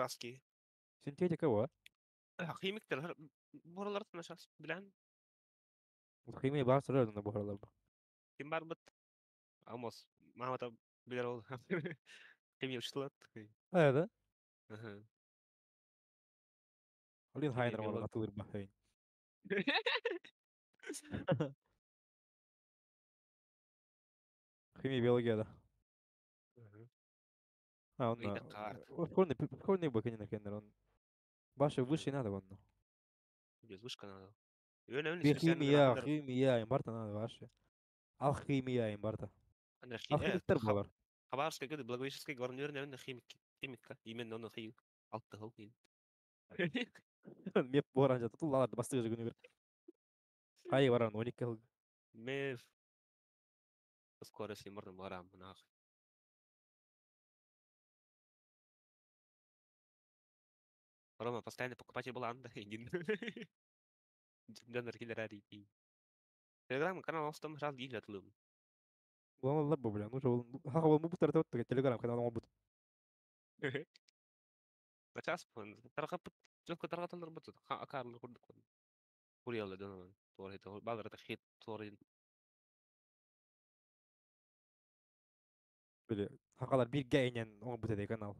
Краски. Синтетика bu. Химиктер buralar tanışas bilen Химия бар сыры bu aralarda. kim бар бит? Amos Mahmut bilir ol. Химия учтылат. Evet. Aha. Olin Химия hayır var биолог. atılır bakayın. Химия биология. А, он Гайда карт. школьный бакинина кендер он. Башы высший надо он. Без вышка надо. Önemli Bir spesialini haklar. химия имбарта надо башы. Алхимия имбарта. Ana Алхимиктер булар. Хабаровский годы Благовещенский горнер, наверное, химика. Именно он химик. Алты хил. Меп боранжа тутулаларды бастыгы күнү бир. Кайы баран 12 жыл. Мен скорость мордом барам нах. Рома постоянно покупатель был анда. Донор киллер арити. Телеграм канал астам раз гигля тулум. Улам лабба бля. Ну жол. Ха ол мубуттар тот телеграм канал мубут. Бачас пон. Таргап жокко таргаталар бутут. Акарлар курдук. Курьялы донор. Тор это балдар это хит торин. Били. Хакалар бир гайнен он бут эде канал.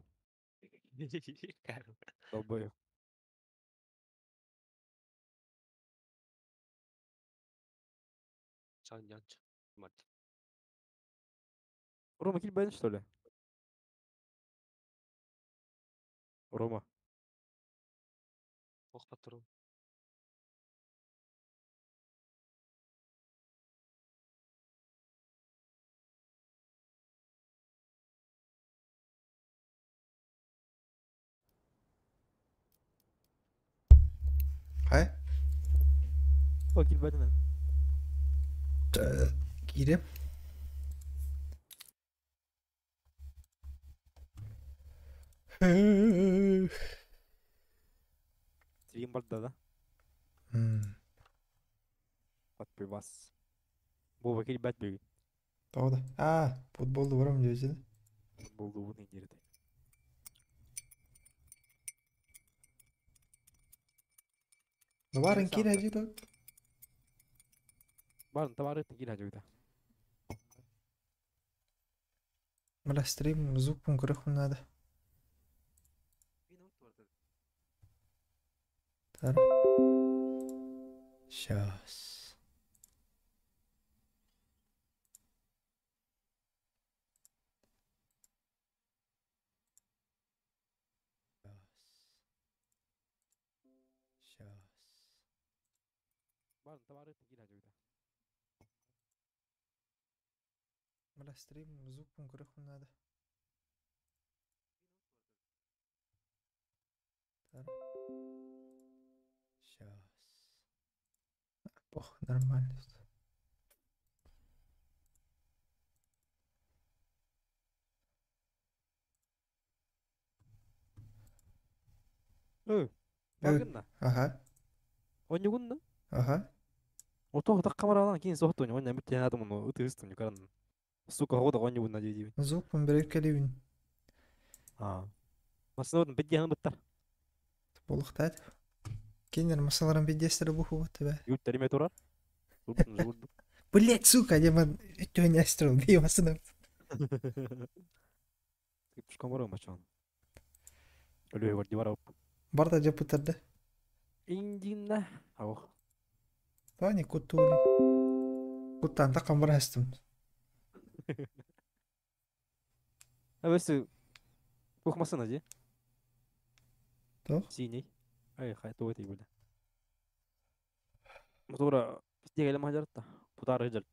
Долбой. Чан янч. Мат. Рома киль бен что ли? Рома. Ох патрон. Hej. О киль бен. Giv det. Стрим барда да. Пат бас. Бу киль бет бил. Doğru. Futbolda vuramıyor şimdi. Болду бу не дирде. Duvarın kiracı da. Барын товары тигил хажуйда. Mala stream звук грохнул надо. Тар. Сейчас. Барын товары тигил хажуйда. Mala stream звук грохнул надо. Тар. Сейчас. Пох, нормально. Багынна. Ага. Онюгунна. Ага. Ото так камерадан кийин сохтон оння миттен адам ну ытыстын каран. Сука хода онюгунна дейди. Звук bir kelebin. Маснодун бедген быттар. Болуктат. Кинер масаларын бедестер буху тебе. Ют териме турар. Журду. Блять, сука, я ман өтө не астрал беймасына. Пушкамора мачан. Өлөй бар дивара. Барда жапытарды. Индинна. Ау. Тани кутули. Куттан такан барастым. Авесы кухмасына же. То? Синий. Ай, хай то этой были. Мотора стегеле мажарта. Путар жал.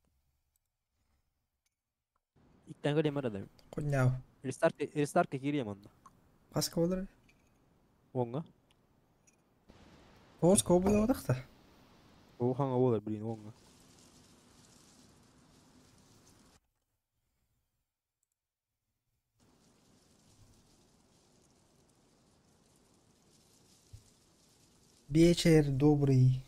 Иттен гөле марада. Коняу. Рестарт кирия манда. Каска болар. Онга. Орс кобула одакта. О ханга болар блин онга. Вечер добрый.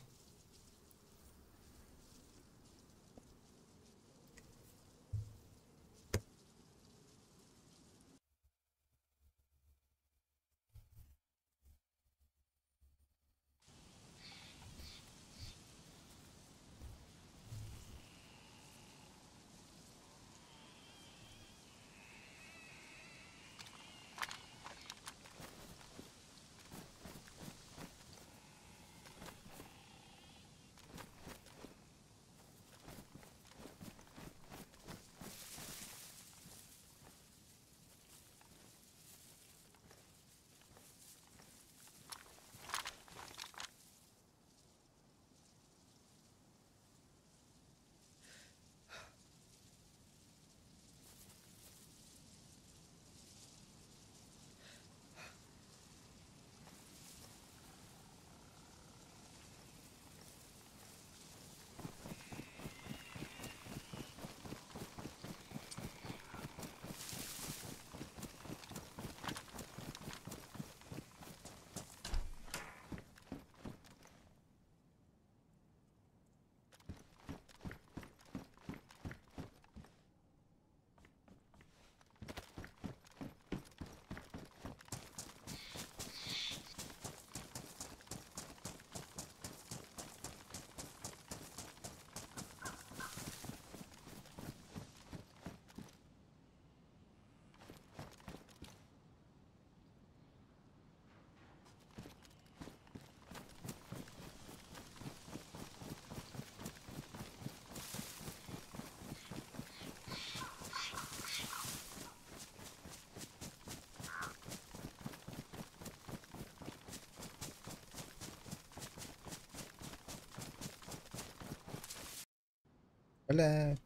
Öyle.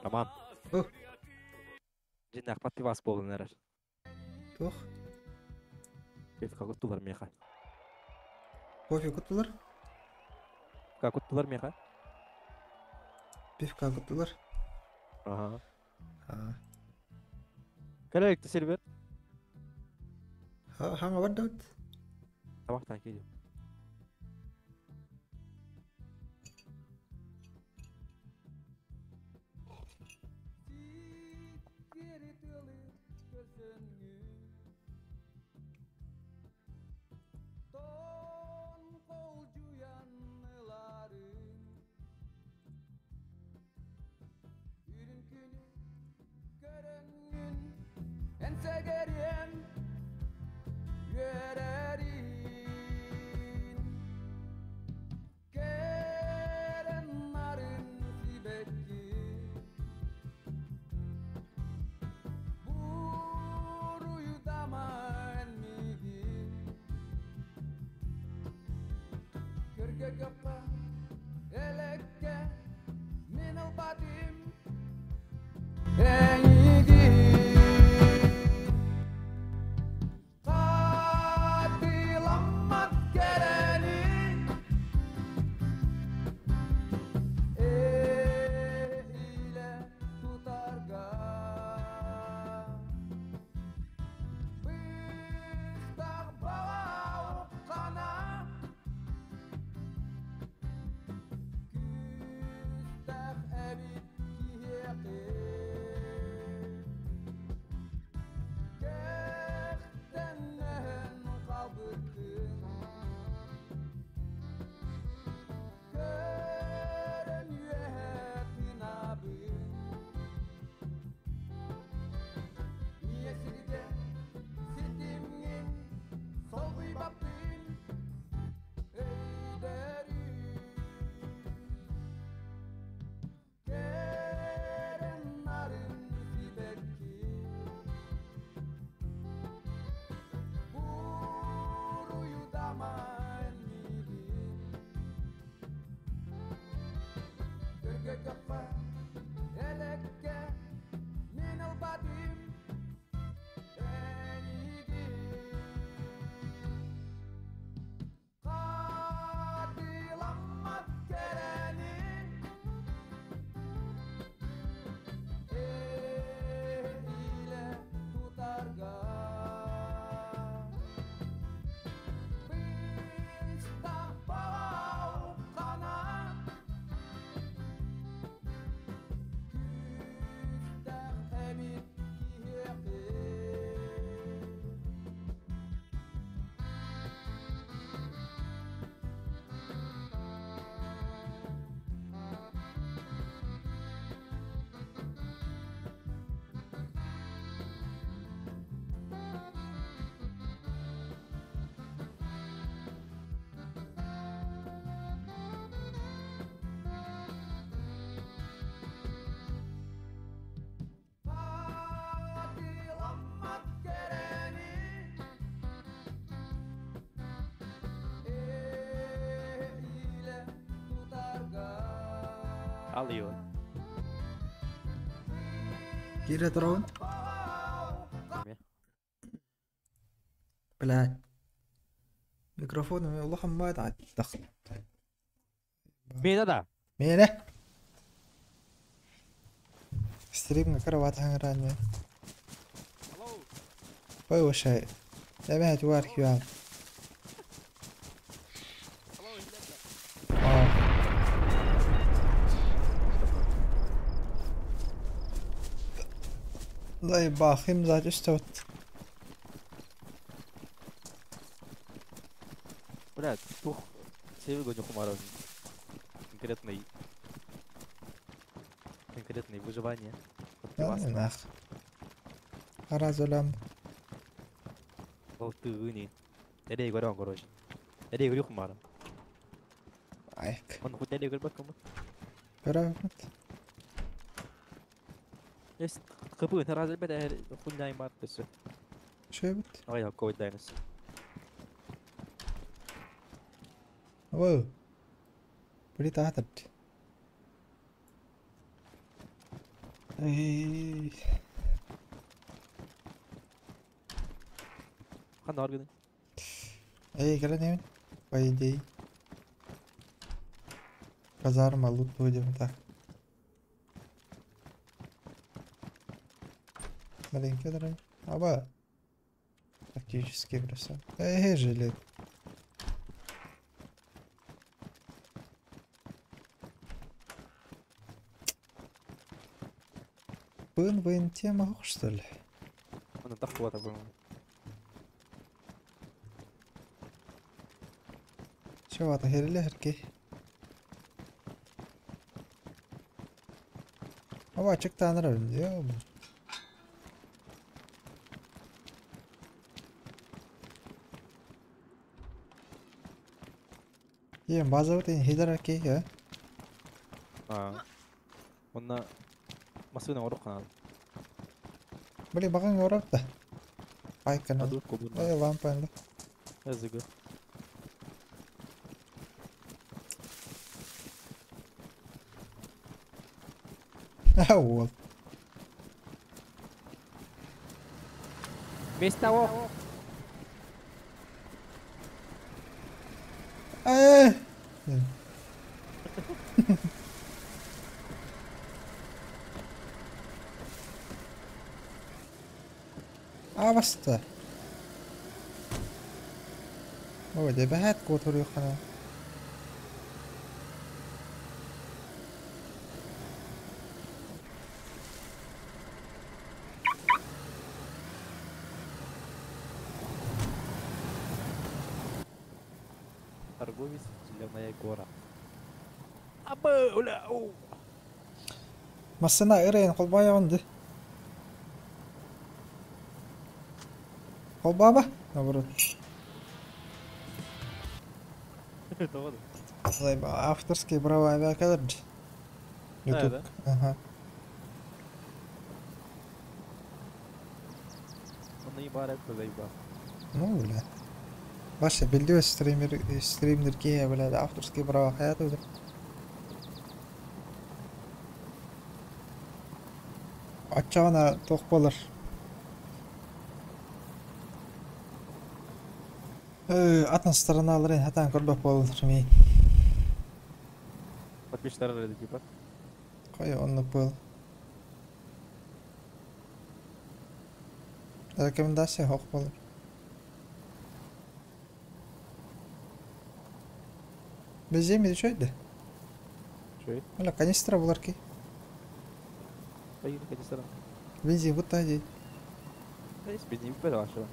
Aman. Oh. Jinnak patti bas bolun erer. Tuh. Befka kuttular meha. Кофе кутtular. Ka kuttular meha. Пивка кутtular. Aha. Ha. Kalerekti Silver. Hanga vaddat. Tabaktan geliyor. Alıyor. Kira tron. Bilmem. بلا ميكروفون والله ما تعد دخل Mira da. مينه ستريم نكره وات هنغرانيا وي وشاي لا ما توارك يا ضاي باخي مزاج استوت Udah, tuh. Saya gue kemarin. Конкретный. Конкретное выживание. ناخ هراز لام Вот ты не. Jadi gue dong короче. Jadi gue kemarin. عيك Он хоть jadi gue bakal. برافت Есть. Капы, ты разве беда хуйня и мат бесы. شبت Ой, я ковид дайнес. واو بريت عتد اي Хан оргын. اي كلا نيمن بايدي بازار مالوت بودي متاع مالين كده ابا تактически просто эй жилет Вын тема ох, что ли? Он так вот был. Чего это херлерки? Ава çıktı anırım diyor. Ем базовый хидерки ya. Он масуна орох канал. Beli bakın orada da. Ay kanal. Аду кубун. Лампа. Язык. Ау. Вместе того. Ай. Аваста. Ой, да бахат котор юхана. Торговец зеленая гора. Абы, уля, у. Масына ырын колбай онды. Колбаба? Наоборот. Это вот. Зайба авторские права авиакадр. YouTube. да? Ага. Он наебал это заебал. Ну, бля. Баша, билдио стримерки я, бля, авторские права hayatı da. Açacağına tok bolur. Атын стороналарын хатан көрбөк болур мен. Подписчиктер это типа. Кой оннук бол. Рекомендация хок болур. Беземиди чойду. Что это? Мына канистра булар ки. Поехали, конечно. Бензин бутта дей. Да есть бензин, понял, что.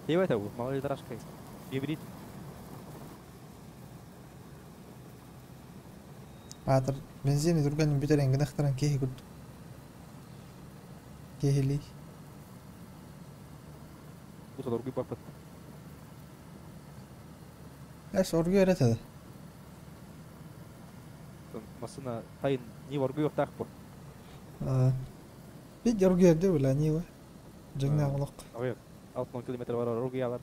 И в это вот, малолитражка. Гибрид. Атыр бензин турган битерен гынахтаран кеhi гуд. Кехили. Bu kadar bir bakıp. Эс оргу öğretedi. Masına tayın ni var yok tak bu. Bir оргу öğretti ulan niye? Cıngna olaq. Evet. 60 kilometre var Rugiyalar.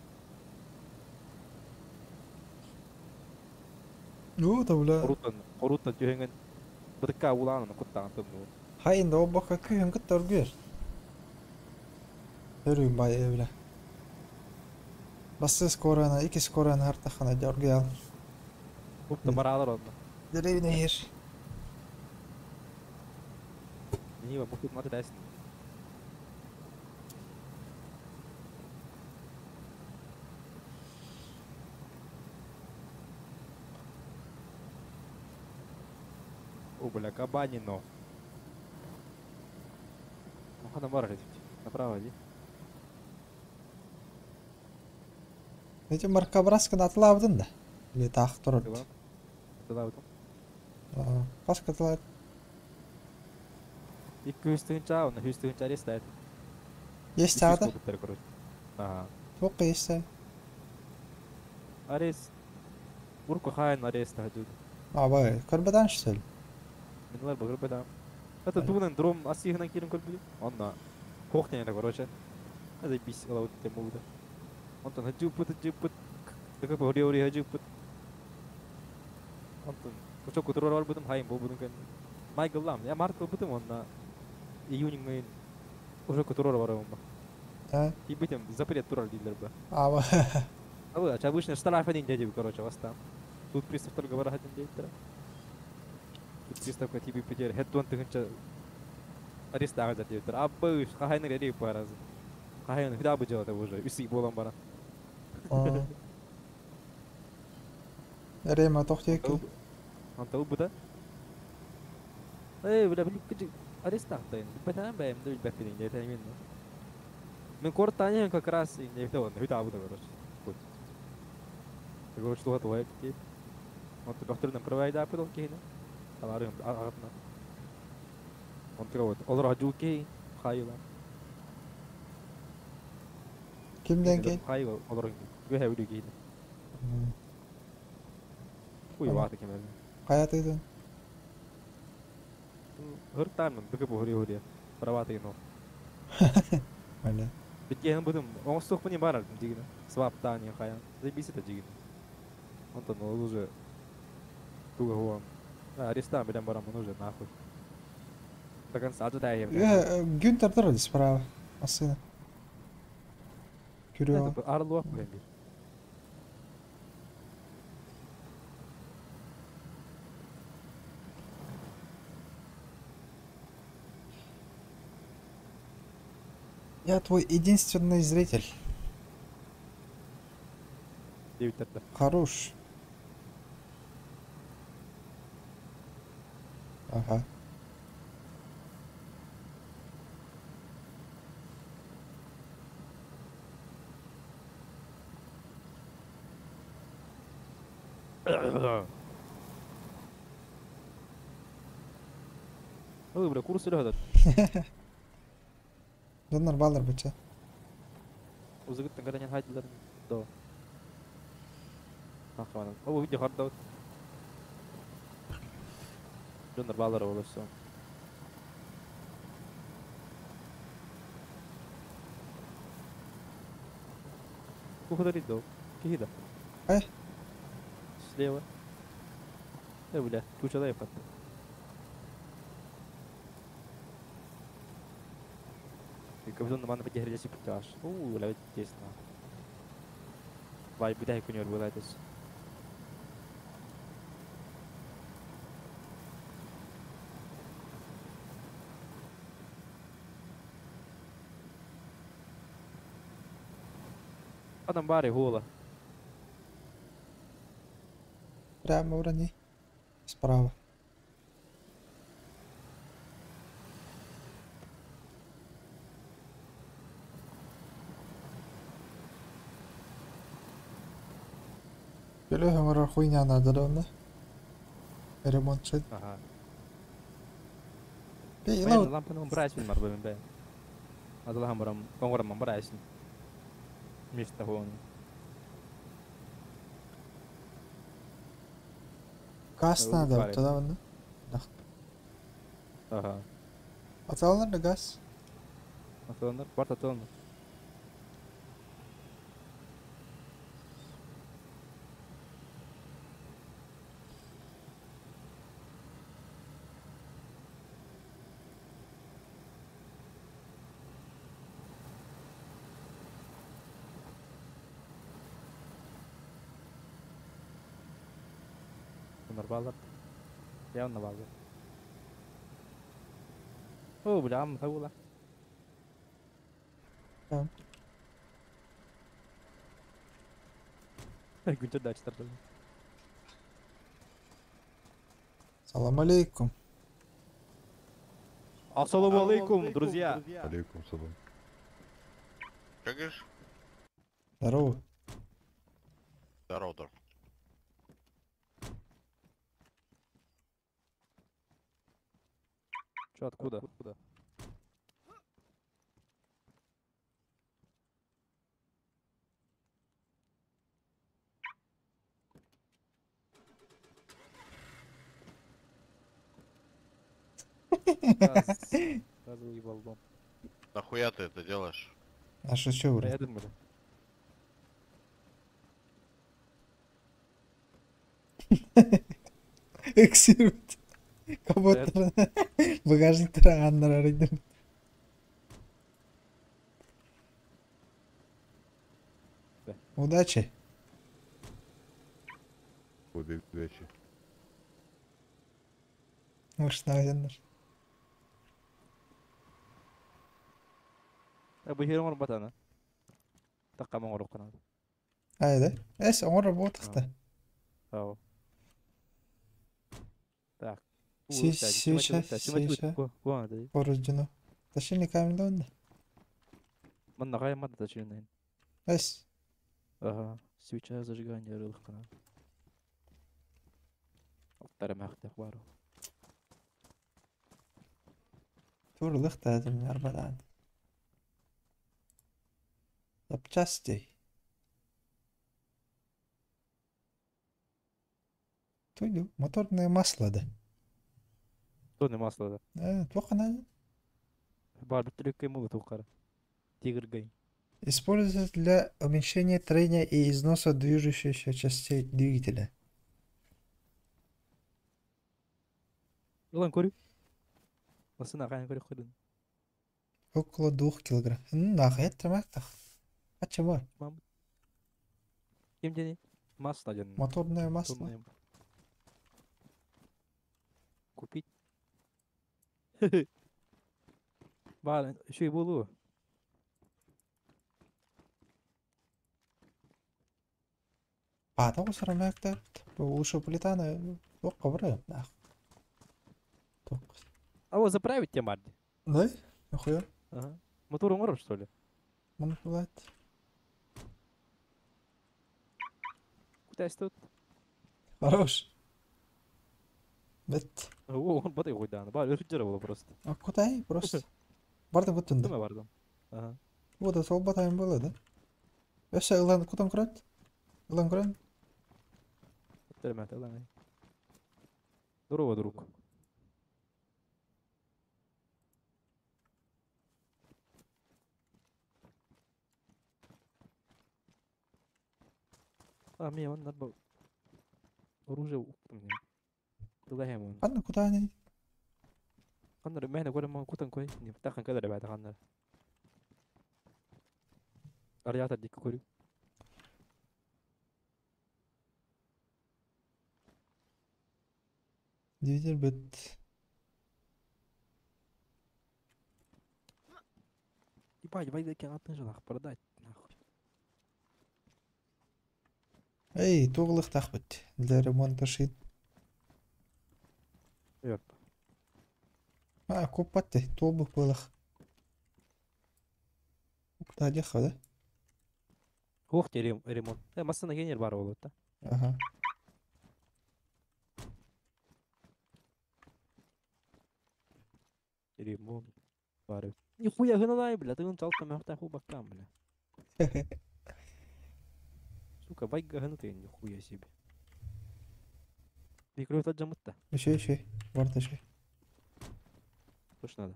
Ну, да ула. Korutan tühengen. Bıdıkka ulanın kuttan tımlı. Hayır da o baka köyün git örgür. Örgün bay evle. Basız korana, ikis korana her takana örgü al. Hopta baralar onda. Direği nehir. Niye bak bu matı dersin. O bula кабани но. Ну хана мара летит. Направо иди. Nece marka braskın atılabdın da. Bile takip dururdu. Tamam. Tуда вот. Başka atılab. 200 тысяч ау, на 100 тысяч арестает. Yes sağda. Короче. Ага. Çok yes sağda. Арест. Урку хайн арест хадуд. Abi kırbadan şu söyle. Минулар багыр бедам. Это дунан дром асихнан кирин көрбү. Онна. Хохтен да короче. Это бис ала вот тем муда. Онтон хаджупут. Дека бори хаджупут. Онтон. Кучок кутурор бар будум хайм бу будум кен. Майкл лам. Я март будум онна. Июнь мейн. Уже кутурор бар онна. Ha? И битем запрет турар дилер ба. Abi. А вы, обычно штраф один дядя, короче, вас там. Тут пристав только говорит один дядя. Тут пристав как тебе потерял. Хеттон ты ханча ареста за дядя. Аббы, хахайны реди параз. Хахайны куда бы делать уже? Уси болам бара. Nereye mi tohtiyor ki? Он то буда. Эй, бля, блин, кыжи ареста тайн. Бетан бэм дөл бэфин дядя именно. Мен кортаня как раз и не то, куда буда, короче. Я говорю, что это лайк. Он доктор нам провайда апыл кейна. Аларым агатна. Он травот. Олар хажу кей хайла. Kimden gel? Хайла олар. Ve hevdi кейна. Уй вахта кемел. Hayatıydı. Hırtan mı? Bıkı bu huri. Pravata yino. Öyle. Bitken budum. Он стох не барал дигна. Свап тани хая. Забиси та дигна. Он то ну уже туго хуам. Арестан бедем барам уже нахуй. До конца ожидая я. Günther dururdu sprava. Aslında. Görüyor. Это Арлов бэмби. Я твой единственный зритель. Девяттерде. Хорош. Ага. Ой, бля, курс лёгат. Bunlar bağlar bıça. Uzaktan kadar yan haydiler. Do. Hakikaten. O video harda. Döner bağlar olursa. Куда иду? Кида. Слева. Бля, куча дай пат. И кабзон мана потехр яси путаш. Лавит тесно. Вай бидай куньор булайтес. Adam bari хула. Прямо урони. Справа. Görüyor musun хуйня надо да? Ремонт чит. Ага. Бей, Мен ну, лампаны брать фильм арбы мен бе. Адалахам барам, коңгорам брать. Мишта хуон. gaz Öyle надо var туда bunu. Ага. Atalım da gaz. Атыландар, барт атыландар. Bunlar bağlar. Yanına bağlı. Oo bu عم طولة. Tamam. Güncel de açtırdı. Salam aleykum. Assalamu alaikum, друзья. Алейкум салам. Как говоришь? Здорово. Здорово, друг. Что, откуда? Газ уебал дом. Нахуя ты это делаешь? А шучу, А блядь. я думаю. Эксирует. Капоттар. Багажниктер ағандар арайдым. Удачи. Удачи. Машина агендар. أبو هيرو مربط أنا. تقع من ورق أنا. Haydi. Es onu bu taxta. أو. Так. Сиша. Коруждуну. Ташини камилда онда. من نغاية ما تتشيلين. Es. Ага. Свеча зажигания рылых канал. Оттара махта хвару. Турлық тәдім арбадан. Запчасти. Туйду. Моторное масло, да. Тони масло да. Плохо. Бар бутылек ему тухара. Тигр гай. Используется для уменьшения трения и износа движущихся частей двигателя. Ulan koru. Nasıl nakayın koru koru. Около 2 килограмм. Нахуй, это так. А чего? Kim jadi? Масло jangan. Моторное масло. Турное. Купить. Бар, еще и булу. Патау сырамақты. Лучше полетана. Тоққа бұры. Тоқ. А вот заправить тебе Марди. Да? Нахуя? Ага. Мотор умрет, что ли? Мұны болады. Куда тут? Хорош. Бет. О, он батай хуйдан. Бар, рыджировал просто. А кудай? Просто. Барды бұттынды. Куда бардым? Ага. Вот сол батайым болады. Өсі ұлан құтын құрат. Ұлан құран. Термет, алан. Здорово, друг. А, мне он надо оружие уктум. Тулахем. Қанна құтайны. Қандар мехне көрем ман кутан кой. Не тахан кадar бәді қандар. Арията дик көрі. Двигатель бет. Ебать, да кем атын жылақ продать. Нахуй. Эй, тоғылық тақпыт. Для ремонта шит. Yok. Көп батты. Толбық болық. Құта деққа да. Ох, те ремонт. Массана генер бар болот та. Ага. Ремонт бар. Нихуя гыналай, бля, ты он чалка махта хубакам, бля. Сука, байга гыны ты нихуя себе. Микрофон отжамытта. Еще. Барда еще. Что ж надо?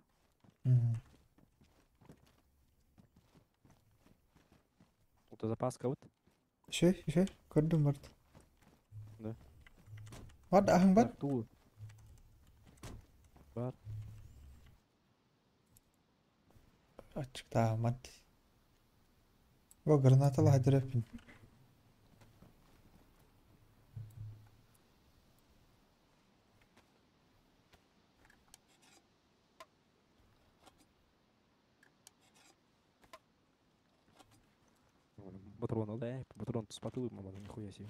Вот запаска вот. Еще. Көрдім барды. Да. Барды, ағың бар? Так, тул. Бар. Açıkta maddi. Bu granatalı, hadi. патрон алай. Патрон спатылы мама нихуя себе.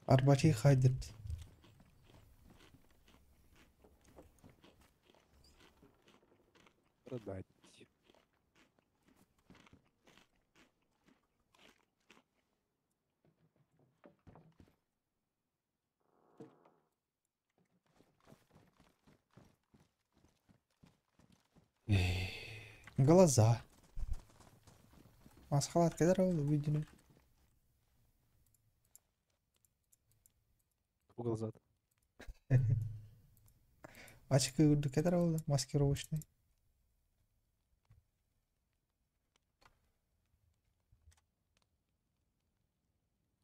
Арбачи хайдет. Продать. Глаза. Масхалат кадар ол видео. Угол зад. Очки үрді кадар ол маскировочный.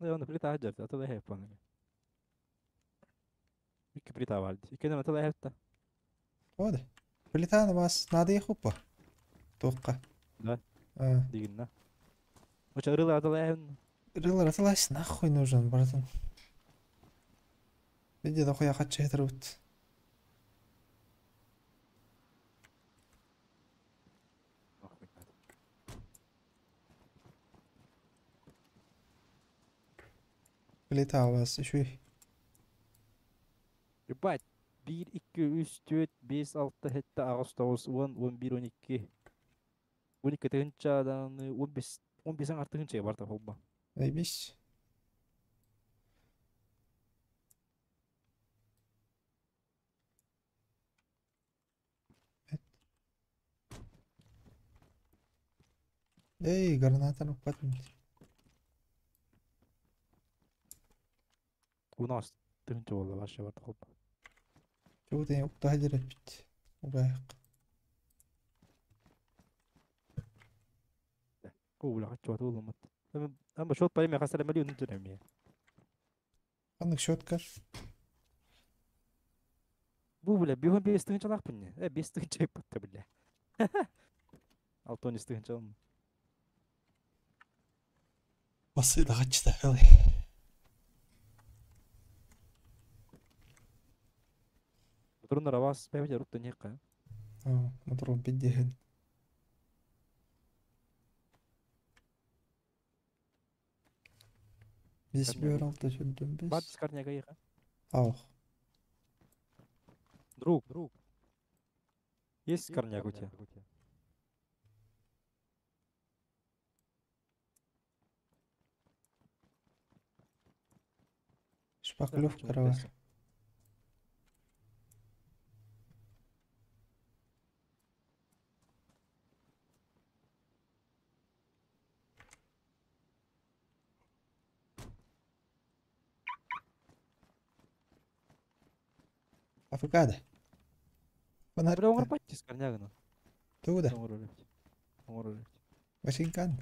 Ja, on plita hajar, ta tulee helppoa. Mikä plita valdi? Kenen on tulee helppoa? واضح. بليتانا بس نادي خبة. توقع. Да, اه. digna. Mutta rilla tulee helppoa. Рылар аталась нахуй нужен, братан. Види, да хуя хочу хитрут. Плита у вас еще. Ебать, 1, 2, 3, 4, 5, 6, 7, 8, 9, 10, 11, 12. 12 тыгынчадан 15, 15 артыгынча бар та холба. Заебись. Эй, граната ну патнуть. 16 тыгынча болду башы бар та холба. شو تاني وقت هجرت بت. وباق. Kuula katsoa tullut. Amma shot pa ime kasale miljoon nyt enemmän. عندك شوت كار. Buule bihun bistığınca lakpınne. Bistığınca yapıttı bile. Altın istığınca olma. بسيط غتش تحفظي. Durun ravas bebe rutta nyeka. اه مضروب بدي هن. بس بيورال تشدم Bad بس. skarnya gaya. اه. Друг. Есть skarnya у тебя? شباكلوف كروا. Африкада. Udah Benar. ngor pasti skarnya kan. Tuh dah. Ngor. Masih kan.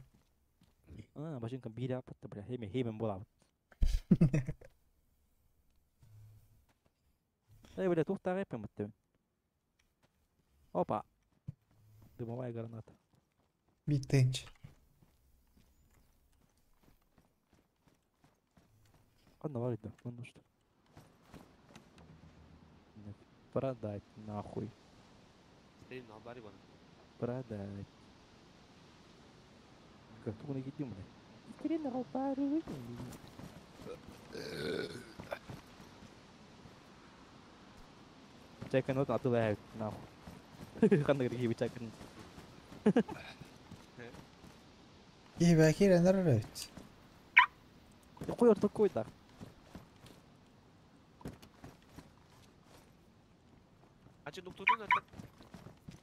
Başın kan biri apa tuh bela. Hemen bola. Bela tuh tak apa mati. Opa. Dümavaya granata. Big Tent. Ладно, валит, да, ну что. Нет, продать нахуй. Değil mi? Haberi bana. Продать. Как тут не гидим, бля. Хрен албары. Чайка нот атылай нахуй. Kan negeri bicakan. İyi belki Renner evet. Koy orta koy da. Açın doktorun nerede?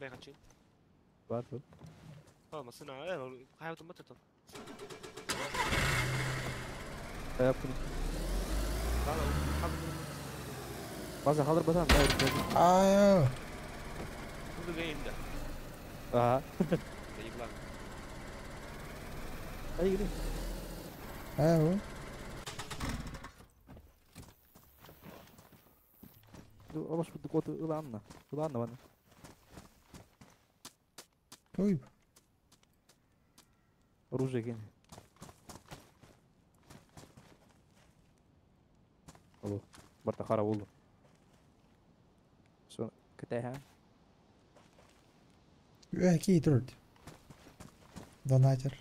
Ben açayım. Var bu. Tamam aslında hayatım batırdım. Yapın. Daha Bazen kalır bazen. Aa. Burada yayında. Aha. Yayınlar. Hadi gidelim. Ha bu. Alış bu kodu ılanla. Ilanla bana. Uy. Оружие кинь. Алло. Бартахара болду. Все, кітайға. Belki durdu. Donater.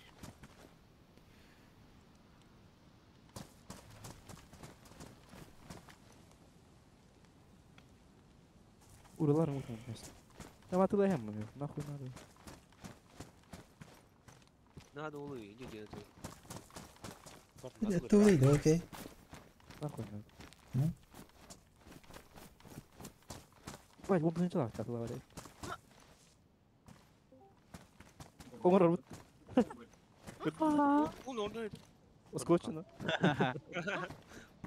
Uralar mı unutmuşsun? Ya matı hem mi? Nahуй надо. Надо улы, иди где ты. Это выйдет, окей. Nahуй надо. Ну. Бать, bu birinci laf çatıla var ya. Omar armut. Он ордает. Скотчено.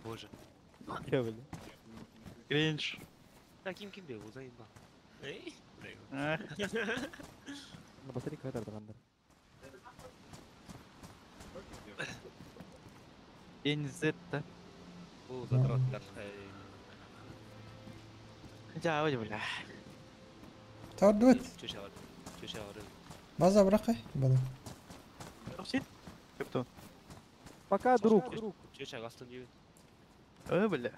Боже. Ya böyle. Кринж. Да, ким бегал, заебал. Эй? На батарейка kadar da kandır. Инзетта. О, задрот. Жаба бля. تعال دوت Чё шавар? ماذا برقي بلا Русит? Кто? Пока, друг. Чё шагастан дебит? Бля.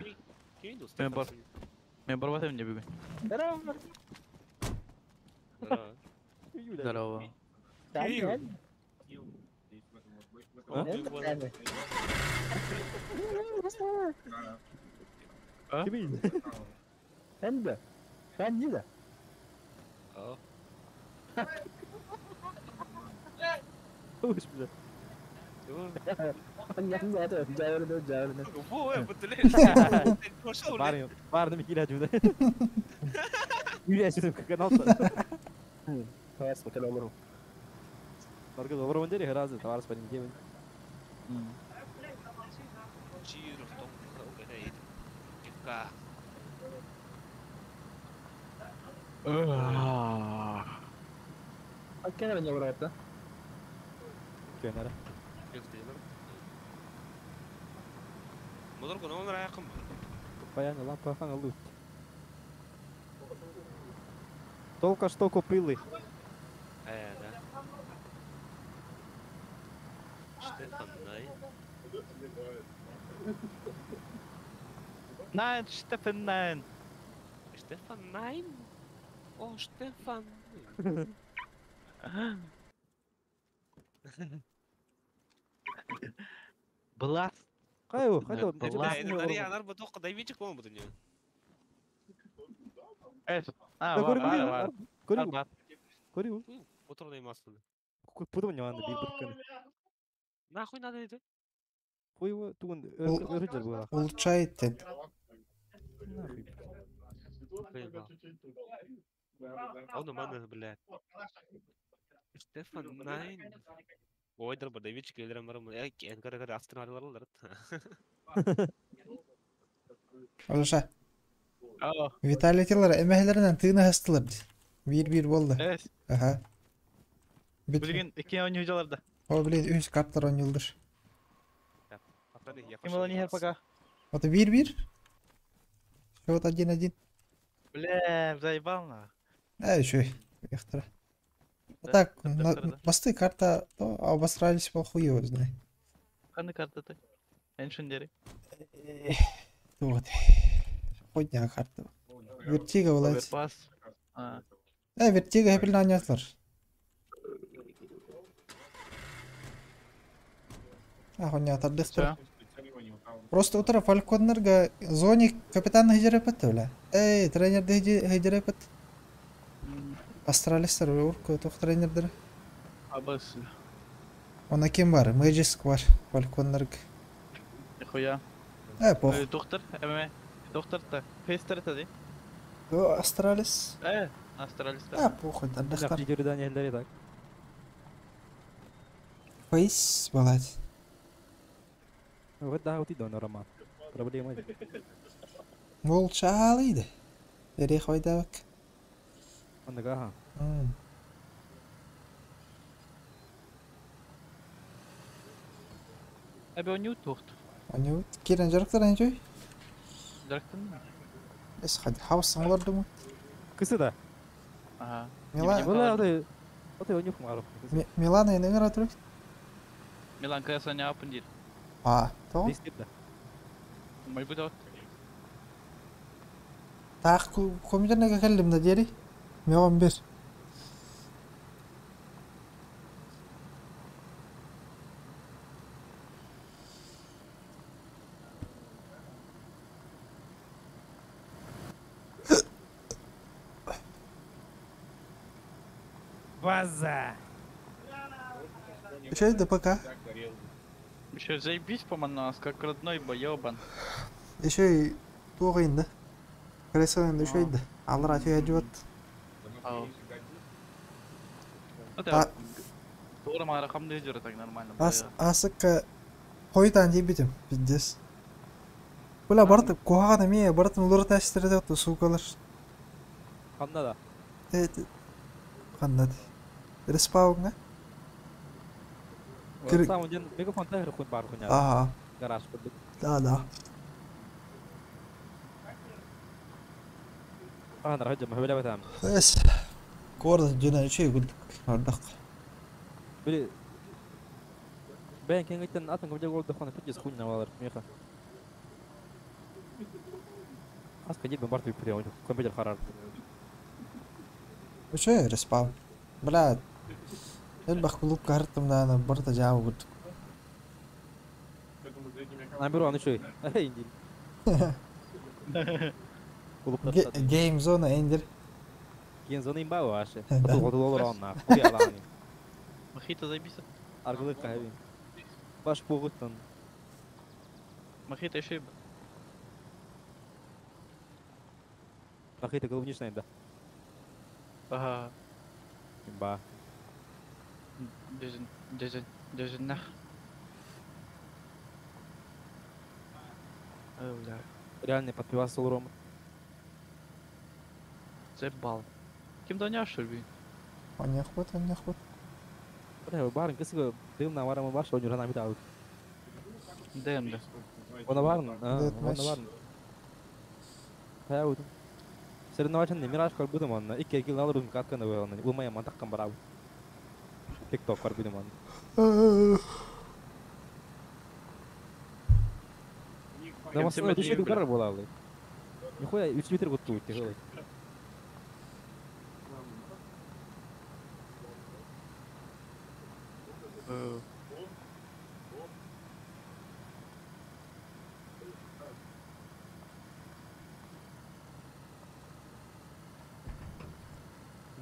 Кем иду? Мен бар. Мен барбатайм не бүгін. Здорово. Здорово. А? Kimin? Sen de. Sen de. Aa. Hoş bile. Yan da da cavırdı. Во, бутыле. Пошел, Vardım iki ilacı da. Yürüyeceğim kanalda. Хватит пока умру. Только доброго дня, гораздо, товарищ Панин. Чиров, том, угорает. Кивка. Окей, не врать, да? Kenara. Motor kono onlara yakın mı? Пояна лампа фана лут. Только что купили. Да. Штефан Най. Nein, Steffen, nein. Штефан Найн? О, Штефан. Бласт. Кайо, хайда. Была. Это Дарья, она бы только дайвичек он бы до нее. Этот. Да, Var, көріп var, көріп var. көріп Var. көріп Motorda yemazsın. Пудом не надо бир биркен. Нахуй надо это? Хуй тугун өрөжөр була. улучшает деді Нахуй. Он у меня, блядь. Штефан Найн. Ой, да, дайвичек елдерем барым. Энкара астын арылар. Oluşa Aa, Vitalite'ler emehlerinden tığına hıstılar. Bir oldu. evet. Aha. Bütün. Bugün 2010 hocalarda. O bile 3 kartlar 10 yıldır. Kim olan yer пока. O da 1-1. Şu da 1-1. Бля, заебал на. Şu. Ихтара. Да, Так, да. басты карта, то обосрались по хуй его знай. Қандай карта ты? Эншендери. Вот. Поднял карту. Вертига влазит. Оверпас. А, Вертига hepini oynatlar. Oynatırdıktır. всё. Просто утро фальконнерга зоне капитан хижер yapıttı öyle. Тренер de hijyer yapıttı. Astralisler urku tok тренердер. Абыс. Ona kim var? Magisk var. Falconnerg. Нихуя. Пох. Доктор, доктор-то. Фейстер-то ди. O Astralis. Астралиста. Похуй, Нахуй отдыхтар. жирдан елдери так. Фейс, балать. Вот да, вот и до норма. Проблема. Ол чалıydı. Nereye koydu bak. Anda гаха. Эбе он не доктор. Onu kiren jarıklar anjoy. Директор. Es hadi havasın olardı mı? Кысы да. Ага. Мила, Вала отой онюх маров. Milana yine kadar oturuyor. Милан Кэса не апндир. Tamam. Дистит да. Может быть, вот. Tak komiden ne geldim de deri. Mi 11. База! Şey de пока. Еще заебись по нас, как родной боёбан. Еще и туğuydu. Кресовый şöyle. Alır atıyor acıvat. Ау. А- Это Тура мара хамды жер так нормально. Asık koydan diye bitim. Piddes. Bula barıtıp kuhağına miye barıtın ulur taştırı da tuttu sukalar. Qanda da. Evet. Kandadı. Respawnga. Kir- Sağ önce mikrofon tahir kun bar kun ya. Aha. Garaj kurduk. Da. Ana rajam böyle betam. Bes. Korda cüna şey güldük. Ardak. Böyle ben kendi gittin atın kabul oldu konu piddes kunna var miha. Aska jid ben bartu bir oyun. Kon bejal karar. Şey respawn. Bla. El bak kulüp kartım da ana barıta cevabı güldük. Ben bir onu şey. Hey indi. Kulüpler Game zone indir. Genzo nem bawa acha. Tudo olur ona. Kuya lan. Мохито заебись. Argılık kahve. Baş boğutun. Мохито еще и Bakıyla kılınmışsın da. Ага. Ba. Даже нах. Бля. Реальный подпивас Рома. Заебал. Кем-то не ошибся. Anyak bat. Padahal bareng kesigo dum na warama baş oynuyor hani bir daha. ДМ, да. Ona var mı? Deathmatch. Ona var mı? Kayak udah. Sering nawacan nih miraj kalau butuh mana. Iki kill lalu kat kan dewa mana. Lumayan mantap kan barabu. TikTok kalau butuh mana. Nama sana itu sih dukar bola lu. Nihoi 3 meter kutu itu kalau.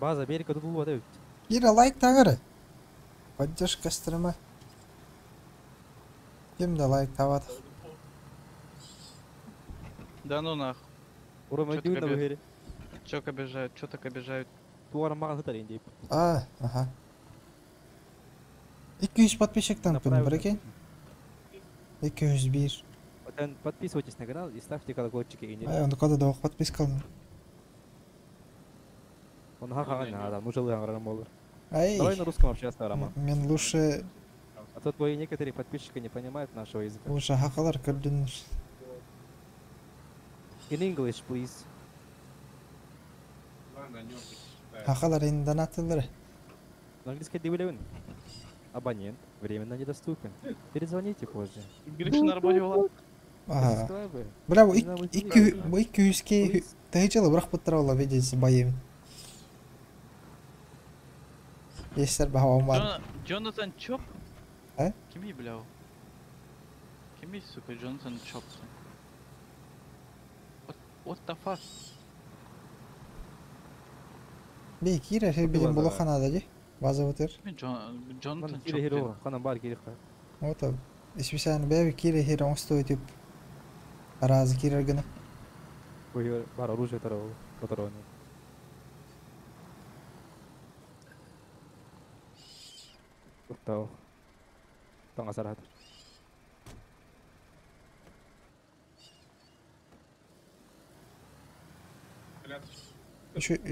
База берега тут было да. Ира лайк тагыры. Поддержка стрима. Ким да лайк тават. Да ну нах. Рома Чё дюйна такое? выгоре. Чё обижают, чё так обижают? Туара маған хатар инде. Aha. 200 подписчиктан Направил. күн бір екен. 201. Вот подписывайтесь на канал и ставьте колокольчики и не. Ай, онда кода да подписка алдым. Он хахаган адам, ну жылы аңрам болар. Ай. Давай на русском общаться, Роман. Мен лучше А то твои некоторые подписчики не понимают нашего языка. хақалар көрдүн. In English, please. Хақалар енді донатылдыр. На английский дебилевин. Абонент временно недоступен. Перезвоните позже. Гриш на работе была. Ага. Subscribe. Бля, bu 200-ке тәйчелі бірақ бұттыра ола видеосы байым. Естер бағауым бар. Джонатан Чоп? А? Кими, бля? Кими, сука, Джонатан Чоп? What the fuck? Бей, кире, şey bizim база. bulu kanada ji. Bazı bıtır. Кими Мана Джонатан кире Чоп? хиро, ханам бар кире ха. Вот так. İsmisən бәбі кире хер он стоит юп. Разы кире гына. Ой, бар оружие таро, патроны. Tahu. Tengah sarah.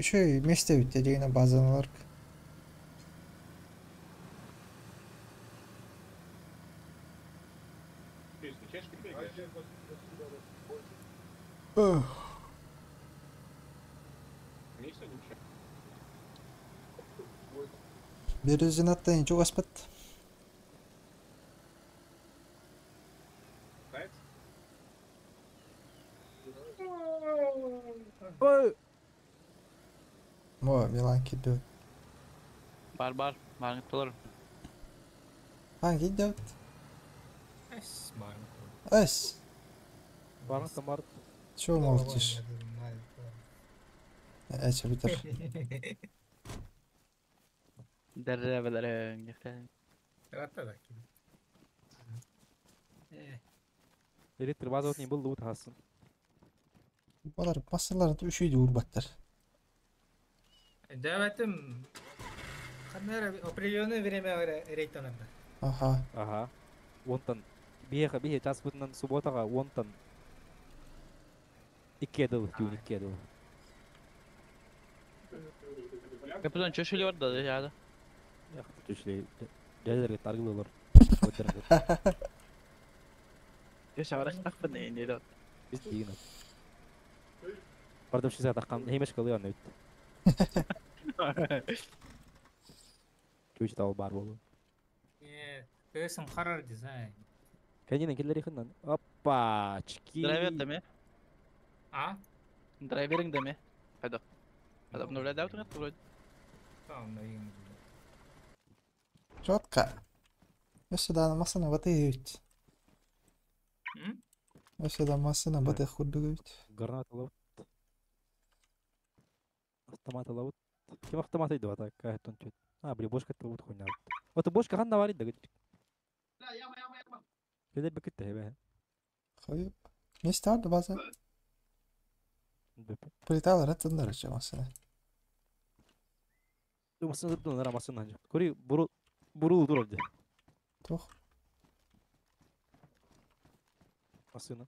Şu mesle bitti yine bazen olarak. Bir yüzün atlayın çok aspat. Mo Milan gidiyor. Бар, бар, толар. Hangi gidiyor? Es. Barang temar. Şu молчишь? Эче bitir. Derrebeler nefes. Elektrik bazı otun buldu utasın. Balar masalarda üşüydü urbatlar. Davetim kamera operasyonu время рейтонанда. Aha. Aha. Wonton. Bihe час bundan subotaga wonton. 2 edil, tüyün 2 edil. Kapıdan çöşülüyor da ya. Yaktı tüşleyi. Gelirlerge targılı olur. Yaşa var akbın ne diyor. Biz değil. Barda bir şey zaten heymeş kalıyor ne bitti. Köşe tavı bar bolu. Kösün karar dizayn. Kendine killeri yakından. Hoppa. Çiki. Driver de mi? А? Driver'in de mi? Hadi. Hadi bunu öyle davtın at. Tamam da iyi. Четко. Я сюда на масына батыгыйт. Я сюда масына батыг худдугыйт. Гранат алавут. Автомат алавут. Kim автоматıydı o da kaheton çöt. Ha bile boş katta vut koyun aldı. O da boş kahan da var idi gıcık. Kede bekit de be. Hayır. Ne isterdi bazen? Plitalar atınlar açıyor masına. Bu masın zıttın onlara masın hancı. Kori buru dur oldu. Тух. Masını.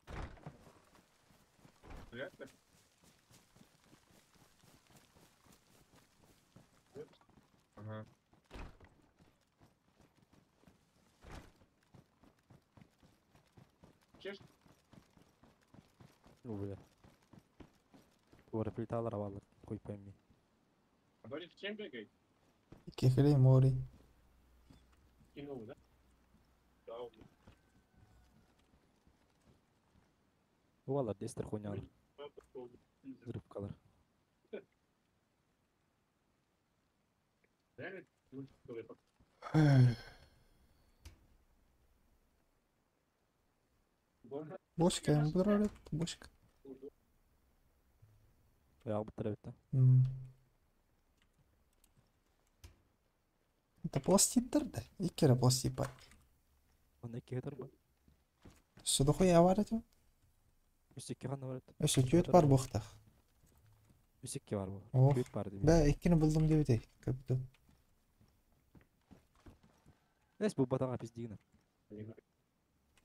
Bu böyle. Bu arada plitalar havalı. Koyup emmi. Кефили мори. Bu valla dester koyun alır. Zırıp kalır. Бошка им брат, бошка. Ya bu tarafta. Это пластиптер да? Иккера пластипа. Onda iki kadar mı? Сюда хуя варит. Üstteki kan da var. Өсө түйөт бар бухта. Üstteki var bu. Oh. Büyük var değil mi? Бә, иккени булдым деп этей. Көптү. Neyse bu batağa pis değil.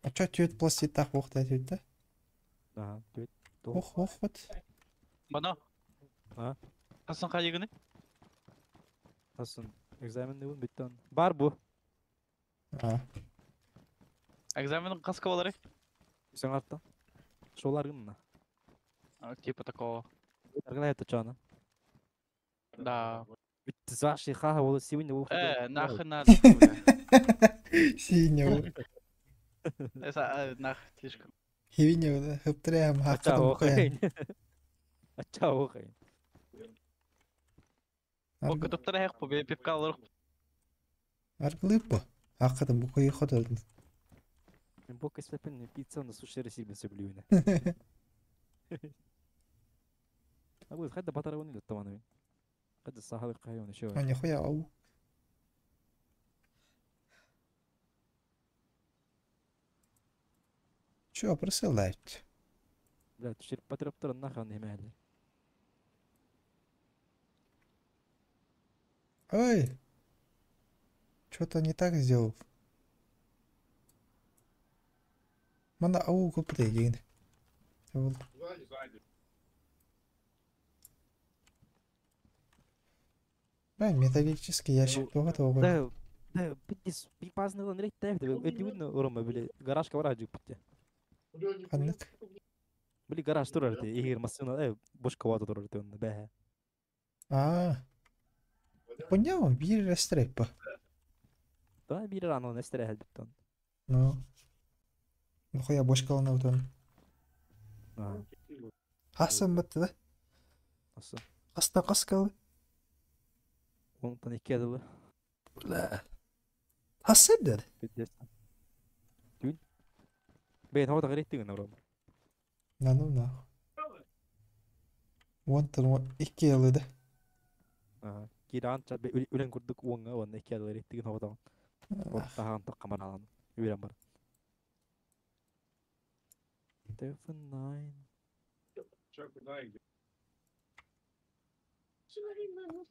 А чё түйөт пластит так бухта айтып да? Aha. Evet. Ох, ох, вот. Bana. Ha? Kasın kayıgını. Nasılsın? Egzaminde bu bitti. Var bu. А, Egzaminin kas kovaları. Sen artta. Şolar gınna. Типа такого. Argana yattı çağına. Да. Bitti zaşi kaha oğlu sivin de bu. Нахуй надо. синего. Нах, слишком. Хивинего да, хыптырям, Açağı хаккадан бухаям. okuyun. Açağı okuyun. O kutuplara hep bu bir pipka alır. Аргылып бу. Хаккадан бухай ходордум. Ben bu kısmetin pizzanın suşları silmesi biliyor ne. Abi hadi batara onu tamam abi. Hadi sahalı kayonu şu. А нихуя, ау. Чё, присылать? Бля, тушир патроптор нахуй не мели. Ой! Что-то не так сделал. Мана ау купты деген. Да, металлический ящик тоже того. Да, битис пипазны он рейт тайф да. Эти видно урома били. Гаражка var acık bitti. Аннык. Били гараж турар те. Игер масына бош кавата турар те онда бе. А. Понял, бир растрепа. Да бир ано нестере хел биттон. Ну. Нихуя бошкалана утан. А, Хасан бітті да? nasıl? Қаста қас қалды. Ondan iki adılı. Бля. Хасан деді. Bitti. Dün. Ben havada gayrettin urom. Нану нахуй. Вон iki yıl еді. Aha. kira anca ulen kurduk uangga wan iki ada tigin hawa tahu. Tahan tak kamar alam. Wiram bar. 7-9.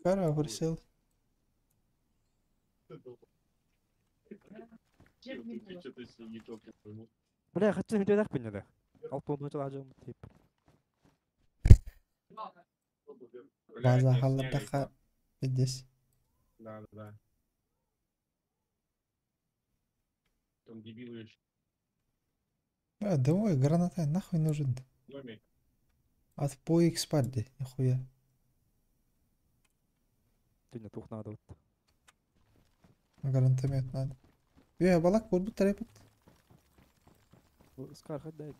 Cara, apareceu. Bля, хочу видео так понял. Алтын начал ажым тип. База халладаха здесь. Да. Там дебилы еще. Давай, граната, нахуй нужен? От по экспарде, нихуя. Ты не тух надо вот. Гранатомет надо. Балак болды тарепет. Скар хоть дай.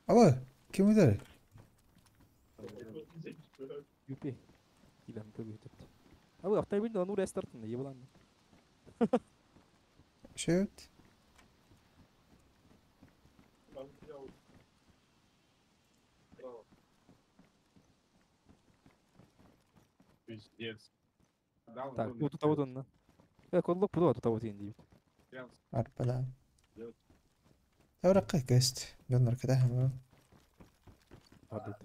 Алло, кем ударил? Юпи. Илан көбейтет. Абы автомобильді оны рестартын ебылан. Шеют. Пиздец. Так, вот тут вот он. Коллок буду тут вот инди. Арпада. Тавраққа кест. Донор кеда. Адыт.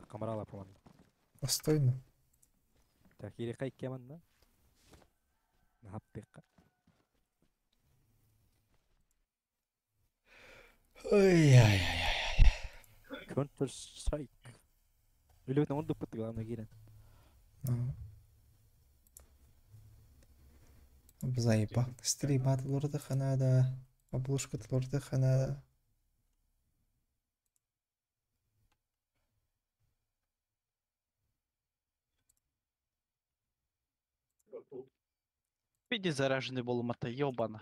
Камерала поман. Достойно. Так, ири кай кеман. Нахаппекка. Ой-яй-яй. Counter Strike. Или он допыт главное гирен. Заебал. Стриматларды ханада. Обложкатларды ханада. Види зараженный болмата, ёбана.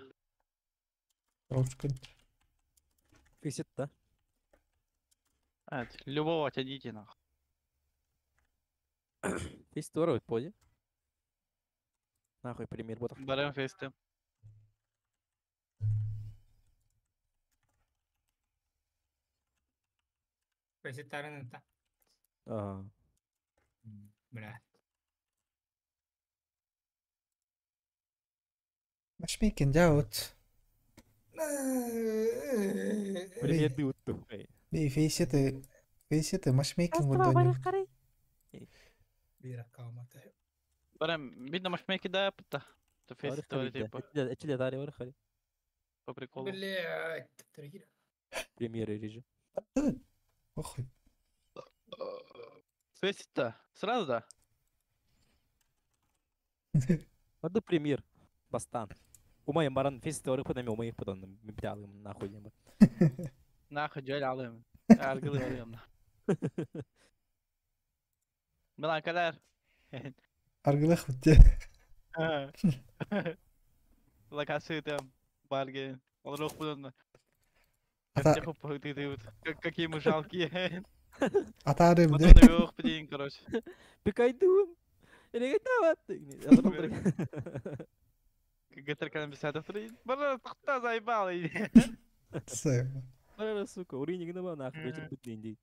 Рошкин. Фисит, да? Любого тяните нахуй. Фисит второй поди. Нахуй пример ботов. Берем фесты. Пресетарен это. Ага. Бля. Matchmaking جاوت. Пример биутту. فيسيت matchmaking والدنيا. Бира калмата. Берем, видно, маш мейки да пта. То фесты то типа. Эчили дари вара хари. По приколу. Бля, триггер. Примеры режим. Охуй. Фесты-то. Сразу да? Надо пример. Бастан. Умаем баран фисит второй подами умаем потом мебдалым нахуй нема. Нахуй джойль алым. Аргылы алым. Милан kadar. Argılıq bitti. La caseta, барги. Он рог подон. Ата- Тихо пойдет. Какие мы жалкие. Атары Вот бide. он его подин, короче. Пикайдун. Или гайтават. Гетер kan беседа фри. Бара тахта заебал. Sayma. Ара, сука, урини гнава нахуй вечер бутнинди.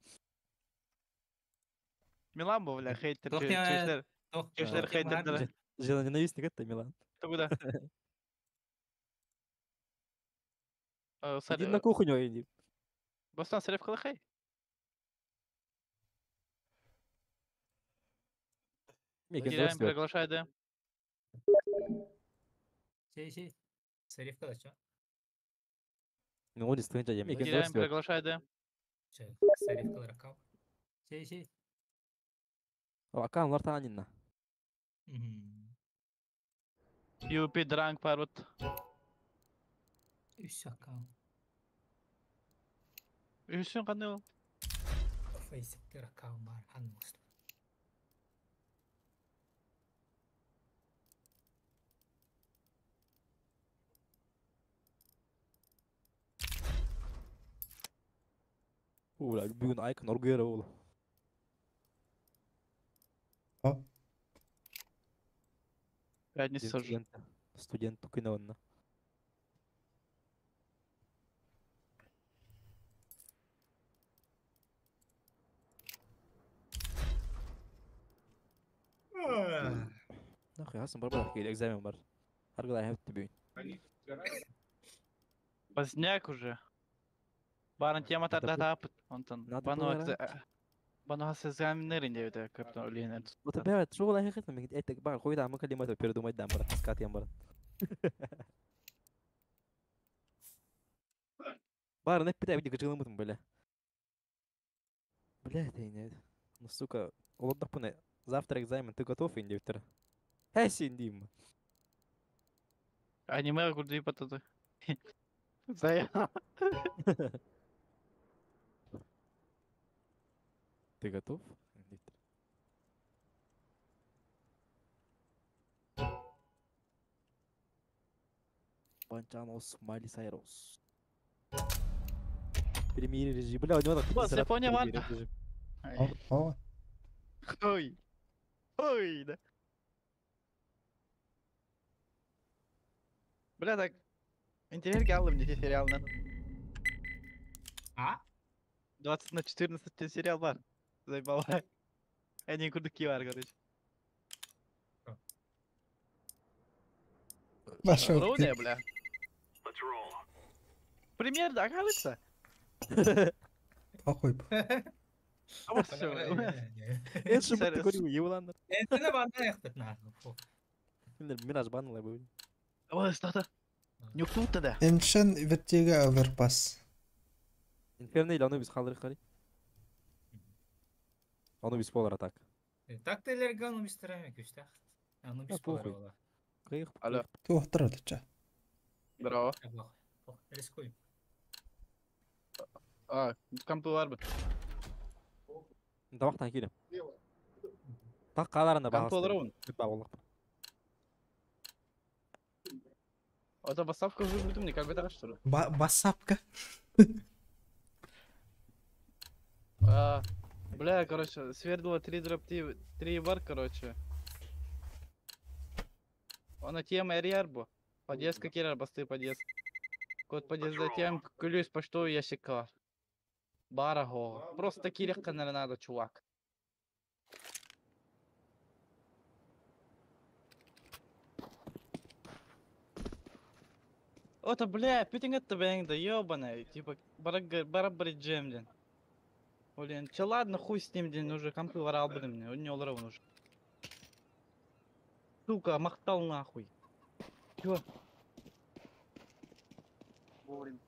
Милан был, бля, хейтер. Doch Чешлер. Doch, Чешлер хейтер. Жена ненавистник это Милан. Кто куда? Иди на кухню иди. Бастан срев калахай. Гиряем приглашай, да? Şey. Serif kılıç o. Ну, вот стоит я. Гиряем приглашай, да? Serif kılarak kal. Şey. Акан ларта анинна. UP дранг парут. Üst akal. Üstün kanı o. Face'te akal var. Hanmust. Ула, бюн айкон оргера ула. Пятница же. Студент кинонна. أخي حسن برضه أحكي لي экзамен бар. هرجع هاف تبين. Поздняк уже. Барын тема тарда тапыт. Онтон. Надо было Бано хас экзаменерин девде каптан Олинер. وتبعت شغل هي خدمة من قلت لك بقى خويدا عم كلمة بيردو ما يدعم برا سكات يم برا بار نك بتاع بدي كجيل متم بلا بلا تاني نصوكا وضح بنا завтра экзамен ты готов или утро هاي синдим Аниме курди пататы. Зая. ты готов Панчанос Малисайрос Примири режим бля у него Вот, Япония ван. О, Ой. Ой, да. Бля, так. Интерьер галлы мне сериал надо. А? 20 на 14 сериал бар. Заебал. Они курдуки бар, короче. başa Роу не, бля. Пример, да, кажется? Похуй. А вот всё. ايش شو Serious. بتقولي يولاندر انت بعدها يخطط نعرف فوق من الميراج بان الله يقول Ой, что-то. Нюкнуто, да. Эншен вертига оверпас. انفيرني لانو بيس خالر خالي Анубис полар атак. Так ты лергану бистерами күштах. Анубис похуй. полар. Кыйык. Алло. Тух тұрады ча. Здорово. Рискуем. А, компы бар бит. Тамақтан келем. Так қаларында Компы оларауын. бағалап. Ото бассавка выбрудым, не как бы так что ли? Басапка. Бля, короче, свердло 3 дроп 3 бар, короче. Она тема эрьярбо. Подъезд керер басты подъезд. Код подъезда тем ключ почтовый ящик var. Бара го. Просто кирек канал надо, чувак. Ото, бля, питингетті бәңді, ёбаный. Типа, барабар джемден. Блин, че ладно, хуй с ним, день уже компы ворал, блин, мне, он не олрал уже. Сука, махтал нахуй. Чё? Блин.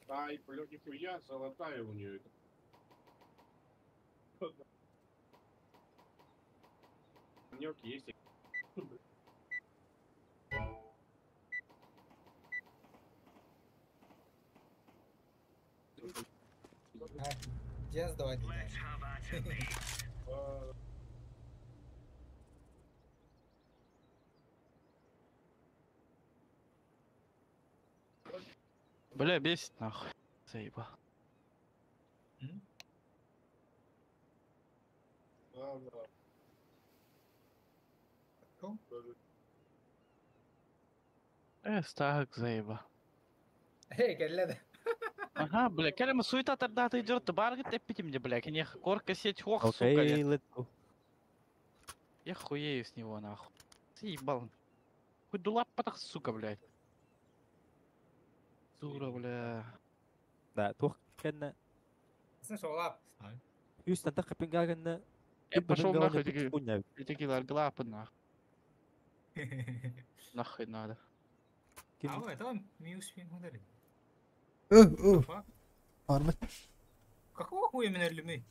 Ай, блядь, нихуя, золотая у нее. Нёк есть. Где сдавать? Бля, бесит нахуй. Заебал. Стак заебал. Эй, каллада. Ага, бля, келема суета тардата идёт, баргы теппите мне, бля, не корка сеть хох, сука. Окей, let's go. Я хуею с него нахуй. Заебал. Хоть дулап потах, сука, блядь. Дура, бля. Да, тух كنا Слышь, лап. يستنتخب بنجاجنا Я пошел нахуй, эти глапы нахуй. Нахуй надо. А это он миус ударит. Армат. Какого хуя меня люми?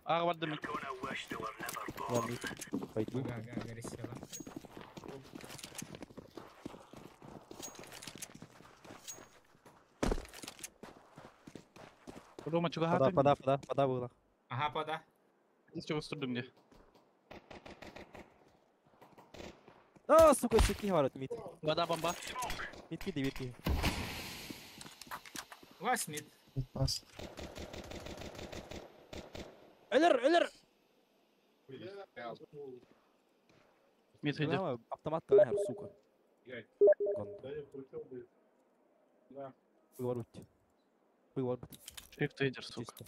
А, вот дымит. Пойду. Ага, решила. Рома, чего Пода было. Ага, пода. Здесь чего студым мне? А, сука, сетки варят мид. Вода бомба. Мидки. Ваш мид. Пас. Элер. Мид идет. Автомат тагер, сука. Выворот. Шрифт идет, сука.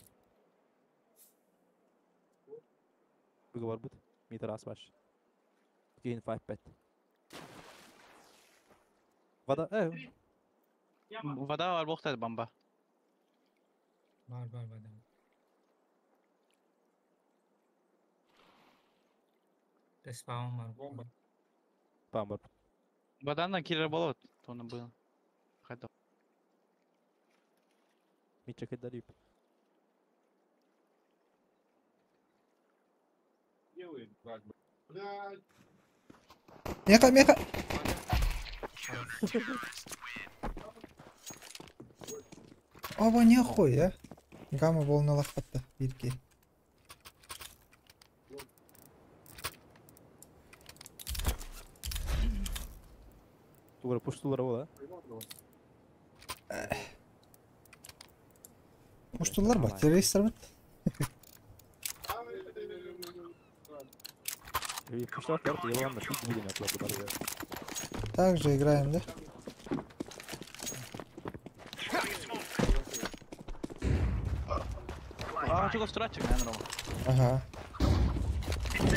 Выворот. meter asbaş. Gain 5 bet. Vada, Вода var bokta bomba. Var var. Respawn var. Bomba. Tamam. Вода киллер болот. Тоны был. Хотел. Mid check отдали. Меха. Оба нихуй, а? Гамма волна лахатта. Бирки. Тугра пуштулар ола. Пуштулар ба, террористтер бит. И пуштулар карты, я ладно, пить будем оплату. Так же играем, да? А, чего стратчик, наверное, Рома. Ага.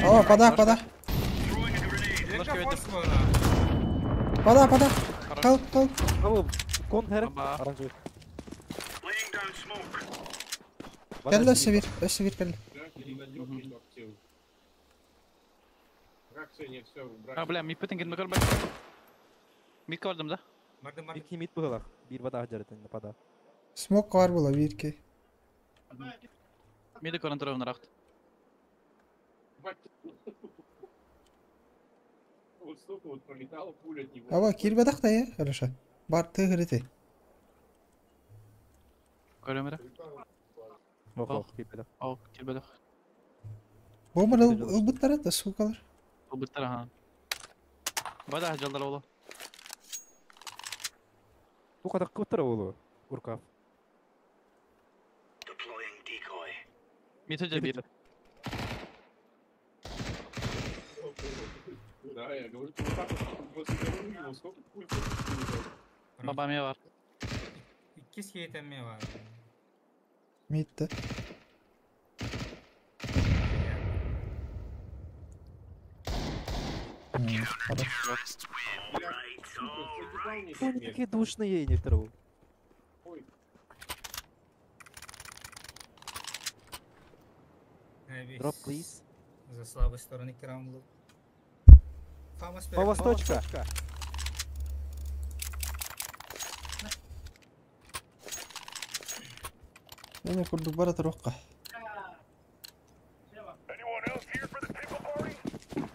О, пода. Ложка ведь. Пода. Кал. Ау, кон хер. Баба. Оранжевый. Келді өсі келді. А, бля, мид пытен кетме көрбек. Мид көрдім да. Мардым. İki mid bıgılak. Bir vada hacaretin pada. Смок var була, бирки. Миді көрін тұрығын рақт. Ава, кирбедақ та я, хорошо. Бар тыгырыты. Көрімірі. Ох, кипеді. Ау, келбеді. Бомбар ылбыттар да, сукалар. Бұл біттір, аха. Вода жалдар олу. Bu kadar kıvıttır oğlu. Urkaf. Мид өте бері. Баба ме бар. 2 скейтemme var. Митті. Хорошо. Они такие душные, не второго. Drop, please. За слабой стороны крамблу. Фамас По восточка. Я курду бара троққа.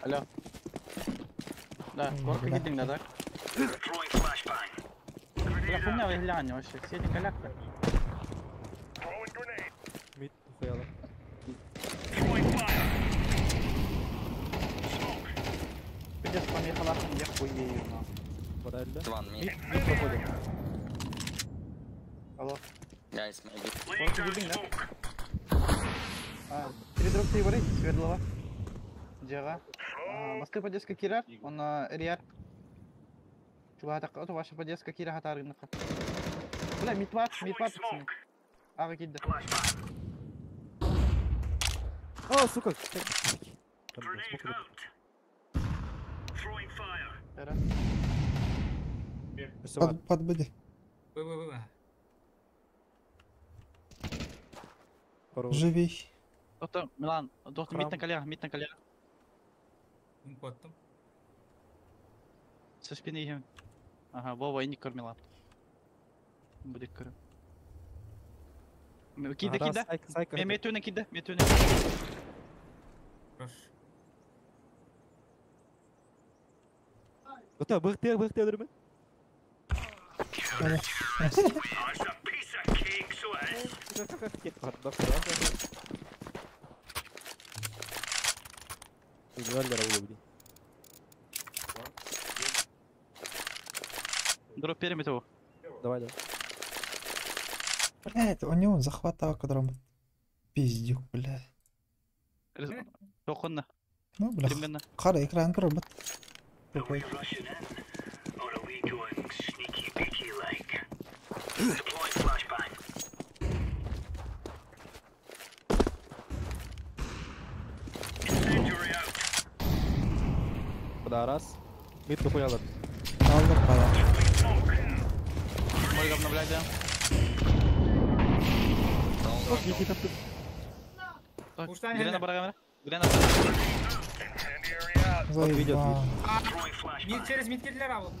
Алло. Да, горка кетің да, так? Бля, хуйня выглянь вообще. Все эти коляки. Mid koyalım. Пиздец, помехала, я хуею. Подальше. One Mid mid. проходим. Алло. Guys, maybe. Горка кетің да? Передруг ты варить, Свердлова. Джега. Москва поддержка Кира, он РИАР. Чува так, это ваша поддержка Кира хатары на. Бля, мидват, пацаны. Ага, кидда. Aa сука. Эра. Подбыди. Вы. Живей. Доктор, Милан, доктор, мид на коля. Инкоттым. Со спины ем. Ага, Вова и Никор Милан. Будет көрім. Кида. Метуна кида. Хорош. Ota bıktı ölür mü? Güzeller oldu. Дроп перемет его. Давай. Блядь, у него захватал, которому пиздюк, блядь. Тоқынна. Ну, блядь. Примерно. Қара экран робот. Da раз. Mid koyalım. Aldık baya. Мой обновляйте. İki kaptı. Пуштан Грена хендер. барагамера. Грена. Заебал. Мид через мид келдилер абыл.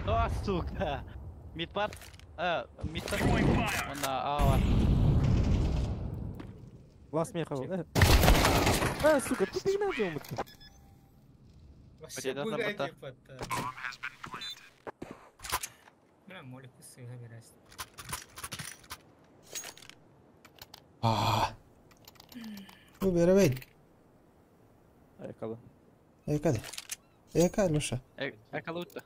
О, сука. Мид бар. Мид бар. Онда А бар. Last me кабыл. Сука, тут не надо умыться. Вообще Потерял бугай работа. деп атты. Мына моликті сыйға бересің. Bu beri bey. Ayakkabı. Hadi. Eka Luша. Экалутта.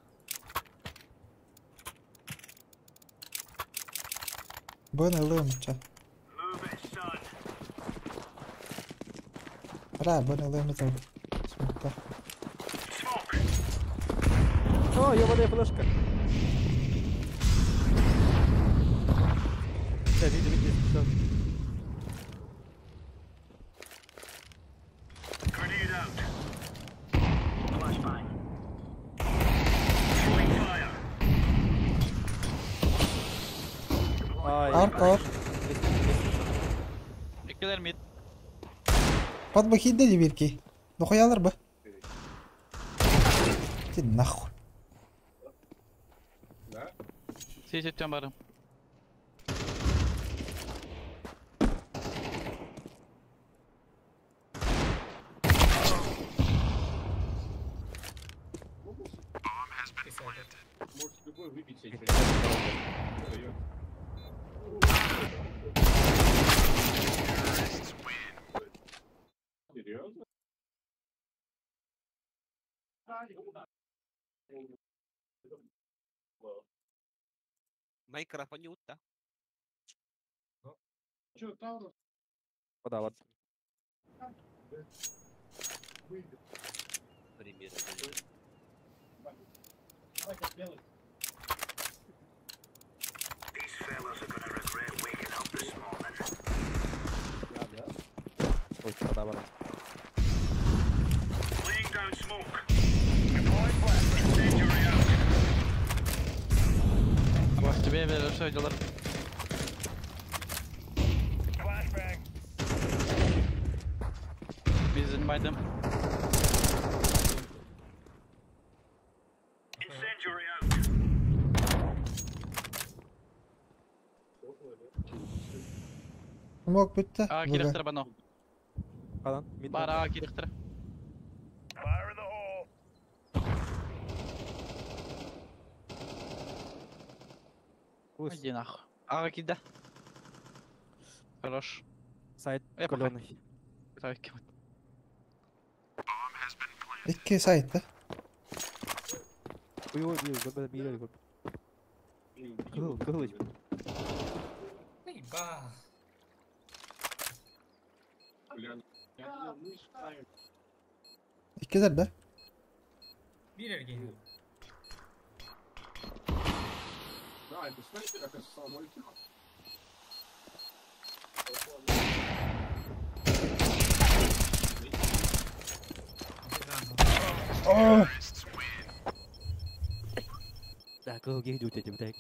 Bu ne lan ça? Ra bu ne lan там? Смока. О, ёбаная флешка. Види, всё. Ай, Аркор. Экелер мид. Под бахидde de bir ki. Ну koyalır bu. Иди нахуй. Сидит тем барым. Майнкрафт не утта. подават. Пример. Ой, подават. Бak тебе böyle söylüyorlar. Bizim baydım. Smok bitti. A Burada. kiriktir bana. Kalan. Mid. Bara A kiriktir. Ус. Иди нахуй. А кида. Хорош. Сайт Я каленый. Так, кем- İki site'de. Uyuyor diyor. Burada bir yere koy. Kılıç. Ебах. İkiler de. Bir erkeğin. Oh! Да, кого гейдут эти, блядь.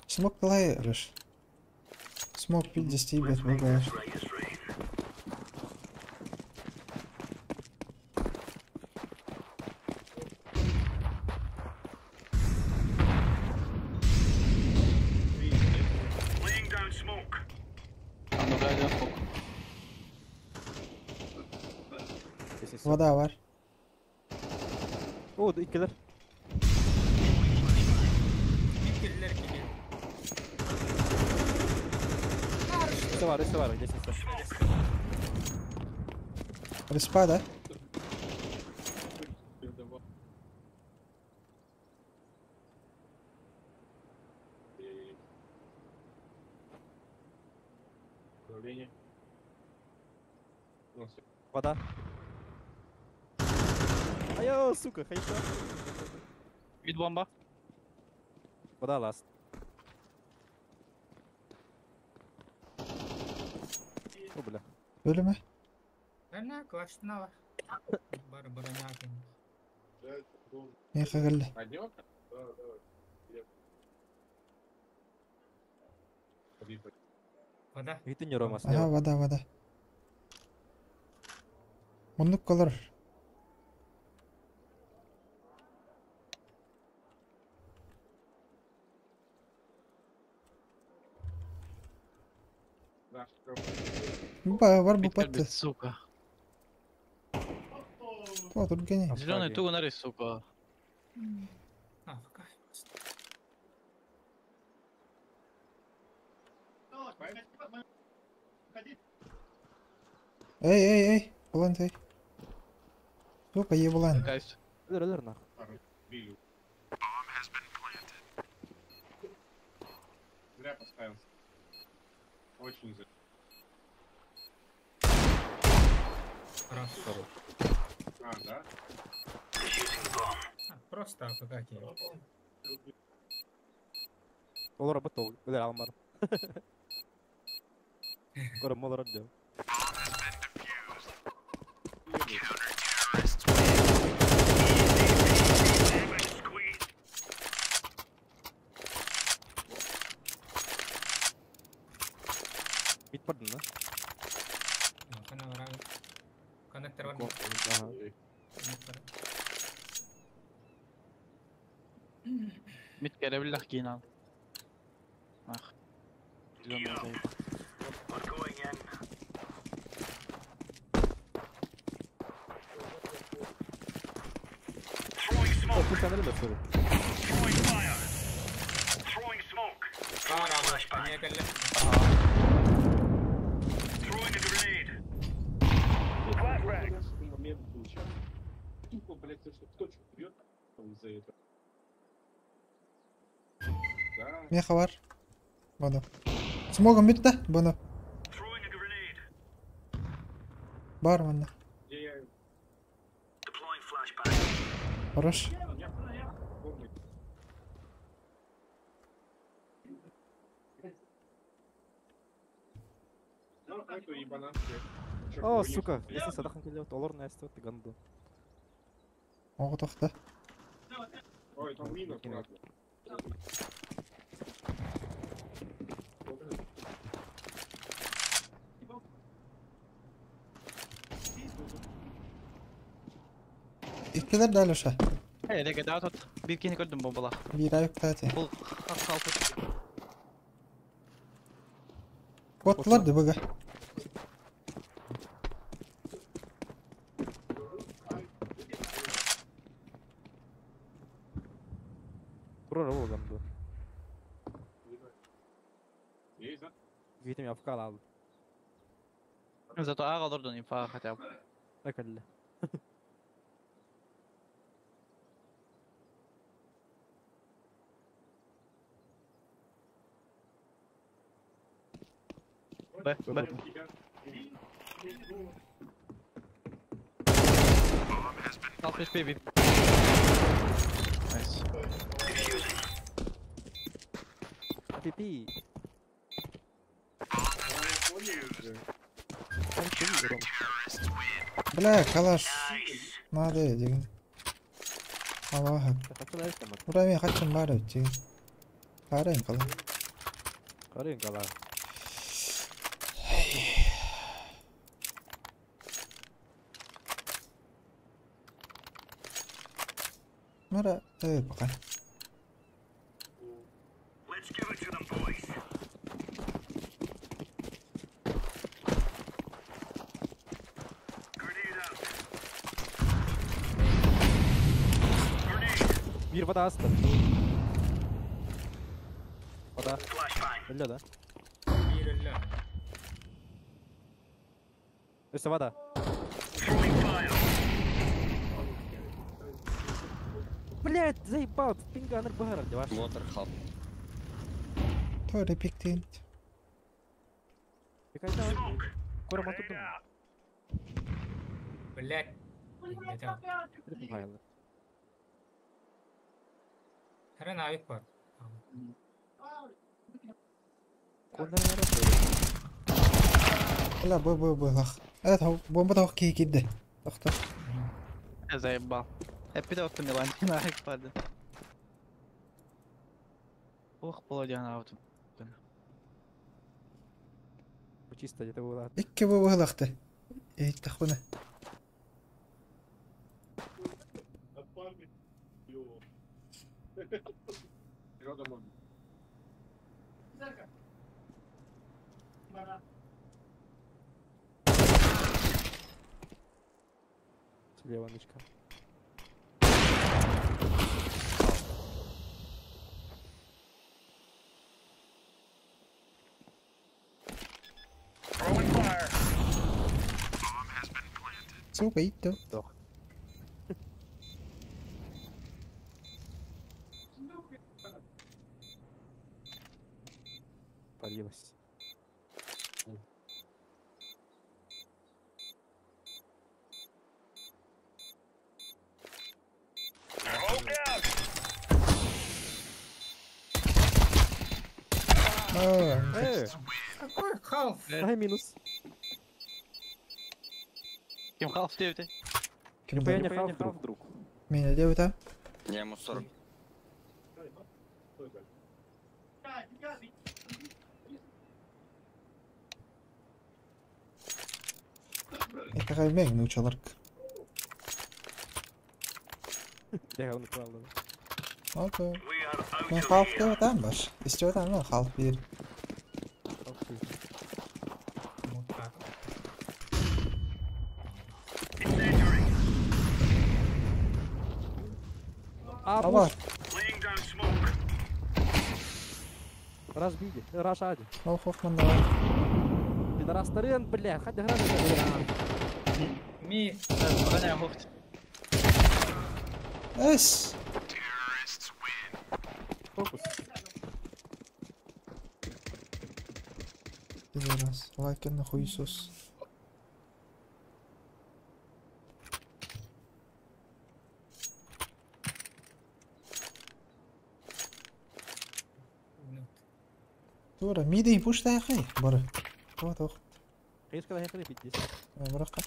Смок қалай Рыш? Смок пиздец тебе отвлекаешь. Обновляю звук. Вода var. O da ikiler. Bir kirliler ki. Üstü var. Lesins'te. Respada. Вода. Айо, сука, хайта. Мид бомба. Вода ласт. О, бля. Öyle mi? Ana классного. Барбараняки. Ne kagalli. Вода. Гитин Ромас. Aha vada. Munduk kalır. Var bu patı. Сука. Otur gene. Зеленый тугунары, сука. А, пока. Ey. Ulan ey. Suka ye ulan. Гайс. Ölür nah. Хорошо. Просто АФК. Olur robot ol. Öyle almar. Korum olur diyor. Bit pardon lah. Kena orang connector one. Aha. Connector. Mid gelebilir yine al. Ah. Zеленый зайд. Oh, push another left sorry. Niye kelle? Meha var. Bunu. Smoke'un bitti. Bunu. Var mı? Хорош. Oh, сука. Если садахан келет, олар näste өтті ганды. Оғы тоқты. İktiler de alışa. Hey, de kadar tut. Bir kini gördüm bombalar. Bir ay yok zaten. Bu kalktı. Botlar da baga. Kurara bu ганды. Гитим я вкал алды. Зато А kalırdı infa хотя бы. Акалли. Б. 60 baby. Nice. Пипи. Ben seviyorum. Bla kalaş. Надо edin. Allah'a. Kaçın ayıp ama. Buraya kaçın bari edin. Arayın kalın. Karayın kala. Mara evet bakayım. Bir вода astı. Вода. Öyle de. Или İşte вода. Блять, заебал, тут пинга на багарах, деваш. Мотор хаб. Тоже пиктин. Пикай, Кора матурдум. Блядь. Это. Ритм хайла. Хрен авик бар. Кондар ярат. لا بو لخ هو بومبا ده كي كده اختار Заебал. Я пидор-то Милантина айпада. Ох, полодян аут. Чисто где-то было. اك بو لخته ايه تخونه Слева нычка. سوق ايده Сдох. Полилась. Какой халф? Ай, минус. Кем халф ты? كم Я ده не хав вдруг. مين اللي ده Я ему 40. انت غير مين çalark Я говно правда. okey ben half devatan baş istiyorsan ben half bir Вот так. ama Разбили. Рашади. خوف من ده Пидорастарен, бля, хоть гранаты. Ми. Она мухт. ايش Фокус. biraz lakin huysuz دورة ميدي يبوش ده يا اخي برا توقف Конечно, когда я хрипить здесь. برقة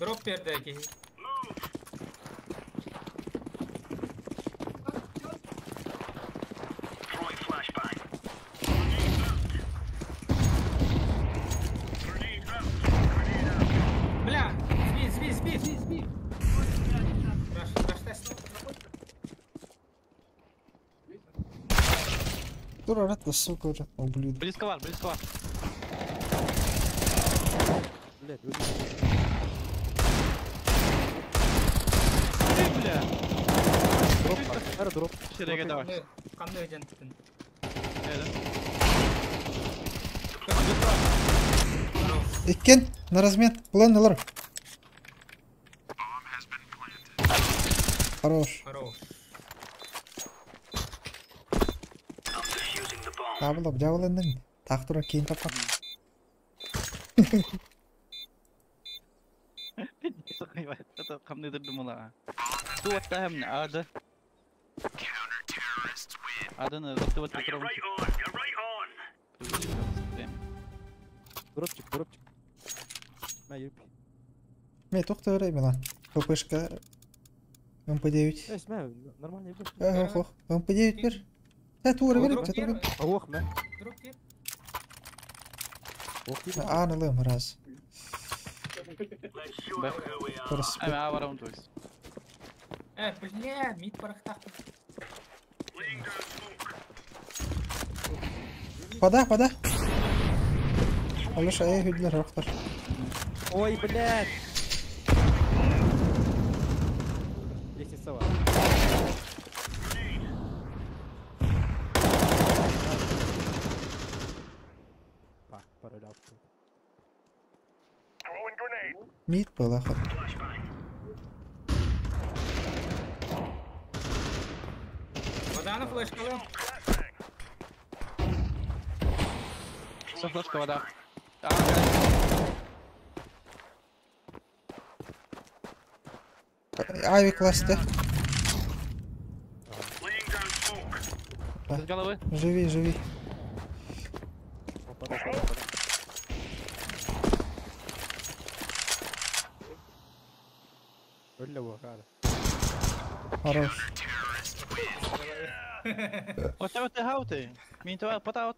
Дроп пердеки. Бля, сби. Раш тест. دورة رد السوق ورد ублюдок Близковар. Блядь, вы... Бля. Дроп, аэродроп. Шереге давай. Қандай жантын? اكن نرزمين بلان نلر хорош Хорош. табылып жабылындың тақтыра кейін тапқан Это камни дырдымыла. Ту оттаем ада. Аданы рыктывать потом. Дропчик. На юпи. мей тоқты өрей милан ППшка МП9 Смею, нормально игры. ох МП9 бер тура берем тура Ох, мә. Дроп кер. Ох, тип. анылым раз дұрыс Ами аварам туйс. Бля, мид парақтақ. пада алыш ай хүдлер рохтар Ой, блядь. Лестница сова. Паролял. мид был ахат Воданы флешкалы. Софлашка вода. Авик ласте. Без головы. Живи, живи. Попадай, попадай. Öyle bu abi. Хорош. Оттего ты гауты. Мин това пата от.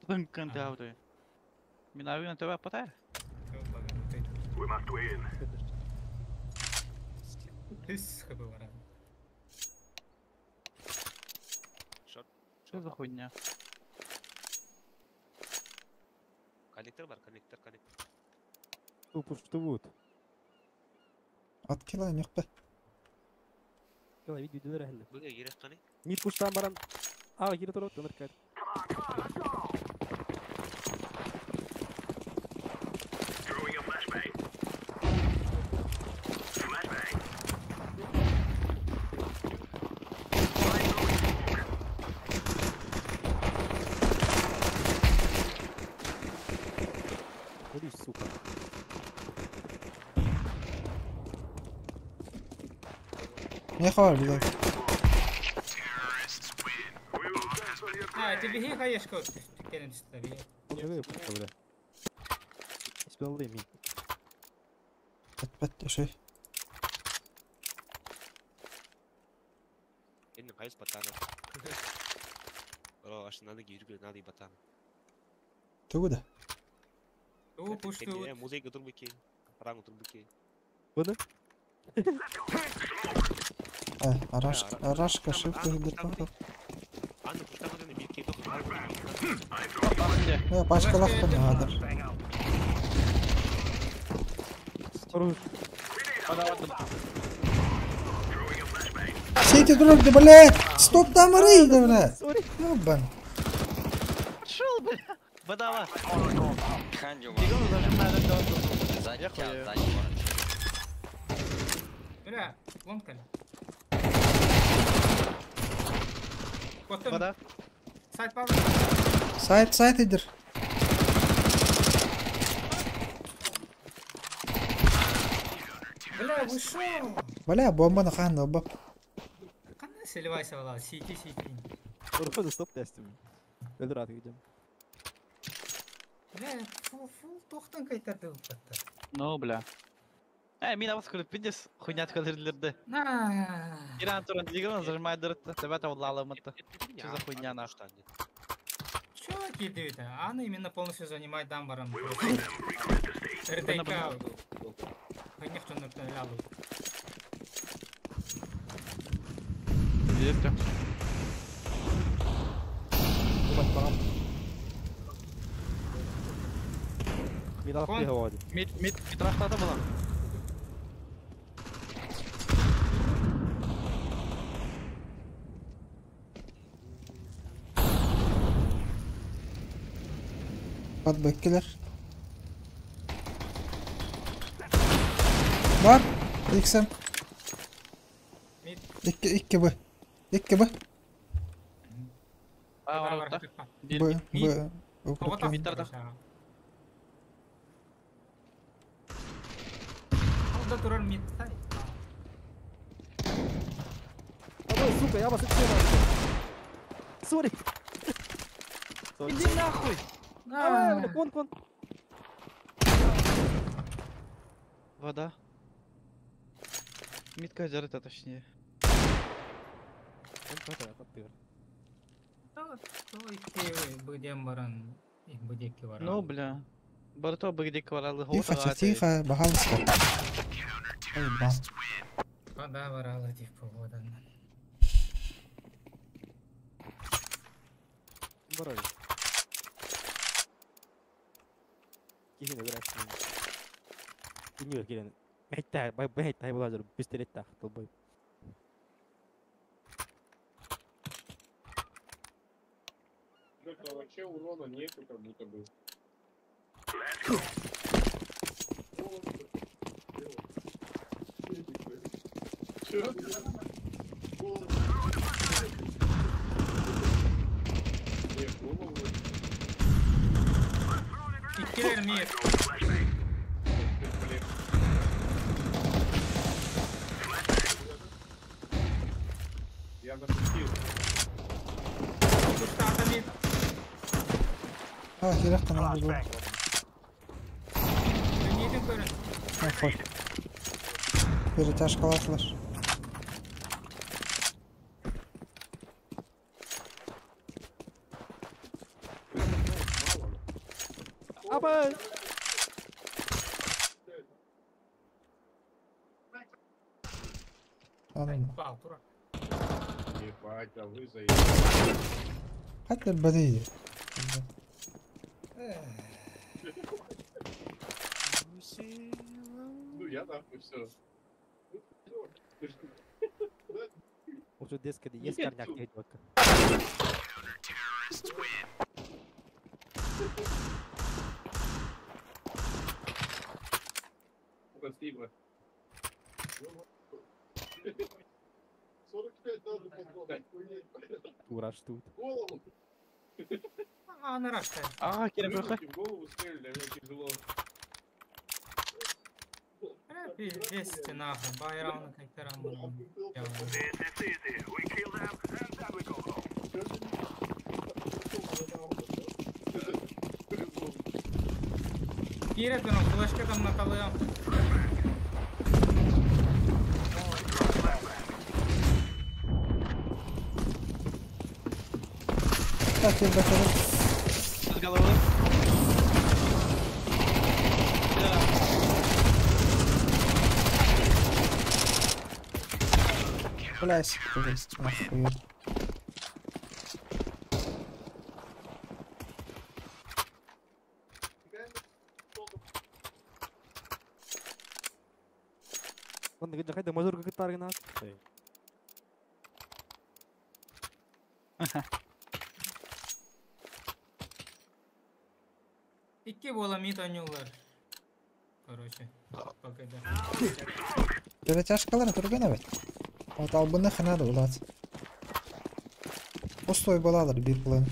Тункан ты гауты. Мин авина това пата. Плюс хп вара. Что за хуйня? Коннектор бар, коннектор. Пуштувут. Откила нюхпе. Yalla videoları helle. Бөге керек қане? Mid push'tan baran. Aa geri taraf dönür kaydı. Hadi suka. Не хвали, да. Тебе хи хаешка от тикенен стаби. Onu böyle push'ta böyle. İsmi değil mi? Пять, шей. Енді қайыз батаны. Ро, аш надо гиргүлі, надо и батаны. Туда. Ту пушту. Музейка тұр беке, параң тұр беке. Bunu? Арашка, шифты, бирпахтов. Анны пұштан өтені беке тоқ. Пачкалах поднадыр. Хорош. Сейте дурак, да блядь! Стоп там рейда, блядь! Ёбан. Шел, бля. Водава. Kanjo var. Бегом зажимаю до. Сзади тебя, хуя. сзади ворот. Бля, ломкали. Потом Вода. сайт пав. Сайт идер. Бля, вы шо? Бля, бомба на хан, оба. Қандай селевайся вала, сити. Orada stop testim. Öldür artık gideceğim. Бля, фул тоқтан қайтарды бұл қатта. Ну, бля. Мин авас көліп пендес. Хуйня откалырлерді. Иран туран двигал, зажимает дырытты. Тебя там лала мытты. Что за хуйня нахуй? Чё кидают? Она именно полностью занимает дамбаром. РТК. Хуйня, что напалял. Есть. Bak bana. Bir daha Kon. bir hava hadi. Мид рахтата была. Под бэккилер. Бар. Иксем. Мид. İki bu. İki bu. Орта. Bu. Оғыта Мидтарда. Алда тұрар мид. Ой, сука, я вас отсюда. Сори. Иди нахуй. Кон. Вода. Мидка жарыта точнее. Будем баран. Будеки баран. Ну, бля. Барто бігде кварали Тихо, багалство. Ой, ба. Вода барала тип погода. Барай. Кихine bıraksın. Bilmiyor gelen. Mehter bulacağım. Pistolet taktı boy. Вообще урона нету, как будто бы. Killer mid. Я запустил. Пушта ата mid. Ha керек qana bu. Mid'in көрün. Ha qo'y. Biri tashqalatlar. Aba! Anladım. Бал, тура. Ебать, а вы заебали. Hatta البديهي. Ну я нахуй все. Уже дескать, есть корняк, не идёт. Спасибо. 45 надо подходить. Ураж тут. Голову. Аны раштай. Ага, Кира, В голову стреляли, мне тяжело. Пиздец ты нахуй. Байрауны кайтерам. Кирет benim flash'kadan nakalıyam. Так, я готов. С головы. Блядь, нахуй. Ладно, видно, хайда мажор как таргнат. İki bola mid oynuyorlar. Короче, пока да. Перетяжкалар турган evet. Вот албыны хынады улат. Пустой боладыр бир план.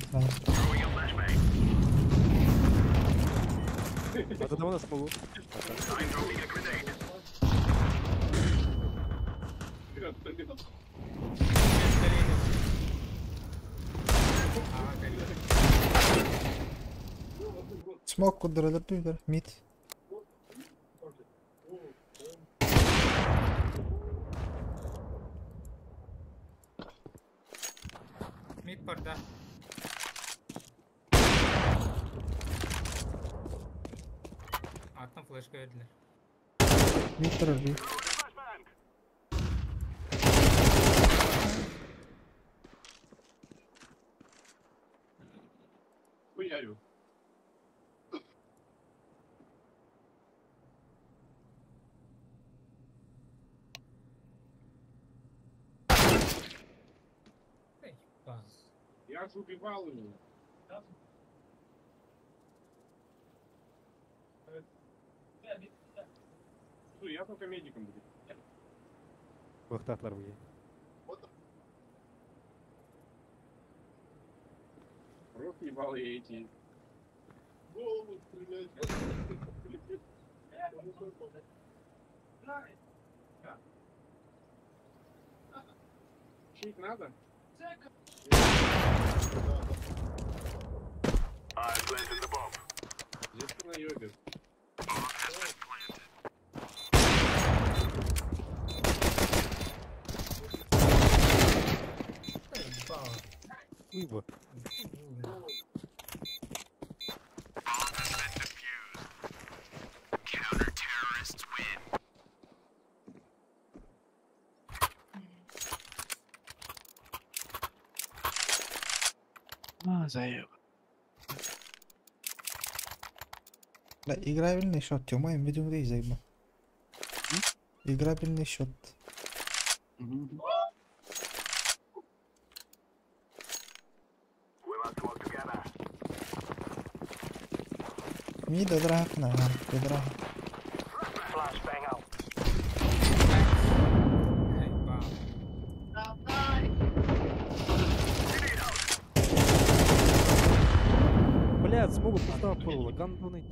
Это давно смогу. Смок кудырылып бир мид. Mid var da. Attım flash verdiler. Мид durur bir. Хуярю. Эй, баз. Я же убивал его. Слушай, я только медиком буду. Вахтатлар bu. Рот ебал я эти. Голову стрелять. Чик надо? Здесь ты наебешь. Эй, баз. Уйба. Заеб. Да, играбельный счет. Тёма, им видео где заебал. Играбельный счет. Мида драхна, драхна. Эй, баз. Блядь, смогут поставить пол, гандоны.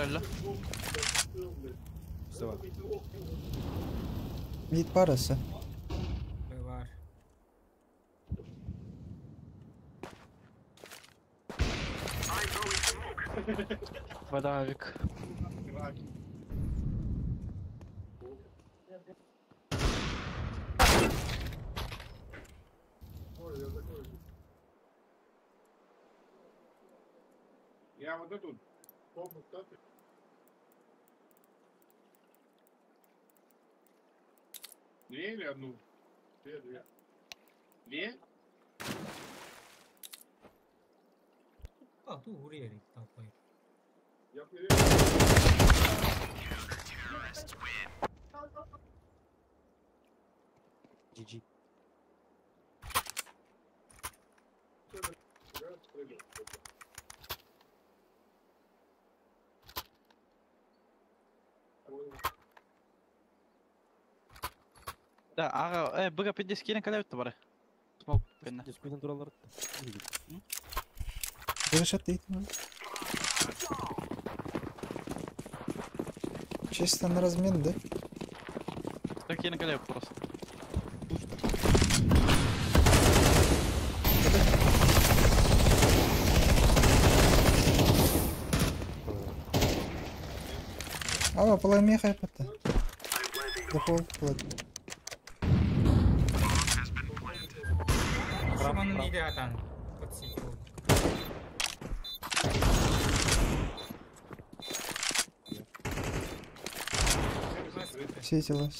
له. سوا. Mid var hassa. Var. Водовик. Я вот эту помню, кто ты? Две или одну? Две. Две? А, tu уверен, такой. Я GG. Да, быга 50 кине калевті бары. Смок пенна. Дискуйтен туралар. Вырышат дейді ма? Чисто на размен, да? Так кине калевті просто. Ава, поломей хайпата. Дефолт плат. Шуман не идиотан. Подсветил. Светилась.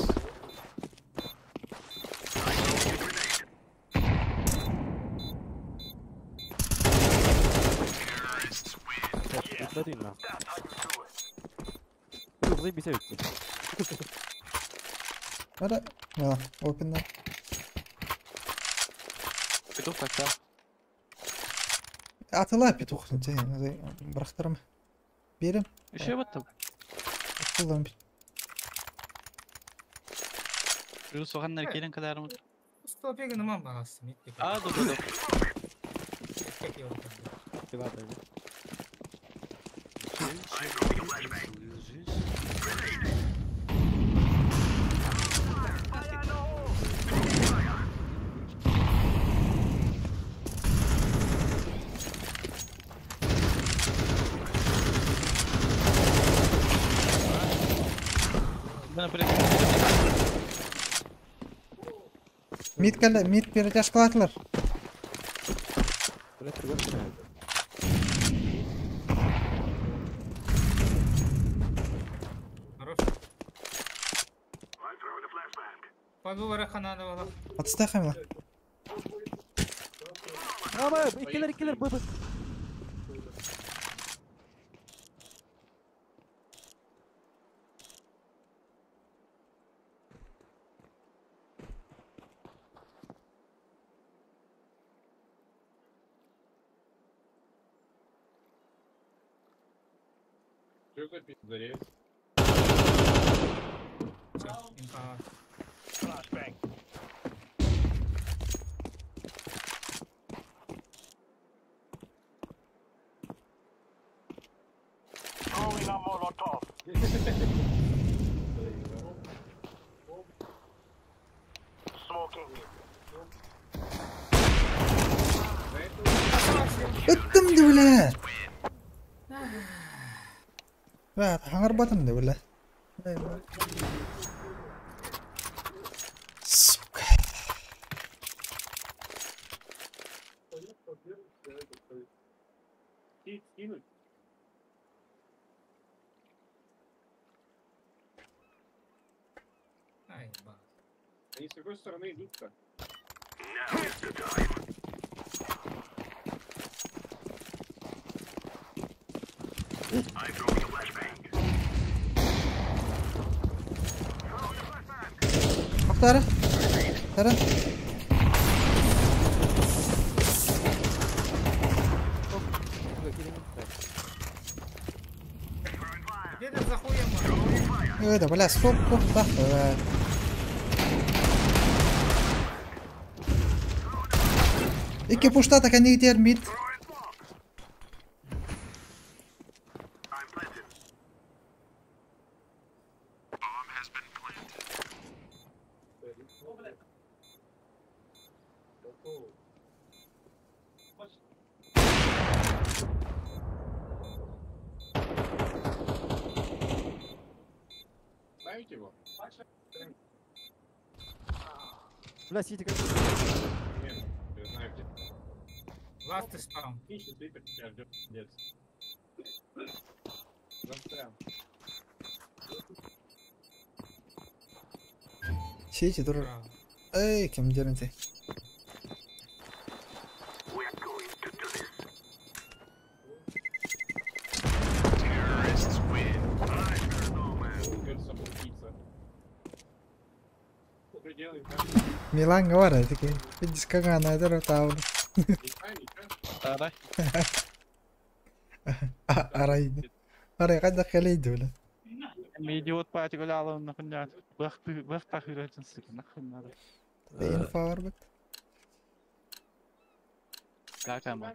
Смотри на. Заебись, Ара, а, опен да. Петух хотя. Атыла петух, брахтарым. Берем. Еще вот там. Атылам. Плюс оғаннар келін қадарым. Стопега на мам бағасы. А, да. Mid перетяж қылатылар. Хорош. Подувара ханада бала. Атыстай қаймла. Ама, икелер, бөбі. Что за пиздарец? Инфа. Öttüm de bile. Rahat hangar batım da bile. Сука. Скинуть? Ай, ба. Они с какой стороны идут-то? Tara. Tara. Где ты за хуем? Да, бля, стоп, да. İki puşta da kendi gider mid. Знаете его? Бля, сити как... Нет, я знаю где. Last spawn. Ищет, ты тебя ждет. Нет. Застрял. Сити dur. Bravo. Ey kim geldi? Кажется, убийца. Пределы, Milan var ya tiki. Biz kagana eder tahu. Давай. Araydı. Araya kadar kalıydı öyle. Идиот пати гуляла нахуй. Бах тахиратын сука, нахуй надо. Info var bak. Как она?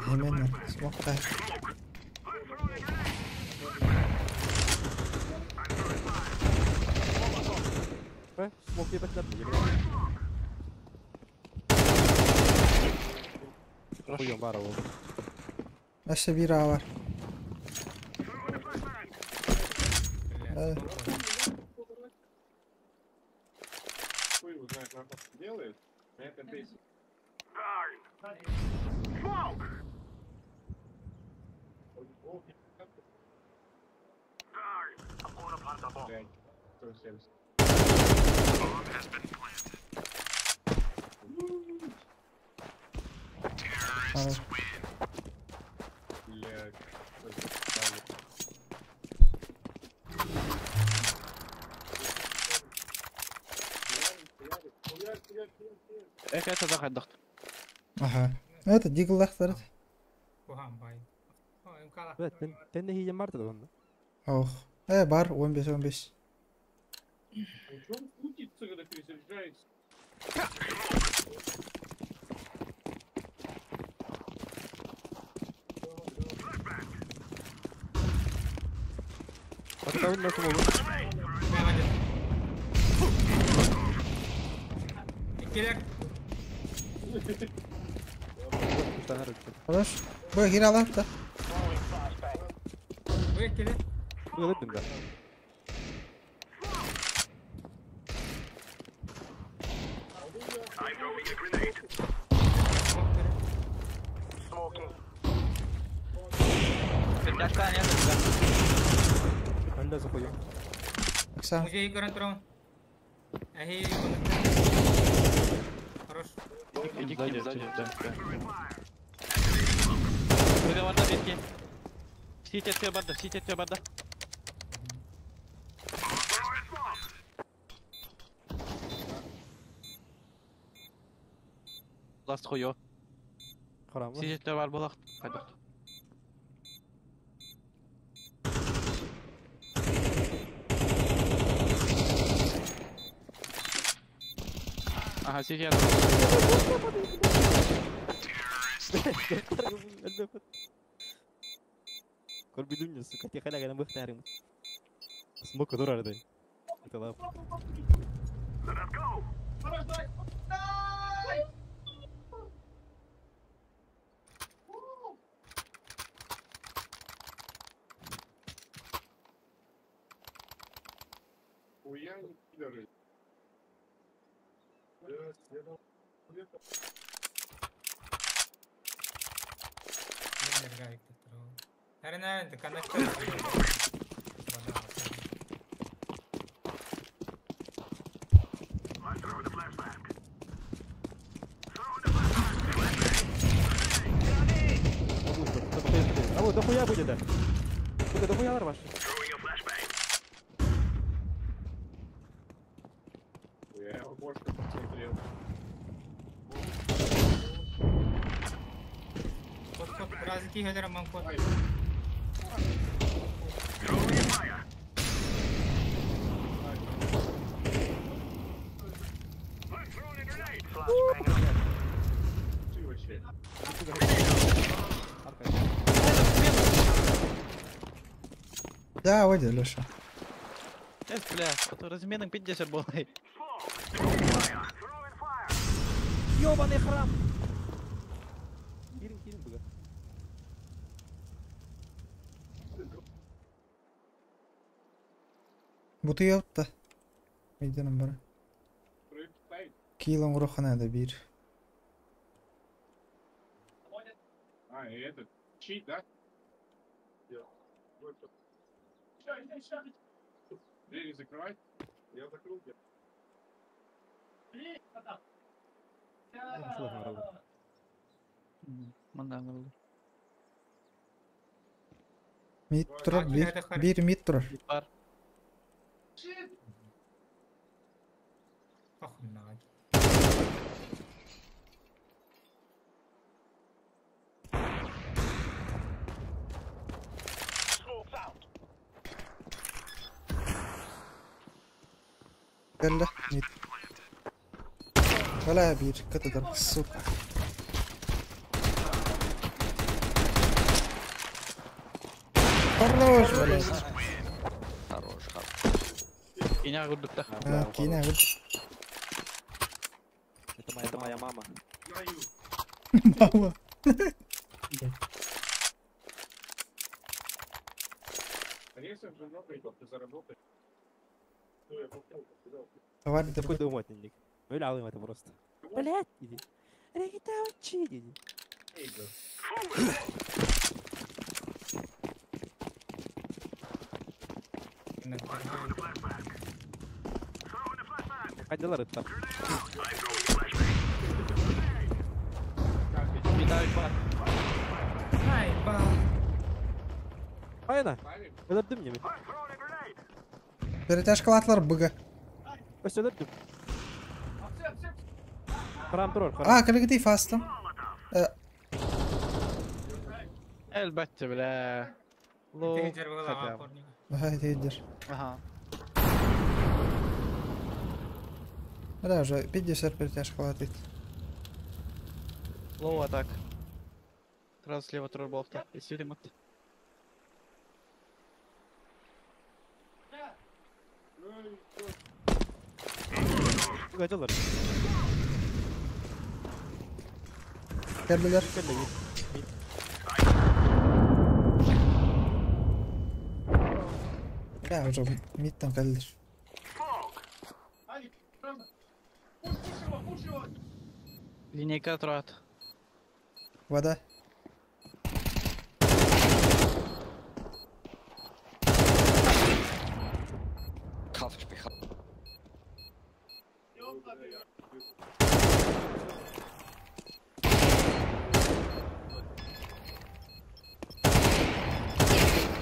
Hemen smoke. Смог ебать на пире. Хуём баровал. Aşağı bir A var. Блядь, Да. сколько? хуй его знает, нахуй делает. А это бесит. Блядь, 170. Tamam. Блядь. Это заход дохт. Aha. Evet, Deagle aktardı. Kuhan bay. Oh, kalah. Evet, sen de hiyeceğim vardı da onda. Oh. Var 15. Что он крутится, когда перезаряжается? Bakalım nasıl olur. Devam edin. İkiler. Bir tane hareket. Хорош. Bu hiralar da. Bu ikili. Öyle dedim ben. Перчатка нет, да. Ben de zıplayayım. Aksa. Музей гарантирован. Ахи. Хорош. Сзади, да. Договорда беги. Сити от тебя банда. Last хуё. Karanlık. Сити от тебя бар болақ. Қайда? Ага, сити от... Kol بدون suka ti khala kana muxtarim. Smoke dur arada. Tamam. Хуя не пидоры. Karena itu connector. А вот дохуя будет, да? Будет дохуя var başta. Я его больше посмотрел. Kod raziki header among kod. Ты вообще. Да, Вадя, Леша. Эс, бля, вот разменным 50 болай. Ёбаный храм! Кирин, бля. Буты yaptı. Meydanım bana. Килом уроха надо бир. А, и этот, чит, да? Двери закрывать? Я закрыл. Мындан кылды. Mid durur bir mid durur. Бар. Охуенно. Geldi mid. Valla bir katıdır. Сука. Хорош, блядь. Хорош, хорош. Меня гудук-то. Кине гуд. Это моя мама. Мама. Конечно, жена придет, ты заработаешь. Товарищ, Такой думательник. Öyle alayım это просто. Блять, иди. Это учи, иди. Hadiler ıtlar. Bir daha bir var. Ай, ба. Aynen. Öldürdüm gibi. Перетяжка атлар быга. Öyle öldürdüm. Храм durur. А, коллектив астım. Elbette bile. Low. Тейджер была хотя бы. опорника. Ага, тейдер. Ага. Да, уже 50 перетяжка латит. Low атак. Сразу слева турбовка. Если ремонт. Hadiler. Geldiler. Ya уже midden geldiler. Линейка турат. Вода.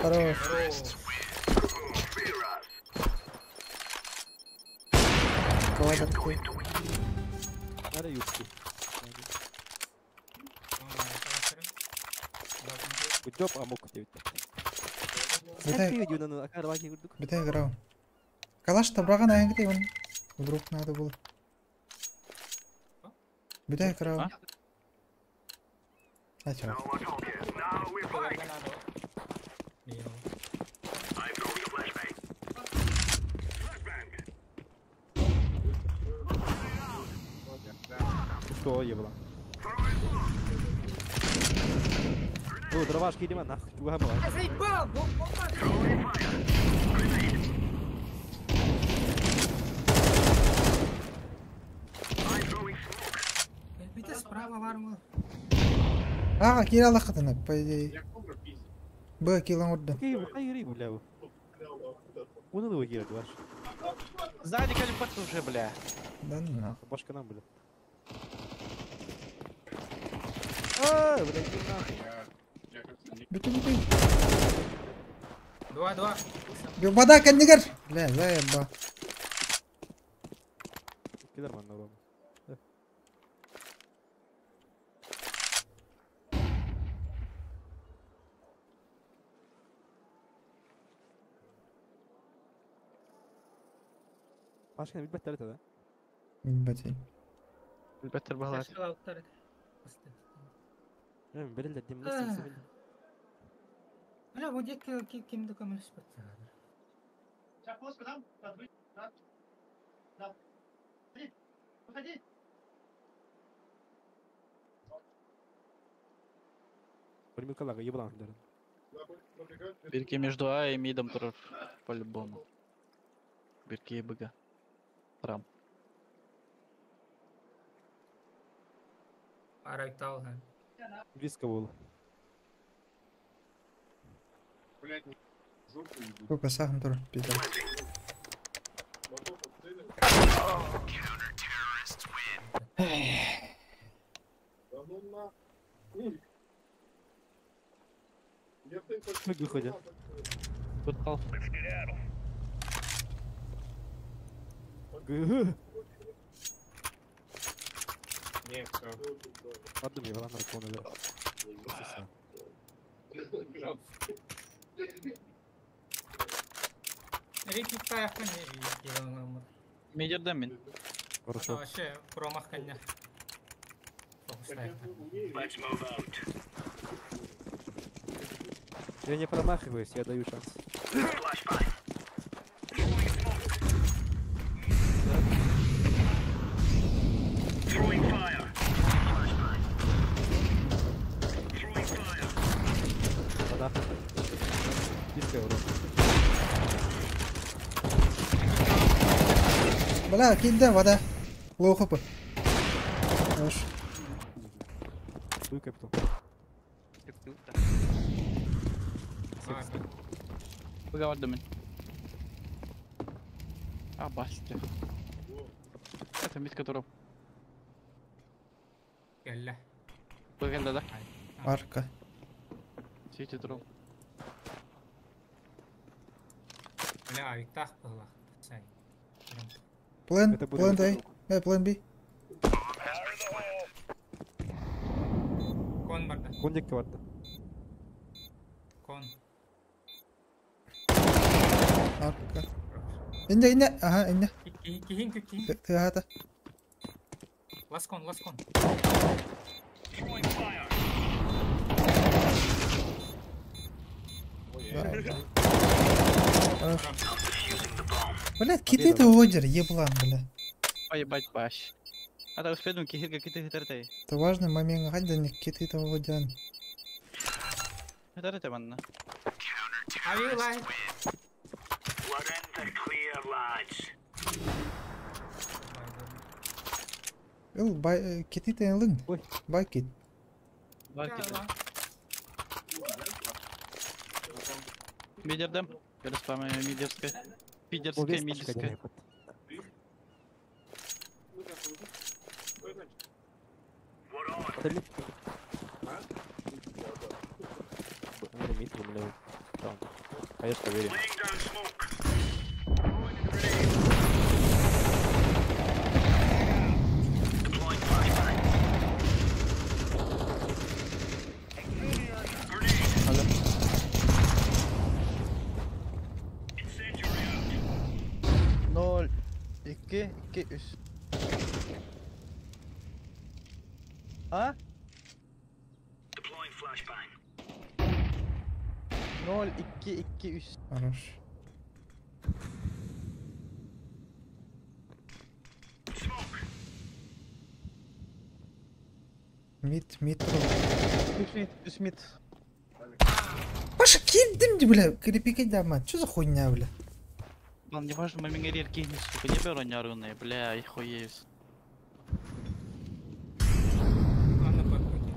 Хорош. Вода такой. Nereye yuttu? Bu job amok diyor. Sen Бітей, de videonun akar baki kurduk. бітей грав. Калаш табраган аян кетей он. Вдруг надо было. Бітей грав. А? А чё? Что ебало? О, дровашки иди нахуй. Чуга была. Заебал! Бите справа варма. А, кира лахатанак, по идее. Я кобра пиздит. Б, килом отда. Hayır bля. Bunu da bakıyor var. Сзади калибат уже, бля. Да ну нахуй. Başka nam bля. Aa, bля, нахуй. Я как-то не... Бітей, бітей. Два. Вода, каднигар. Бля, заеба. Gider man oğlum. Başka bir better de. Бітей. Elbette bağlar. Yani belli de dim nasıl sebil. Бля, вот я кем-то камеру спать. Пулеметкаларга ебалам шуларын. Бирки между А и мидом турар. По-любому. Бирки и БГ. Рам. Арайтал хан. Близко было. Блять, жопу ебут. Сколько сахар тоже пиздец. Да ну на. Я ты Ноги ходят. Тут халф. Не, все. Ладно, мне вала наркона, да. Рикки каяхкан не ебаным. Мидер дамин. Хорошо. Вообще промахканья. Я не промахиваюсь, я даю шанс. Вода. Близко урон. Бля, кидай, вода. Лоу хопа. Хорош. Дуй капитан. БГ var дамин. А, басти. Это мид, который... Келле. БГ, да? Арка. Сети дроп. Бля, виктах было. Сай. План, Это будет план вот A. План B. Кон барда. Кондик варда. Кон. Арка. Инде. Ага, инде. Кихин. Тыгата. Ласкон. Хорош. Блядь, киты-то одер, еблан, бля. Поебать, баш. А так успеем кихирга киты хитартай. Это важный момент, хотя не киты-то одер. Хитартай манна. Are you like? Ил, бай, киты-то лын. Ой. Бай кит. Два киты. Мидер дам. Переспамя мидерская. Пидерская, мидерская. Это мид. Наверное, мид, бля. Там. Конечно, верим. Nol, 2, 2, 3. А? 0, 2, 2, 3. Хорош. Мид. Плюс мид. Паша, кидdim, бля, крепикать дама. Что за хуйня, бля? Lan не важно, мы меня редкие не сука, не беру нярвные, бля, их хуеюсь. Ладно, подходи.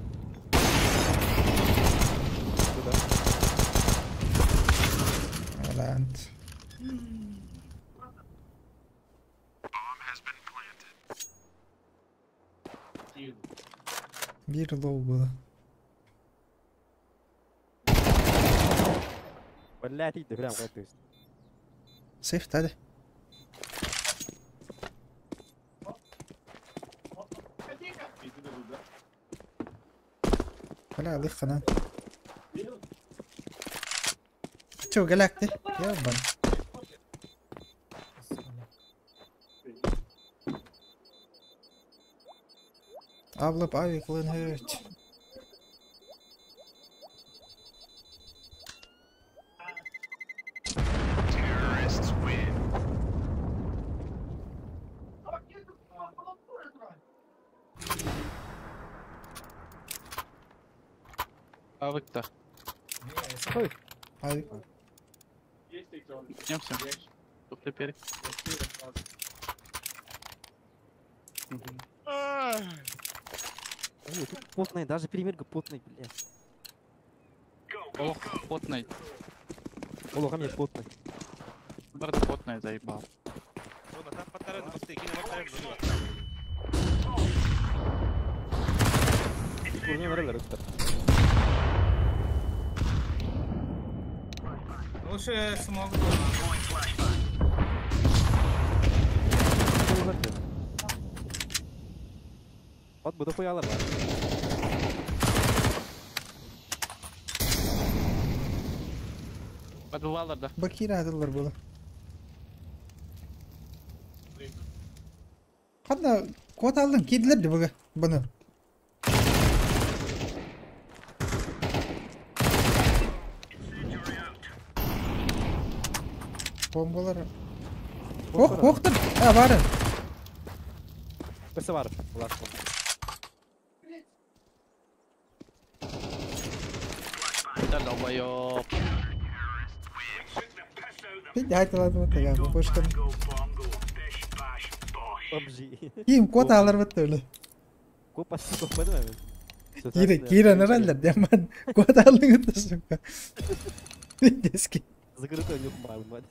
Вариант. Bir лоу было. Блядь, иди, прям как ты. Сейф, тады. Бля, лых она. Чё, голяк ты? Ебан. Аблап авик лынгыч. Terrorists win. Авик-то. Ой, Hadi. Немцы. Тут теперь. ой, тут потный, даже перемирка потный, блядь. Ох, потный. Оло, ко мне потный. Брат, потный заебал. Рома, там под тарелку быстрее, кинь его тарелку, живо. Kurnia verirler ötler. Лучше смог. At bu da koyarlar. Подвалlarda. Bakire atılır böyle. Hatta kod aldın kediler de bunu. Bombaları. Oh, oktur. Ha var. Kısa var. Ulan. Да долбоёб. Peki hadi lan ya. Boş kan. PUBG. Kim kod alır mı öyle? Gue pasti kok banget men. Kira naralar zaman kod aldın da suka. Deski. Загры то не упал, мать.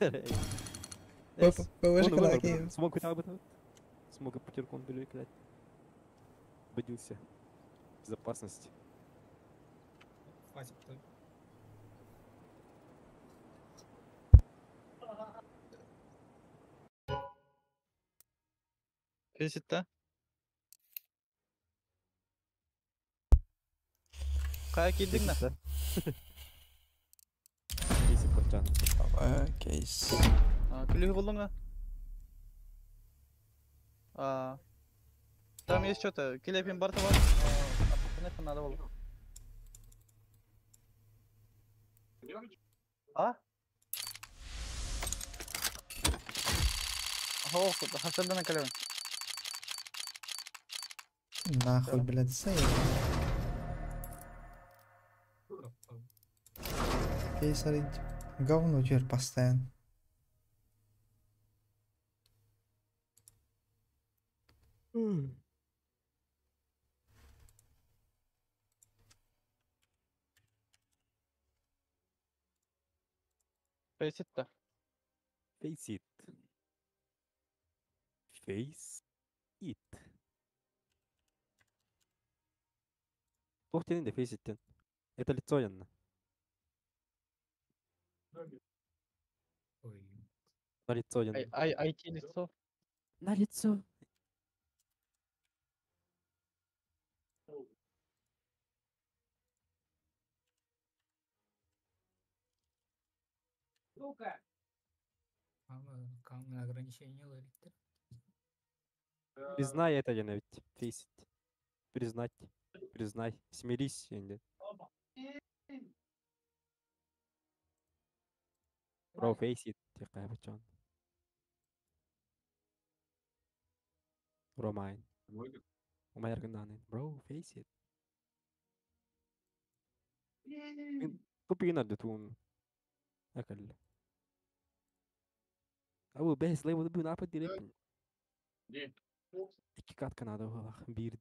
Babaş kalaki. Смог хотя бы смог потерком переклять. Бодился. Безопасность. Хватит. Визит-то? Kaya kildik ne? Neyse koçan. Case. Клюв buldun ha? Там есть что-то. Килепин барта var. Пацаны надо было. А? Ох, хасарда на колен. Нахуй, блядь, сейв. Кейсарить. Говно чер постоянно. Визит-то? Face it. Face it. Тохтенин де face it'ten. Это лицо янна. Ой. На лицо янна. IT лицо. На лицо. Камна ограничение ловит. Признай это, Яна, ведь. Face it. Признать. Признай. Смирись, Янди. Bro, face it. Тихо, бачон. Bro, mine. Umay argandanin. Bro, face it. Tupigin na detun. Akal. Abu behis lay wada bu napa direkt. İki kat kanada valla. Bir.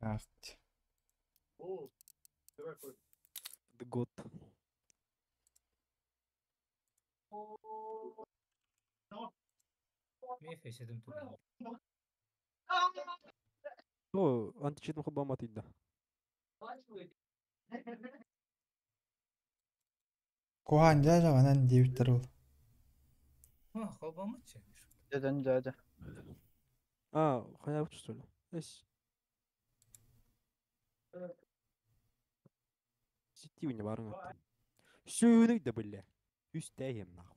Evet. The goat. Мефис едем туда. O anti-cheat mo ba matida? Kohan caca vanan diye bitir ol. Холба матча. Дядя. А, хаяб что ли? Эс. Сети у него барың атты. Сүйінік де білі. Үстәйім наху.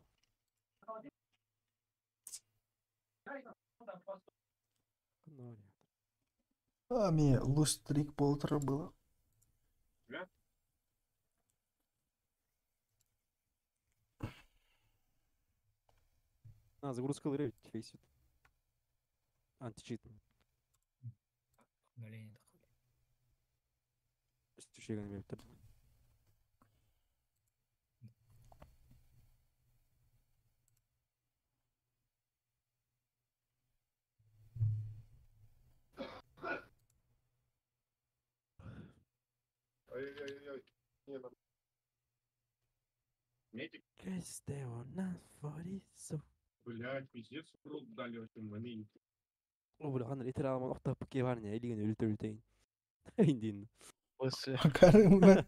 А мне лустрик полтора было. Загрузка лыры фейсит. Античит. Обновление такое. Стушеган бептер. Ой-ой-ой. Не, там. Медик, блядь, пиздец, урод дали в этом моменте. Oğlum hani literal ama nokta peki var ya elini ülteyin. Indin. После. Карымга.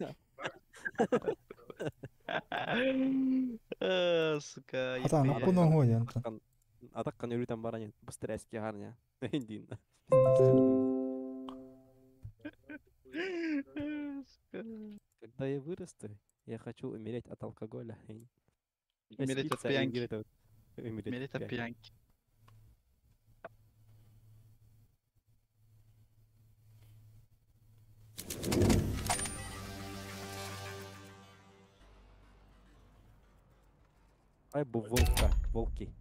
Сука, Хатан епей. апуна хуй антон. Атаккан ülten баранет. Быстрее harnya. Indin. Сука. Когда я вырасту, я хочу умереть от алкоголя. Умереть от Спиться и пьянки. где-то умереть Умереть от пьянки. Ай, бу волка, волки.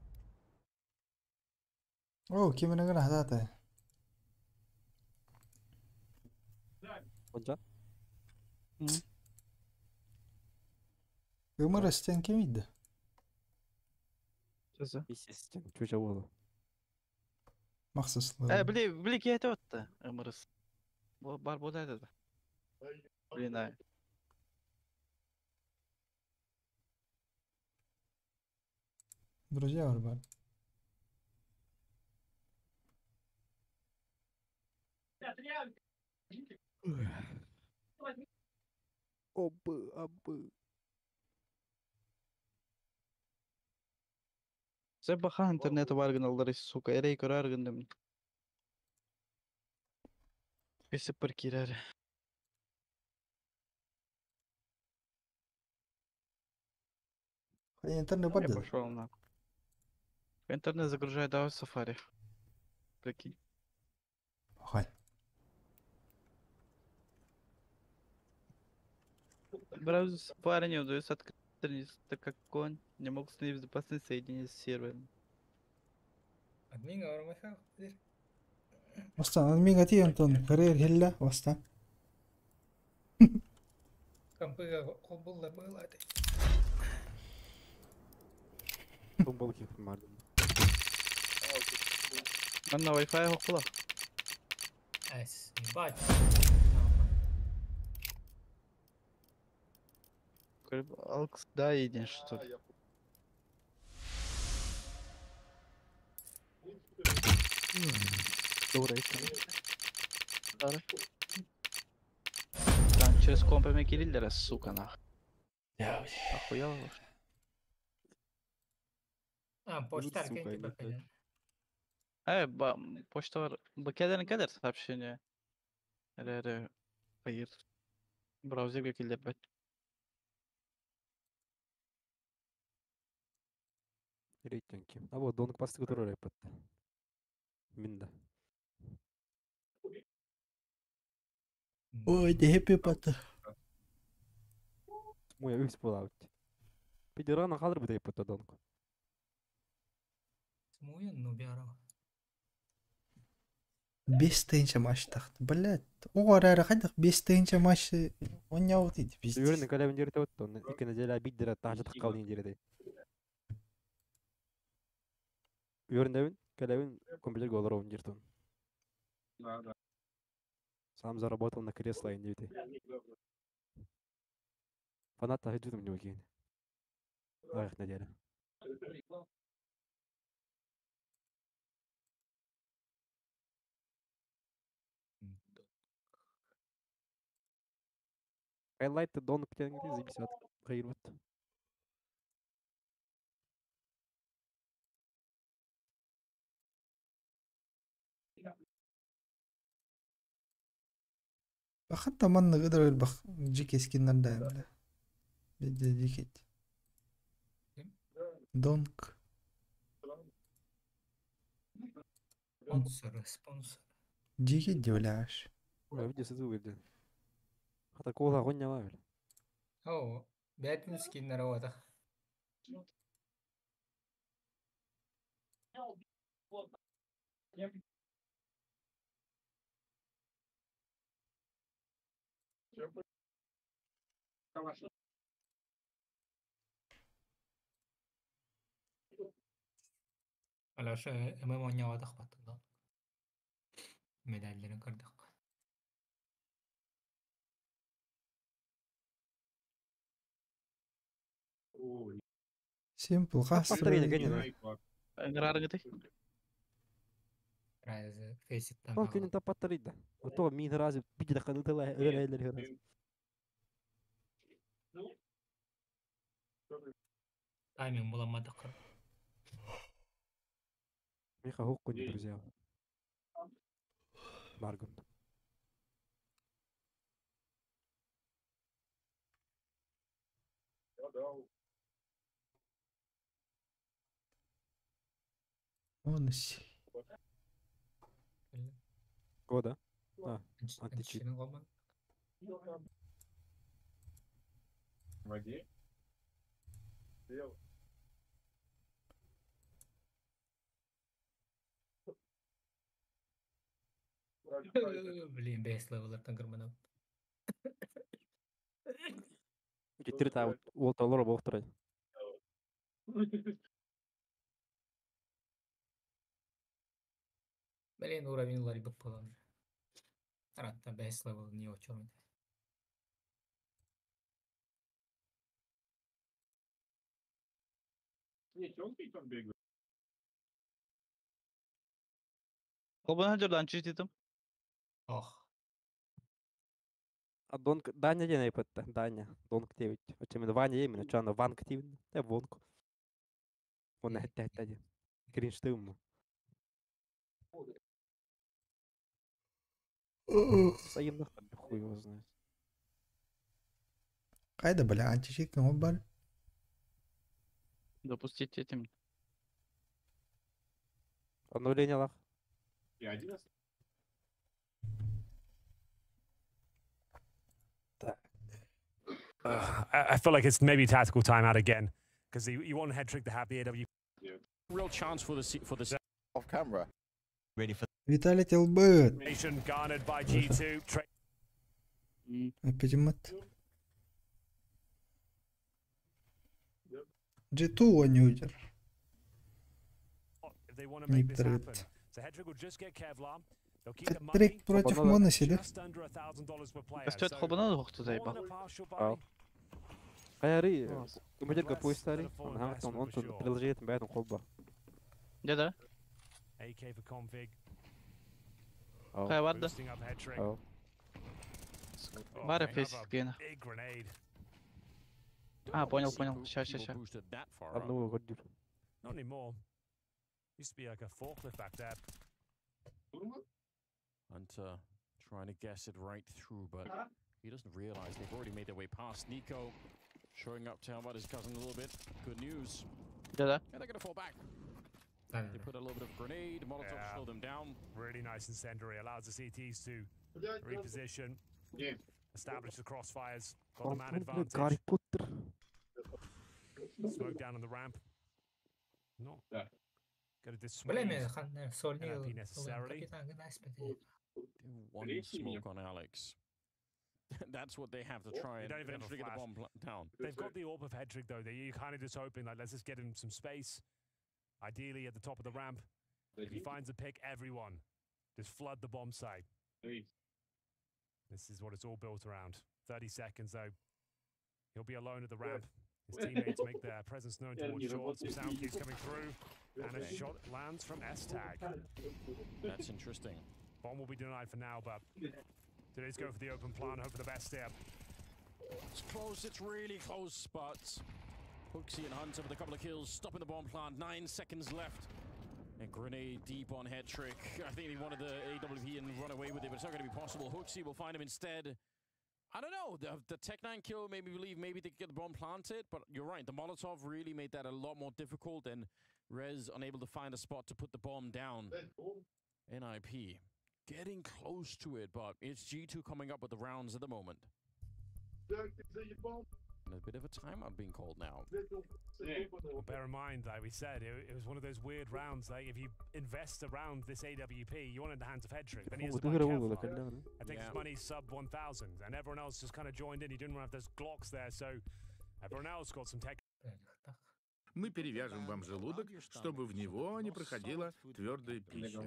О, кимена гана хатата. Онжа? Өмөр стен кимиди? Чё Естественно, чужа болу. Махсуслы. бли кетіп өтті ымырыс. Бар бодайды да. Блин, ай. Друзья бар. Абы. Сен баха интернеті баргын алдар, сука, эрей көраргын дем. Кесіп бір керер. Интернет Я падает. пошел на. Интернет загружает давай Safari. Прикинь. Хай. Браузер Safari не удается открыть, так как он не мог установить безопасность соединения с сервером. Админ говорю, мы Вастан, админга ти антон. Карьер хилла, вастан. компы колбуллар было. Волки мардым. Мен на Wi-Fi оқыла. Айс, ебать. Алкс, да, еден, что ли? Добрый экран. Там через компами кириллера, сука, нах. Охуел? Почтар сука, кенти нет, бакален. Почта var. Bakeden kadar сообщение. Ре, hayır. Браузерге келдеп бет. Рейтинги. А вот донг пасты, который рэпет. Минда. Ой, де хеппи пата. Мой весь пулаут. Пидерана хадр бы рэпет донг. Смуен, ну бяру. Бестейнче матч тақты. Блядь. Оғар әрі қайдақ бестейнче матч ойнау дейді. Уверен, калявин дерте вот он. Ики неделя биддера тажы таққалын дерте. Уверен девин, калявин компьютер голоров дерте. Да. Сам заработал на кресло и дерте. Фанат тажы у него кейн. Ах, неделя. Хайлайты донг теңді зибисат. Хайыр вот. Бақытта манны қыдыр өл бақ жеке скиннарда әмді. Беде жекет. Донг. Спонсор. Жекет де өләш. Ой, видишь, это выйдет. А такого огонь не ловили. О, бятин скин на рота. Ala şu emem oynamadık batında. Medallerini kırdık. Simple Батарея қасты. генерал. Играр гыты. Razı Faceit'ten Son günün tapatları da. O to min razı bir dakika da var öyle razı. Timing bulamadık. Миха хукку не друзья. Маргун. Онысы. Года. А, античит. Antişinin olmadı. Помоги. Сделай. Блин, base level'lardan kırmadım. Четыре та вот лора бохтырай. Блин, уровень бык falan. Hatta base level niye uçuyorum? Не, он пить, он бегает. Колбана жырдан чиститим. Oh. А Донк Даня не найпетте. Даня. Донк тевит. Очевидно Ваня именно. Чано Ванк тивин. Те Вонк. Он не хетте. Кринштым. Стоим на хуй его знает. Қайда бля, античит кім бар? Допустить этим. Обновление лах. И 11. I feel like it's maybe tactical timeout again because you want head trick to have the AW. Real chance for the Off camera. Ready for Vitality LB. Nation garnered by G2. Опять G2 нюдер. If they want to make this happen, so Hedrick will just get Kevlar. They'll keep the money. Трек против Моноси, да? Just under $1,000 per player. Стоит колбана да хохты заебал. Хайри. Компьютер поистари. Он тут приложит байтом колба. Да. AK for config. Хай варда. Boosting up Hedrick. Бара фейс гена. Big grenade. А, понял. Ща. Одного годир. Not anymore. Used to be like a forklift back there. Hunter trying to guess it right through, but he doesn't realize they've already made their way past. Nico showing up to help out his cousin a little bit. Good news. Да. And they're going to fall back. They put a little bit of grenade. Molotov slow them down. Really nice incendiary. Allows the CTs to reposition. Establish the crossfires. Got the man advantage. Гарри Поттер. Smoke down on the ramp. Not going to dissuade Блин, сольный NLP necessarily. One smoke on Alex. That's what they have to try and eventually get the bomb down. They've got the AWP of Hedrick though. You're kind of just hoping like let's just get him some space. Ideally at the top of the ramp. If he finds a pick, everyone just flood the bomb site. This is what it's all built around. 30 seconds though. He'll be alone at the ramp. His teammates make their presence known towards short. Some sound keeps coming through. And a shot lands from S-Tag. That's interesting. Bomb will be denied for now, but today's go for the open plan. Hope for the best here. It's close. It's really close, but Hooksy and Hunter with a couple of kills, stopping the bomb plant. 9 seconds left. And grenade deep on Hedrick. I think he wanted the AWP and run away with it, but it's not going to be possible. Hooksy will find him instead. I don't know. The Tech-9 kill made me believe maybe they could get the bomb planted, but you're right. The Molotov really made that a lot more difficult, and Rez unable to find a spot to put the bomb down. NIP getting close to it, but it's G2 coming up with the rounds at the moment. And a bit of a timeout being called now. Well, bear in mind, like we said, it was one of those weird rounds. Like if you invest around this AWP, you wanted the hands of head trick. Then he has to buy Kevlar. I think his money's sub 1,000, and everyone else just kind of joined in. He didn't have those Glocks there, so everyone else got some tech. Мы перевяжем вам желудок, чтобы в него не проходила твердая пища.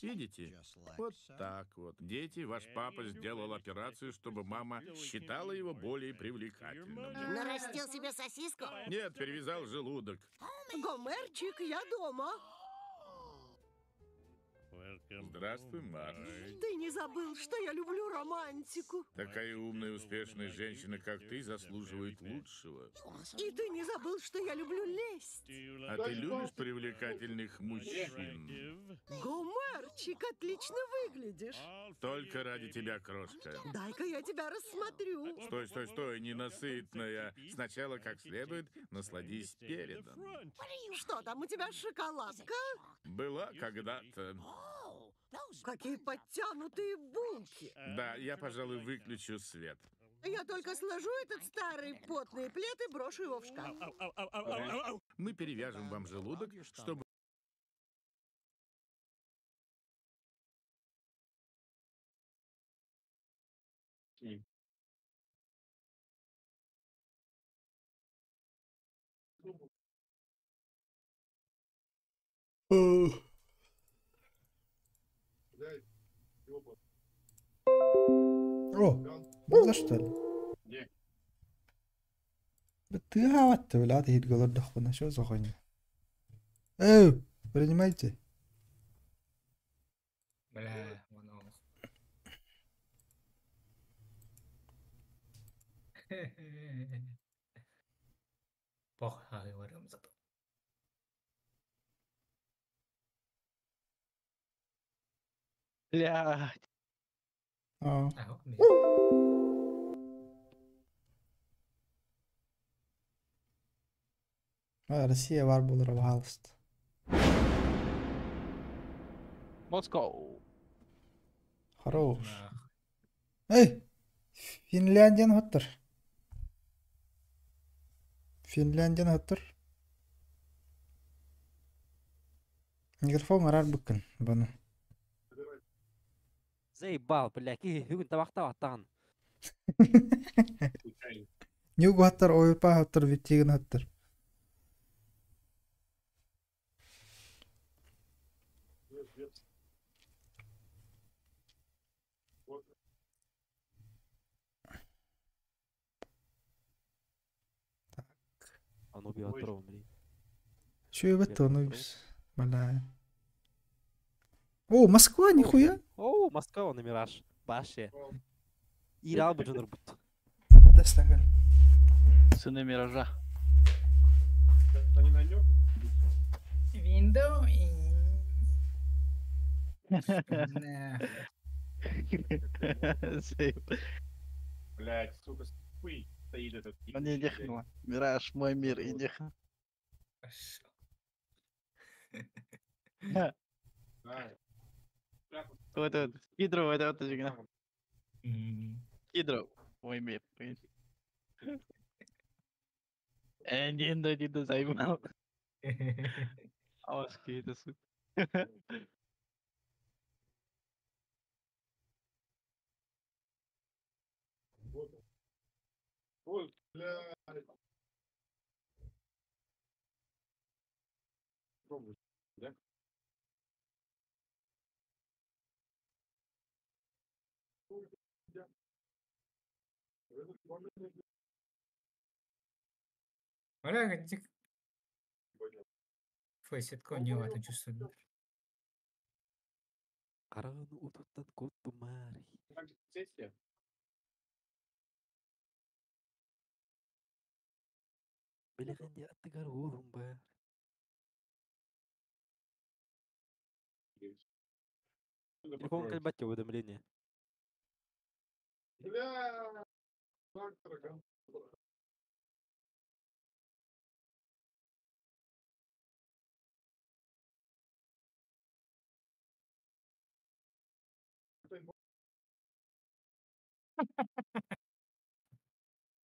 Видите? Вот так вот. Дети, ваш папа сделал операцию, чтобы мама считала его более привлекательным. Нарастил себе сосиску? Нет, перевязал желудок. Гомерчик, я дома. Здравствуй, Марш. Ты не забыл, что я люблю романтику. Такая умная и успешная женщина, как ты, заслуживает лучшего. И ты не забыл, что я люблю лесть. А ты любишь привлекательных мужчин? Гомерчик, отлично выглядишь. Только ради тебя, крошка. Дай-ка я тебя рассмотрю. Стой, стой, стой, ненасытная. Сначала как следует насладись передом. Что там у тебя, шоколадка? Была когда-то. Какие подтянутые булки. Да, я, пожалуй, выключу свет. Я только сложу этот старый потный плед и брошу его в шкаф. Мы перевяжем вам желудок, чтобы... О, было что ли? بتغاوت ولا هذه تقول الدخونة شو زخونة принимайте. Бля, воно. Похуй, говорим зато. Блядь. Россия var bulur av halst. Москва. Хорош. Эй! Финляндияны хоттор. Финляндияны хоттор. Микрофон арар бүккін бұны. Заебал, бля, бүгін табақта аттаған. Нюг хоттор, ойпа хоттор, виттеген хоттор. Анубис отров, блин. Чё я в это Анубис? Бля. О, Москва, нихуя. О, Москва, он и Мираж. Баше. И рал бы джунур бут. Сыны Миража. Window и... Блять, сука, хуй стоит этот... Он не дехнуло. Мираж, мой мир, и дехнуло. Вот это, Хидро, вот это фигня. Хидро, мой мир. Не заебал. Ауски, это сука. Ой, блядь. Пробуй, да? Бля, где... Фейсетко не в этом чувствую. Караны утуттан котту мари. Белегенде аттыгар оğlum be. Телефон кальбатте уведомление. Бля,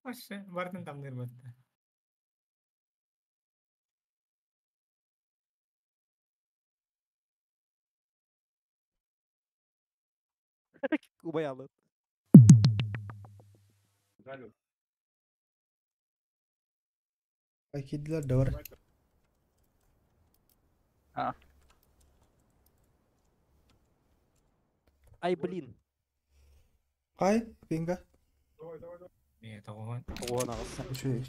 Вообще, бардын там нырбатты. Убай алды. Paketler de var. Ай, блин. Кай, пинга. Нет, огонь. Огонь ағысы. Düşüyor.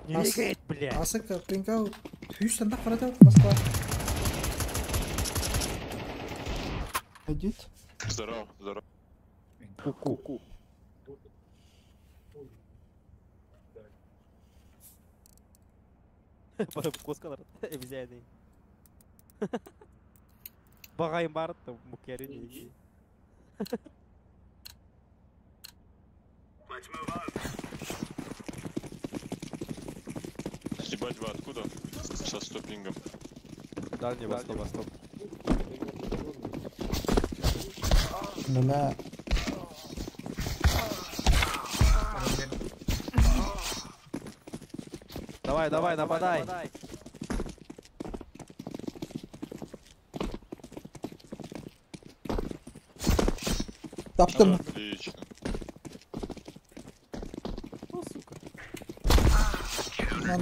Не легает, блядь. Асык, пинга. Houston да қарады, Москва. Идет. Здорово, здорово. Ку-ку. Коскалар обезьяны. Бағайым бар да мұкері неге. Ебать, вы откуда? Со стопингом. Дальний восток. Ла. Давай, нападай. Таптым. Отлично. О, сука. На.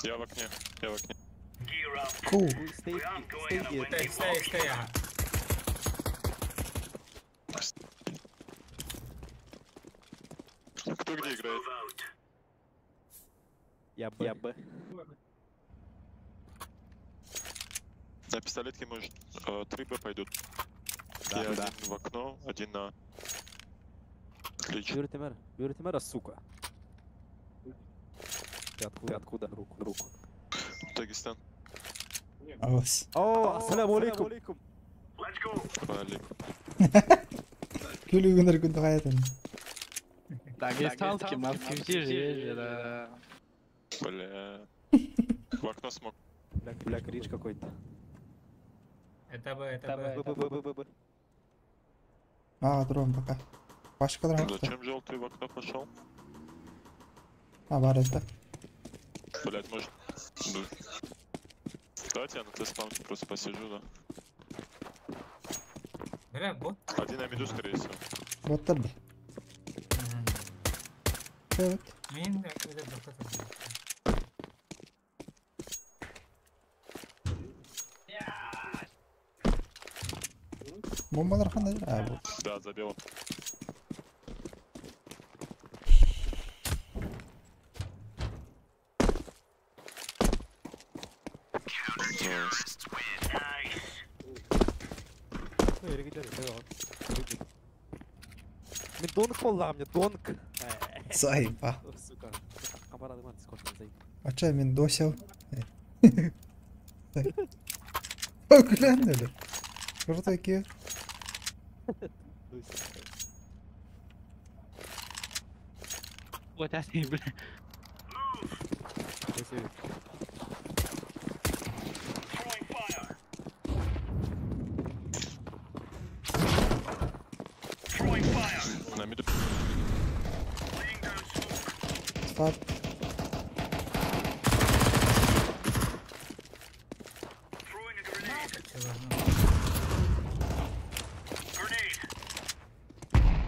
Я в окне. Cool. Стой, ага. Кто где играет? Я Б. На пистолетке может 3 Б пойдут. Да, Я да. один в окно, один на... Ключ. Бюртимера, сука. Ты откуда? Руку. Дагестан. Ağız. О, ассаламу алейкум. Валикум. Gülü günler günde hayatım. Дагестанский, москвичи же, да. Бля. В окно смог. Бля, крич какой-то. Это Б. Б. Aa durun baka. Başkaları haklı. Зачем желтый в окно пошел? Ha var это. Блять, может... Давайте я на Т-спаунте просто посижу, да? Бля, бот. Один на миду, скорее всего. Bot tabi. Evet. Мен de öyle botta tabii. Bombalar kanda abi. Да, забил. Yere gidelim. Мен донг боллағам, донг. Zayıf ha. Сука. Камараdım hadi скотчем зайып. Açay men dosyav. Ökülen öyle. Buradaki. Вот это, бля. На миду. Start.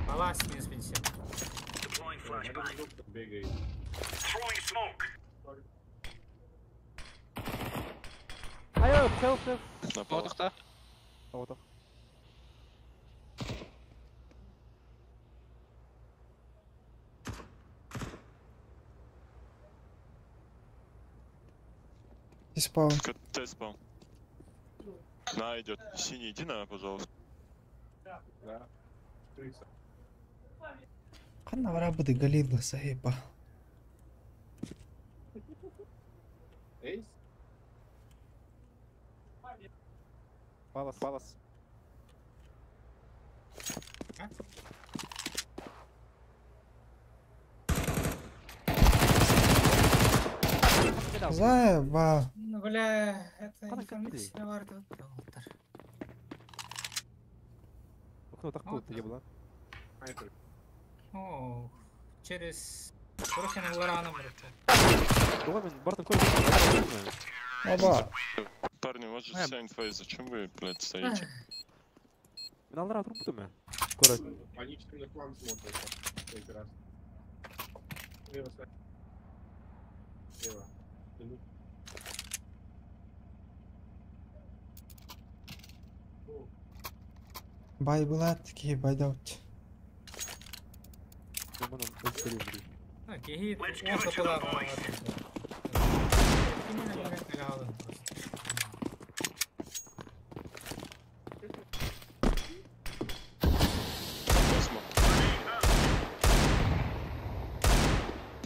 Палас не спинся. Айо, пчел. Напал. Отық. И спаун. Т-спаун. На, идет. Синий, иди на, пожалуйста. Kanna var abi de galil sahiba. Палас. Заеба. Ну, бля, это информация варда. Окно так круто ебла. О, через... Короче, на Лораном руку. Ладно, Бартон Коль. Оба. Парни, у вас же вся инфа, и зачем вы, блядь, стоите? Мен алар атырып бутуме. Короче. Они теперь на план смотрят. Прекрасно. Лево, слева. Лево. Бай болады, кей байда өтті. Кехит, он сопыла.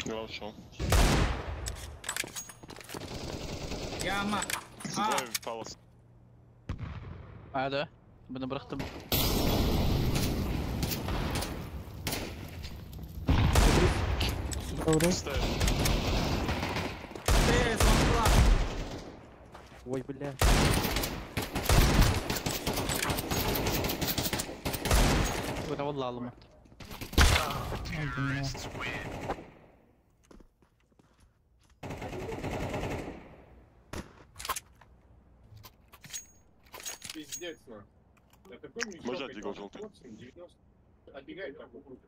Я ушел. Яма. Двое палос. Да. Бына бырақтым. Ой, бля. Это вот лалма. Пиздец, на. Я такой мечтал, Можно отбегал желтый? 90. Отбегает так в руку.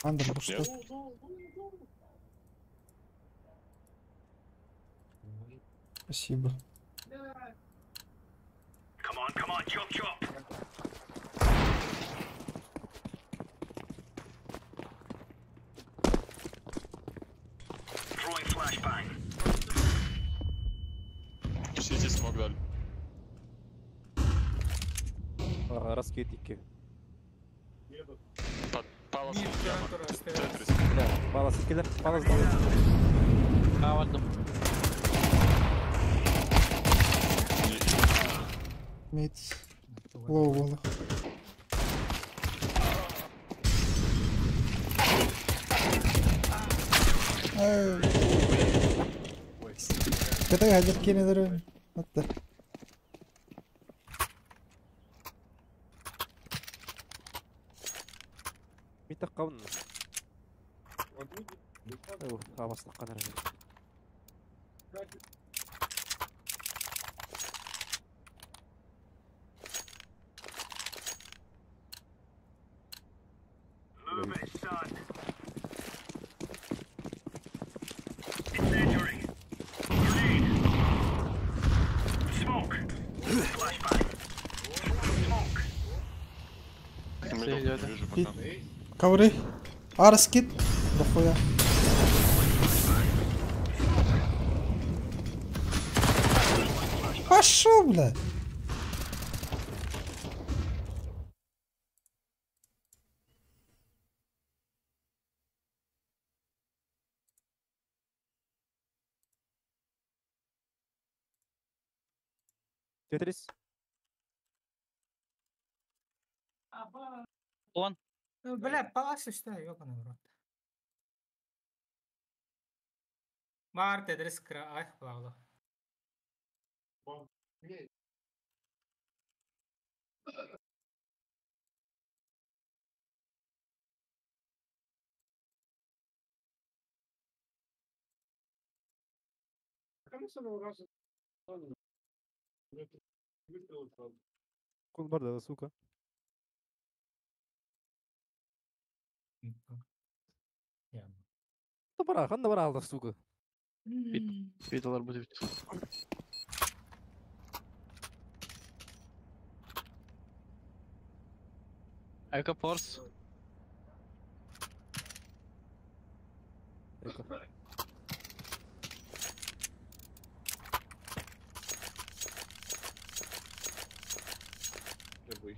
Андер пустой. Спасибо. Come on, chop, chop. Throwing flashbang. Сиди, смог дали. Раскид икки. Палос. Бля, палас кидер, палас дал. Вардым. Мид. Лоу было. Kita hajar kini terus. What the? Mita kaun. Awas tekan aja. Move it, son. Incendiary. Grenade. Smoke. Flashbang. Smoke. Hit. Ковры. Арскит. Дохуя. Пошел, бля. Тетрис. Он. Бля, паласы что, ёбаный в рот. Бар Тетрис ай, ладно. Кул бар да, сука. Анда бара алды, сука. Видалар будет. Эко форс. Эко.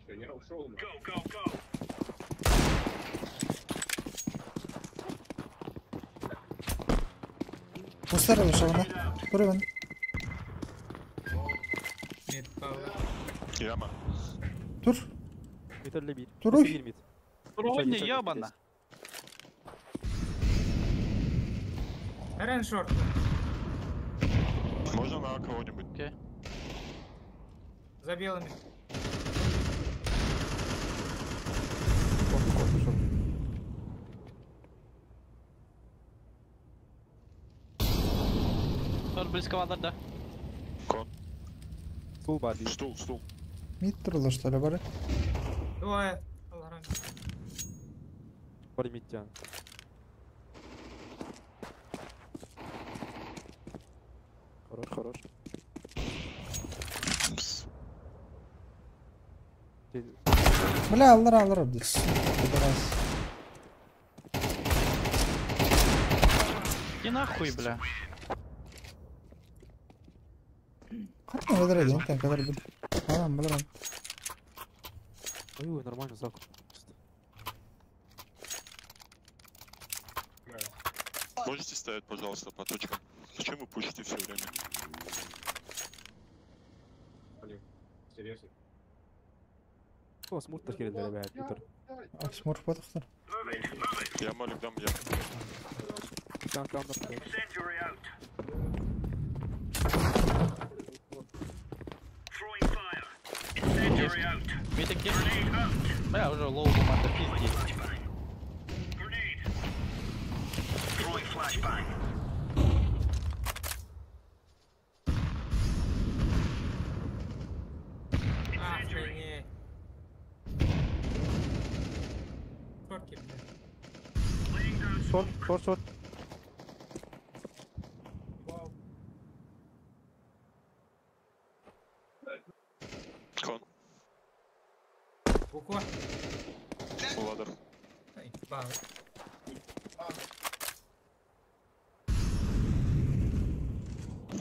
Я ушел. Пустар вышел, да? Прыган. Яма. Тур. Митерле бит. Туруй. Туруй не ебана. Рен шорт. Можно на кого-нибудь? Окей. За белыми. Tor близковато, да. Стул бади. Стул. Мид турла, что ли, бары? Двое. Аллах. Бади мидтян. Хорош. Бля, аллар, здесь. Пидорас. И нахуй, бля. Как не выдрали, не так, который будет. Блин. Ой, нормально закуп. Можете ставить, пожалуйста, по точкам? Зачем вы пушите все время? Блин, интересно. О, смурт тахили для ребят, Питер. Смурф потахтар. Я молик дам, я. Там. Митинги. Бля, уже лоу команда пиздец. Охренеть. Фотки, бля. Шорт. Кон. Буква. Ладер. Ай, бал.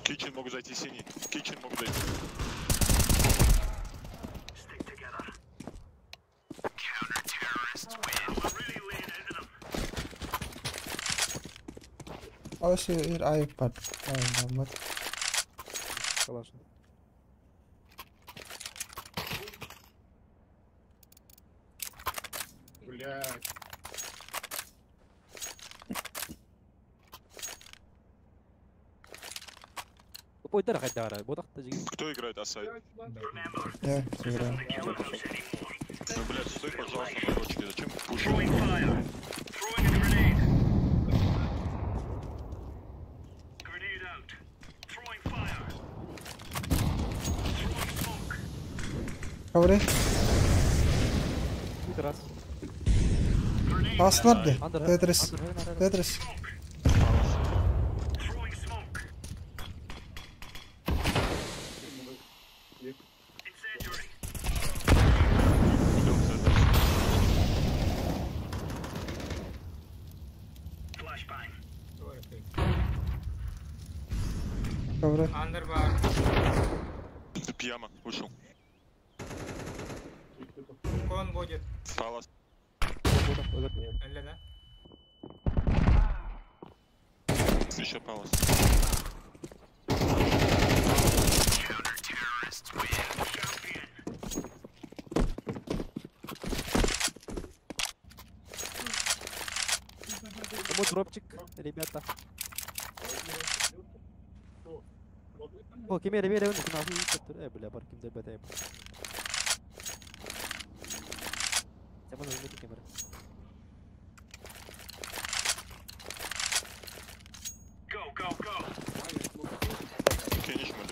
Кичен могут зайти синий. Кичен могут зайти. Oh, is hier iPad. Oh, wat? Калашин. Блядь. Тупой дырок отдара, вот так жиги. Кто играет асайд? Я играю. Ну, блядь, стой, пожалуйста, на точке. Зачем пушить? Коври. Раз. Pas vardı. Tetris. Коври. Андер бар. Пьяма, ушел. Кон будет. Палас. Элли, да? Еще палас. Вот дропчик, ребята. О, кемер, бля, бар кимде бетайм. Zaman ölmedi kamera. Кинешь мы.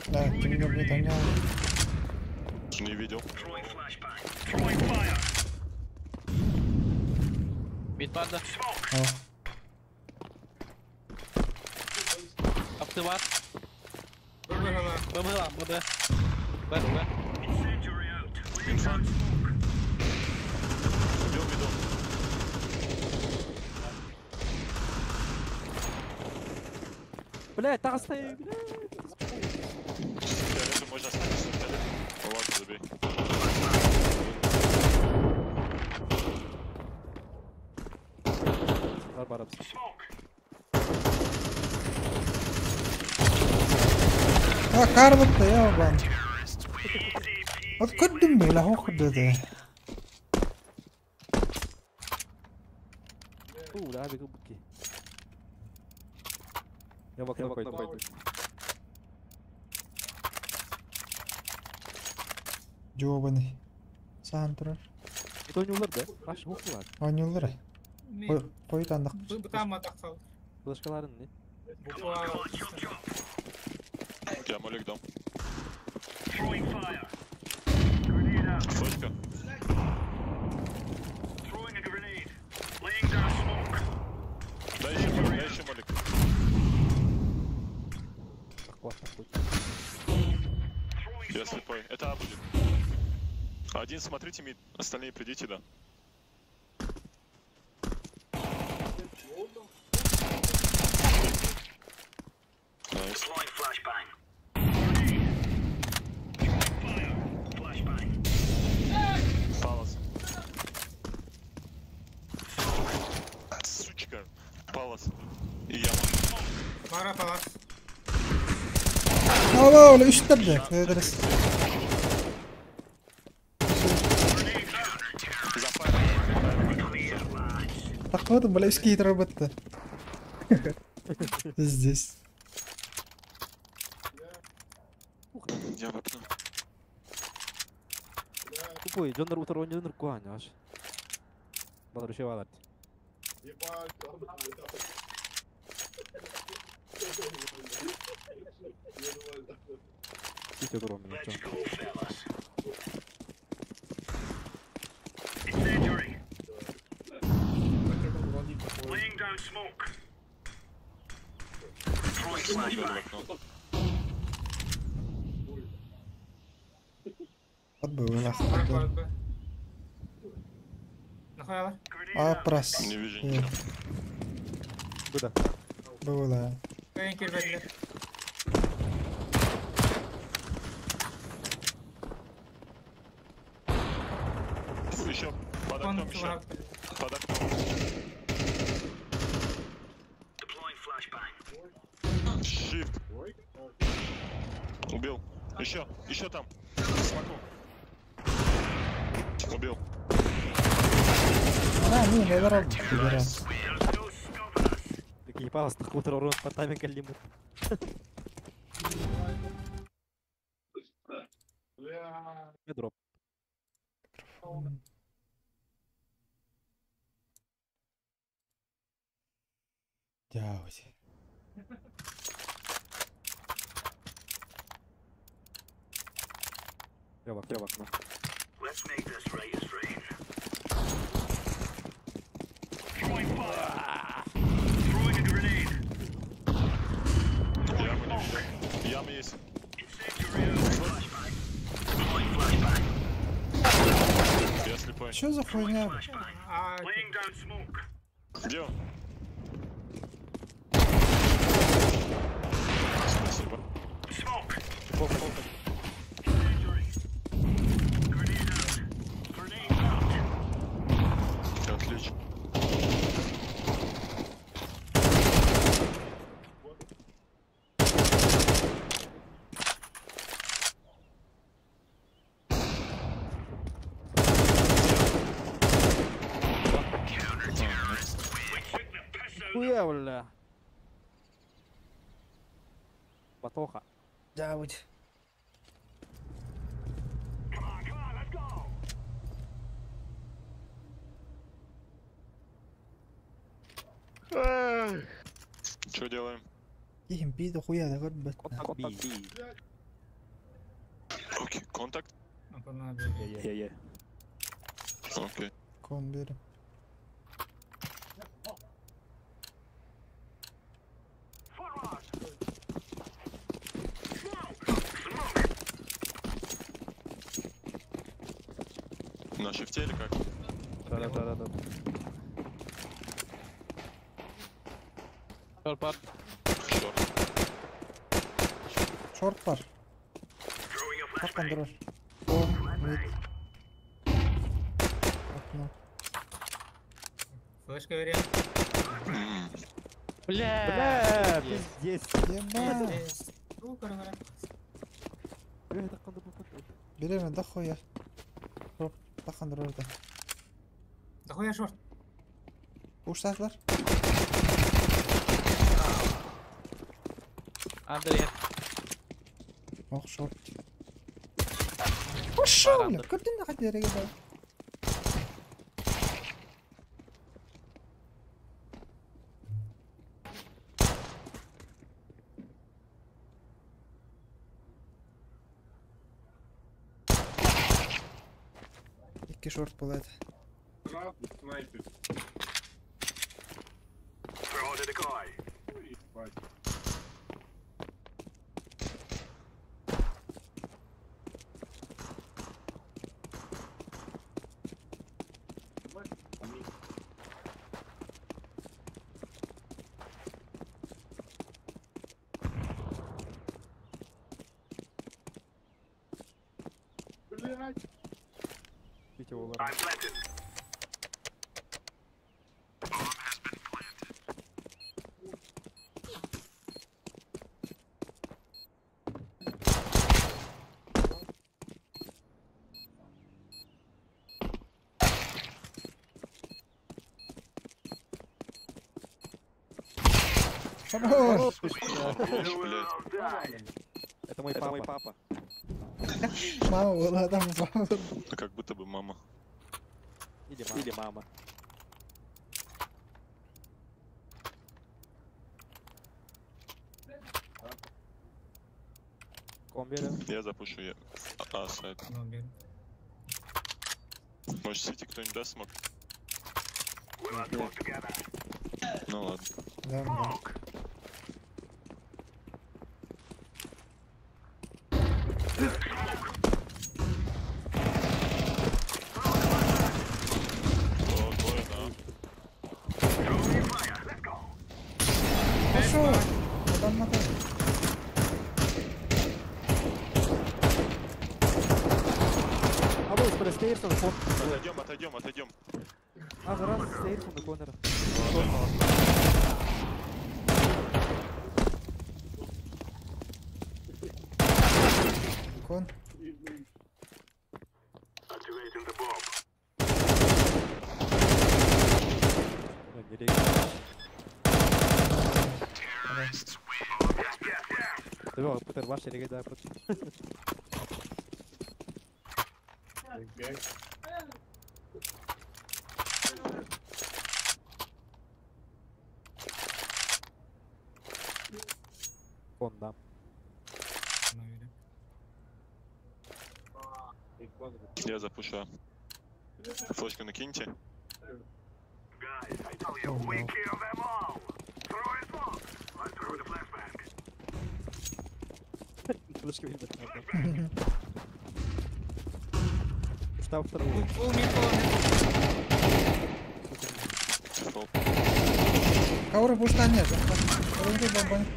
Да, ты меня, блядь, гонял. Не видел. Мидпада. Автоват. Побыла. Б. Инфант. Убил видом. Блядь, так оставь, блядь. Фиолетовый можно оставить. Ну ладно, забей. Барбарабс. Карбот я бан. Вот кудым бля, хоходу да. Да, бегу буки. Я в окно пойду. Жообаны. Саан турар. Это ойнулар да. Баш оқылар. Ойнулар. Қой тандық. Бұтам атаққал. Флешкаларын не? Я молик дам. Флешка. Дай еще молик. Я слепой. Это А будет. Один смотрите мид, остальные придите, да. Найс. Палас. Сучка. Палас. И яма. Мара палас. Ала öyle 3 tane. Ederiz. Так вот, блядский работа. Здесь. Я в окно. Тупой, Джондар утро он Джондар куань аж. Балар еще валат. Идите огромный, чё? Вот был нас. Нахуяла? А прос. Не вижу ничего. Куда? Было. Кайын келбедилер. Еще под окном еще. Под окном. Shift. Убил. Еще там. Смоку. Убил. Да, не дорогу. Пидорас. Такие палас, так утро урон по тайминг лимит. Дроп. Дяусь. Тревок, ну. Яма есть. Я слепой. Что за хуйня? Где он? Спасибо. Отлично. Хуя, бля. Батоха. Дяуть. Что делаем? Ихим пида хуя, да вот Окей, контакт? Е. Окей. Кон бери. На шифте или как? Да. Шорт. Шорт пар. Как контроль? Окно. Флешка вариант. Бля, пиздец. Ебать. Берем, да хуя. Да контроль да. Да хуя шорт. Уштатлар. Андрей. Ох, шорт. шо, бля? Көрдің бе қате әрекет бар? Екі шорт болады. Снайпер. Видите, его Хорош! Это мой папа. Мама была там. Как будто бы мама. Или мама. Я запушу я. Сайт. Может, сити кто-нибудь даст смог? Ну ладно. Да. Пошел! Мотай. А вы спали стейрс на фон. Отойдем. А, раз стейрс на корнер. Кон. Давай, Путер, ваши регида против. Кон, да. Я запушу. Флешку накиньте. Флешки выебать надо. Штаб второй. Каура пушта нет. Руки бомбань.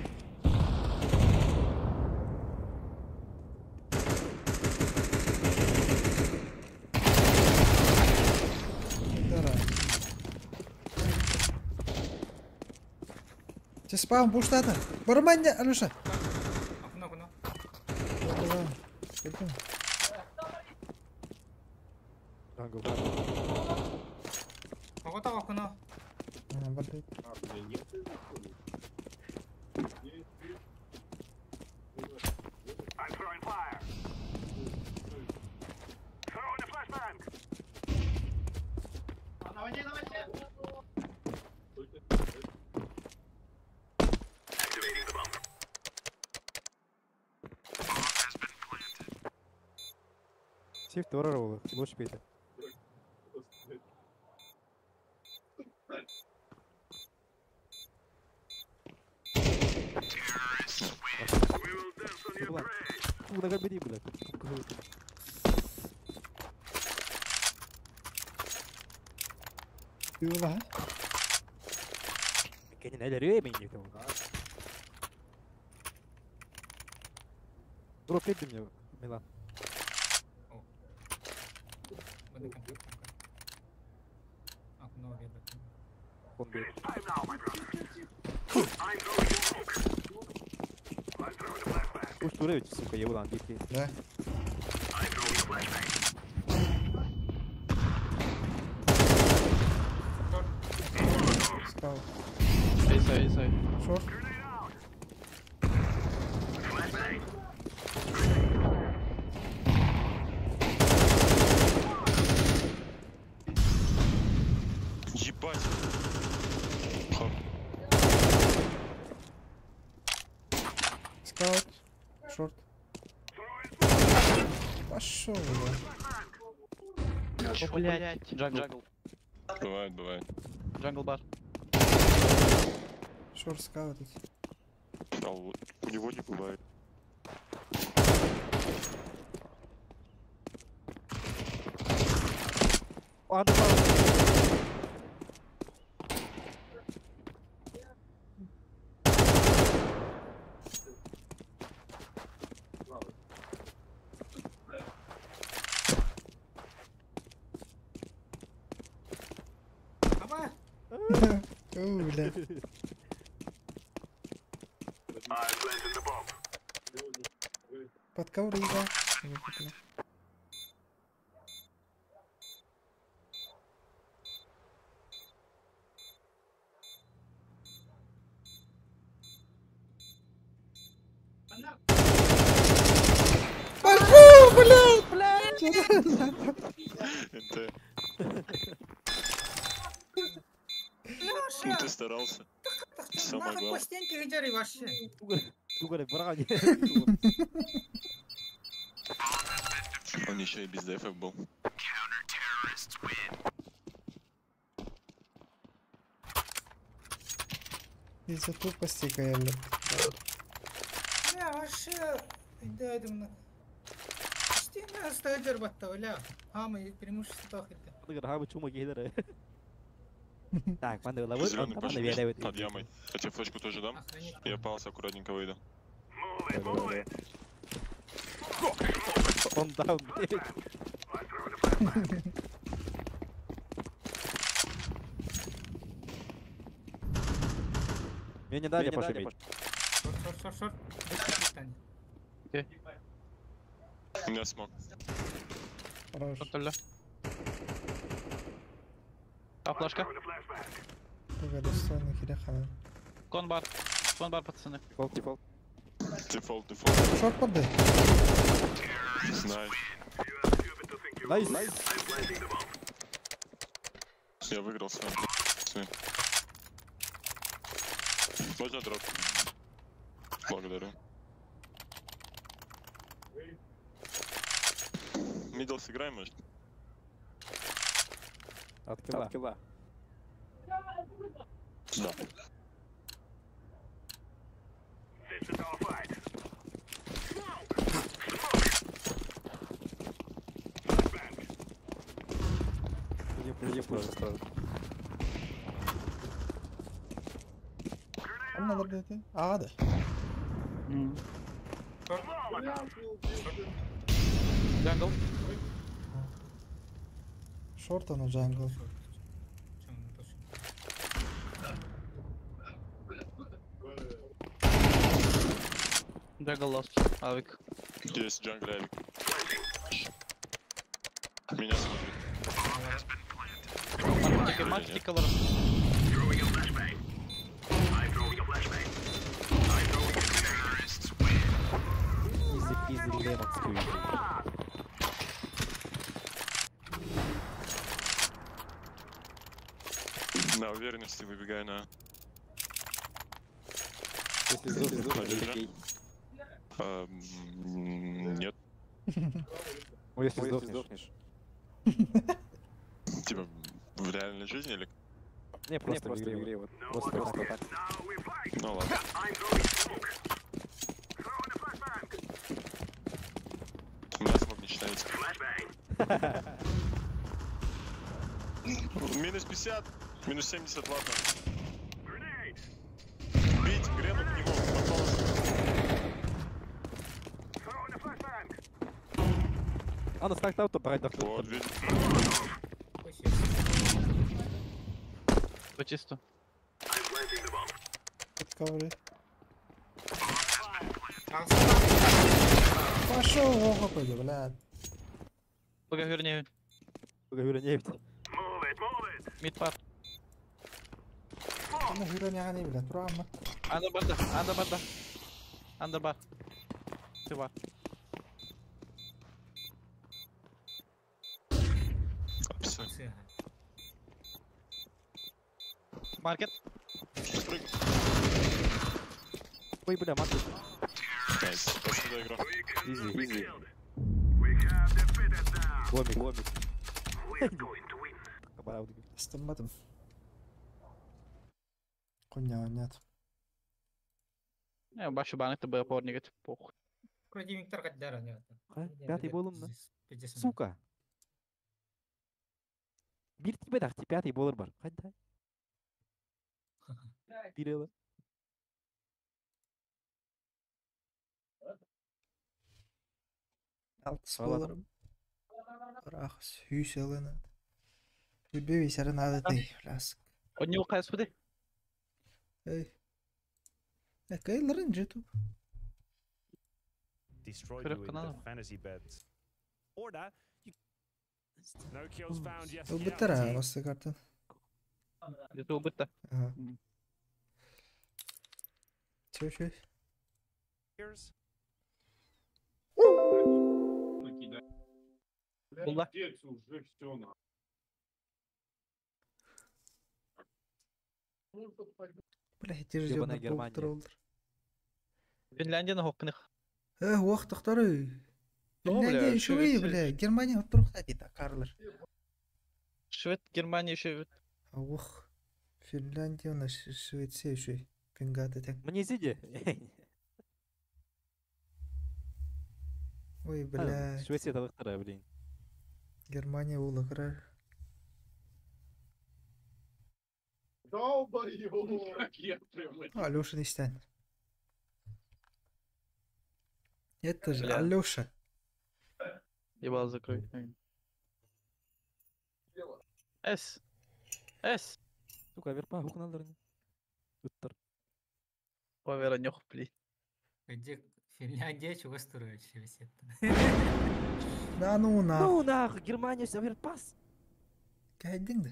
Спам буштата. Барман не, Алюша. Окно. Кого-то окно. Бардает. Сейф творорол, лучше пейте. Куда бери, блядь. Юла. Кенин әлі мен ектім. Дроп етті мне, Милан. Окно ребят. Он бьет. Пусть туревите, сука, Евлан, бейте. Да. Стал. Эй. Шорт. Скаут. Шорт. Пошел, бля. О, блядь. Джангл. Бывает. Джангл бар. Шорт скаутить. А у него не бывает. Бля. Под ковры, да. Паркур, блядь! Ну ты старался. Самое главное. Пластинки видели вообще. Он еще и без дефов был. Из-за тупости, блядь. Я вообще... Да, я думаю... Пластинка стойдер бата, бля. Мы преимущество тохите. Так, маны ловит, Зеленый он пошел под ямой. Я тебе флешку тоже дам. Я палас аккуратненько выйду. Он даун. Мне не дали пошибить. Шорт. Окей. У меня смог. Хорош. А флешка? Сука, достойный киляха. Конбар, пацаны. Дефолт. Шорт поддай. Знаю. Найс. Я выиграл с вами. Можно дроп? Благодарю. Мидл сыграем, может? Откила. Да. Иди просто. Там надо, блядь, ты? А, да. Джангл. Шорт, но джангл. Джангл лост. Авик. Есть джангл авик. Меня смотрит. Математики колор. Easy lemon squeeze. На уверенности выбегай на... Если сдохнешь, нет. Ну, если сдохнешь. Типа в реальной жизни или... Не, просто в игре. Вот. Просто так. Ну ладно. У меня смог не считается. Минус 50, минус 70 ладно. Бить, грену к нему, А, ну стартаут, то брать дохнуть. вот, видишь. По чисто. Под ковры. Пошел в око, блядь. Поговорнее. Нефть. Мидпар. Ну, герои не блядь, правильно. Андербар. Ты бар. Все. Маркет. прыгай. Ой, бля, маты. Найс, спасибо за игру. Изи. Ломик. Астырмадым. Коня. Başı banıktı bu porni geçip pok. Противниктер каддара нет. Пятый болым да? Сука. Bir tipe daxti пятый болыр бар. Қайда? Бирела. Алтыс болырым. Бірақ сүйселені. Үбе весері надады, лясық. Он не уқайс бұды? Эй. Кайларын жету. Destroy you in the fantasy beds. Order. No kills found yet. Бұл біттір аға, осы картын. Жету бітті. Чөй. Бұлда. Бля, держебана Германия. Финляндияны хоққынық. Уақыттықтары. Финляндия шуй, бля. Германия отыруқта дейді, Карлар. Швед, Германия швед. Ух. Финляндия, у нас Швеция шуй. Фингаты так. Мне зиди. Ой, бля. Швеция талықтара, блин. Германия улықырар. Алёша не стань. Это же Алёша. Ебал закрой. С. Сука, верпа, хукналарын. Уттар. Повера нёх, блин. Где Финляндия чего строит вообще? Да ну нахуй. Ну нахуй, Германия все верпас. Кайдың да?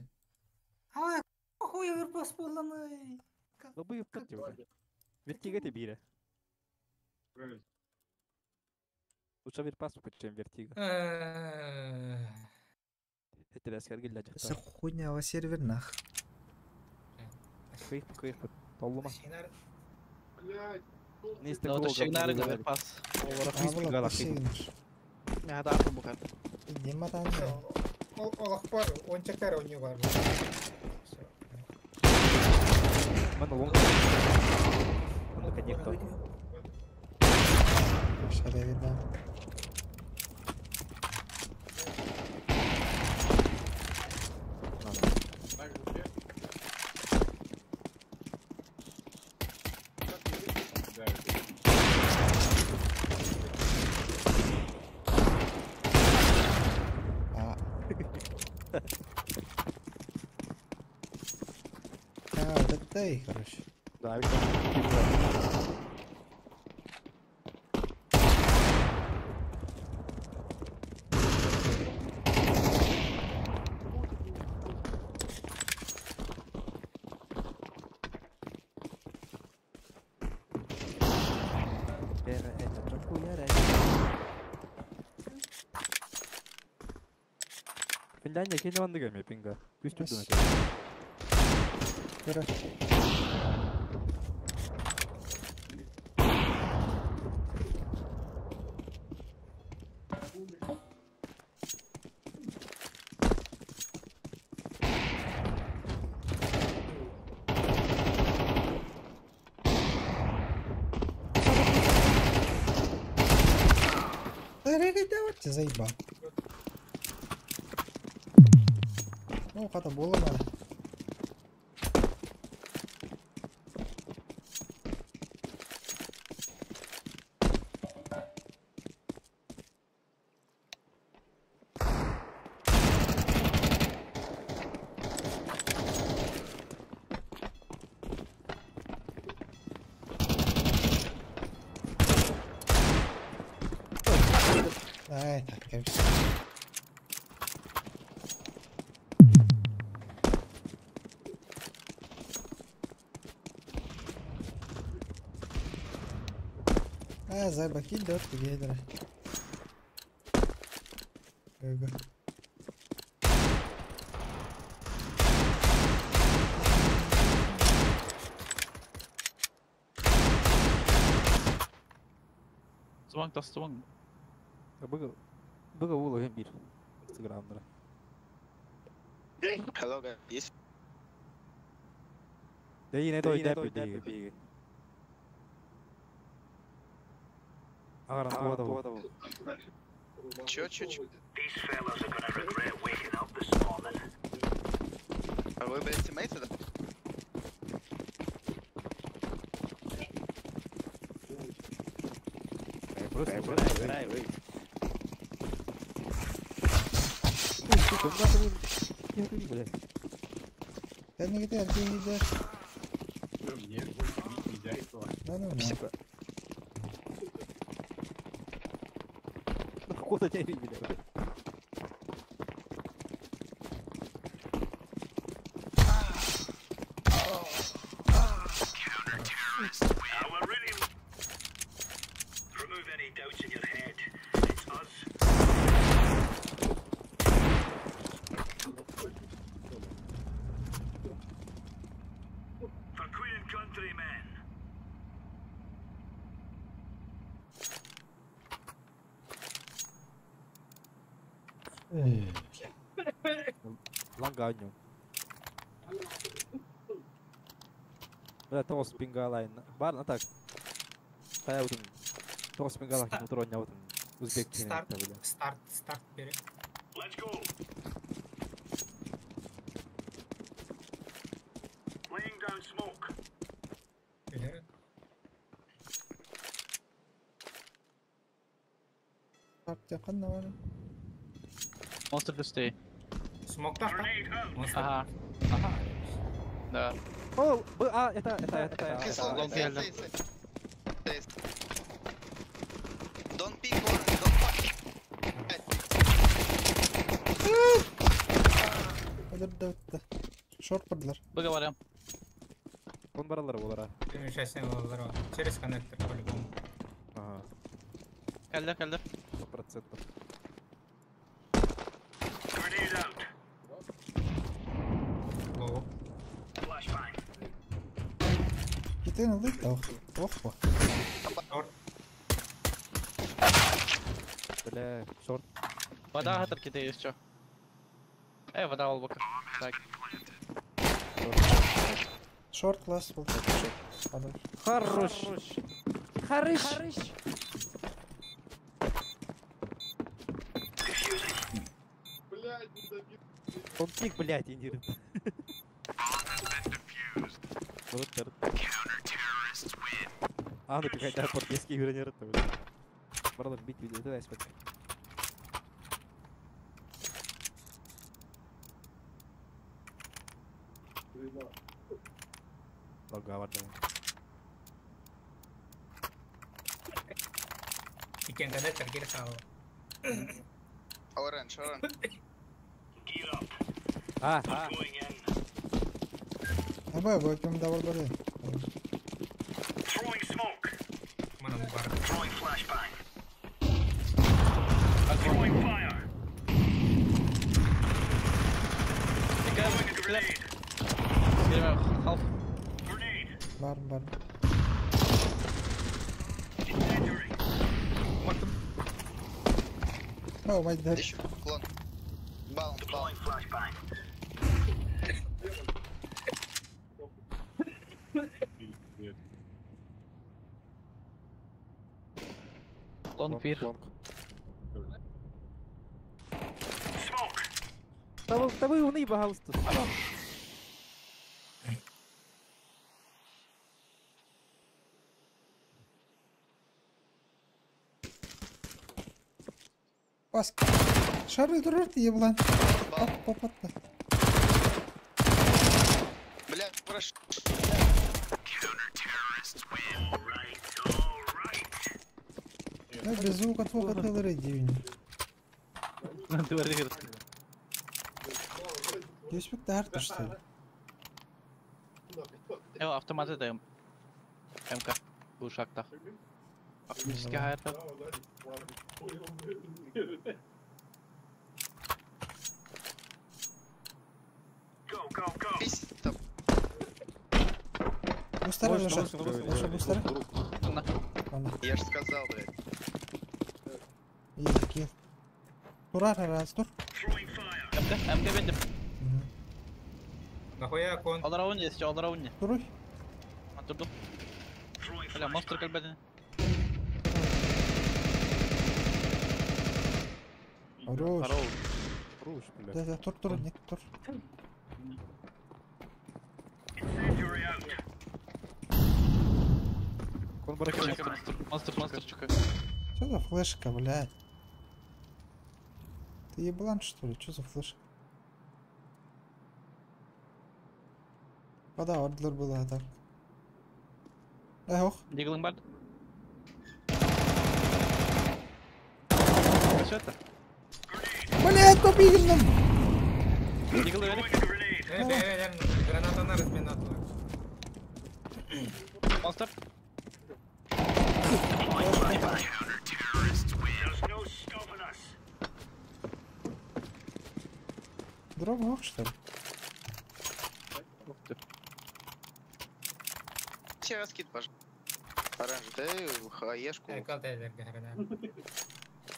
А, хуй верпас полный. Лобы юптар тебе. Вертига ты бира. Лучше верпас, чем вертига. Это я скажу, глядя. Это хуйня, а сервер нах. Кайф, толлума. Не Ну, это сигналы на верпас. Я дам букар. Нема там. Олахпар, он чекар у него. Mana long. Untuk konektor. Шаре видно. Дай, короче. Да, Финляндия кейде ванды gelmiyor pinga. Küstürdü mesela. Kırı. Давайте заебал. Ну, хата было надо. Ай, так, конечно. Зайба кидет, гейдера. Smong tas smong. Bıga ulu hem bir. Instagram'da. Hello guys. De yine de bir. Ağaran tuva da bu. Чё? These fellas are gonna regret waking up this morning. А вы, блядь, тиммейты, да? Просто Эй. Kendi gider, kendi gider. Nada. Куда тебя видели? Remove any doubts in your head. It's us. For Queen and Country, men. Lan ganyo. Бля, того спингала. Барна так. Кая вот того спингала, который у него узбек Старт бери. Let's go. Laying down smoke. Bilerek. Bak yakın da var. Monster to stay. Smoke da Monster. Ага. Да. О, это. Long geldi. Don't peek or don't fuck. Öldü. Short pırdılar. Быга var ya. Он баралар олара. Сейчас его через коннектор по-любому. Ага. Келди. 100%. Grenade out. Low. Flashbang. Gittin aldık da. Oh bak. Бля, шорт. Вода хатер киде есть чё. Вода ол бака. Так. Short class был. Хорош. Он пик, блядь, индирит. А, ну какая-то портейские игры не рыта, блядь. Барлар бить видео, давай спать. Лага var da. İken konnektör geri sağ ol. Orange. Gear up. Ah. Going in. Abi bakıyorum da var böyle. Throwing smoke. Mana var. Throwing flashbang. Throwing fire. Throwing a grenade. Half. Grenade. Var. Incendiary. Oh my god. Клон. Bound. Deploying flashbang. Long пир. Smoke. Да вы уны, пожалуйста. Bas. Şarjı durur diye bulan. Patla. Бля, прошу. Ya без звука твоего тылыры дивни. Geçmek de her tuşta. Автоматы даем. МК. Bu uşakta. Фактически hayata. Go. Пиздец. Бустера лежат. Леша, бустера. Я же сказал, блядь. Yedik. Dur Aras dur. МК бендим. Нахуя кон? Алар ауын есть, алар ауын не. Дуруй. Отурдум. Бля, монстр кальбедин. Хорош. Хорош, блядь. Да, тур, Ник, тур. Кон барахи. Монстр чука. Что за флешка, блядь? Ты еблан, что ли? Что за флешка? Вода, ордлер была так. Ох. Диглинг бар. Что это? Блядь, побегим нам! Дигл верик. Граната на разминату. Монстр. Дроп мог, что ли? Все раскид, пожалуйста. Оранж, дай хаешку.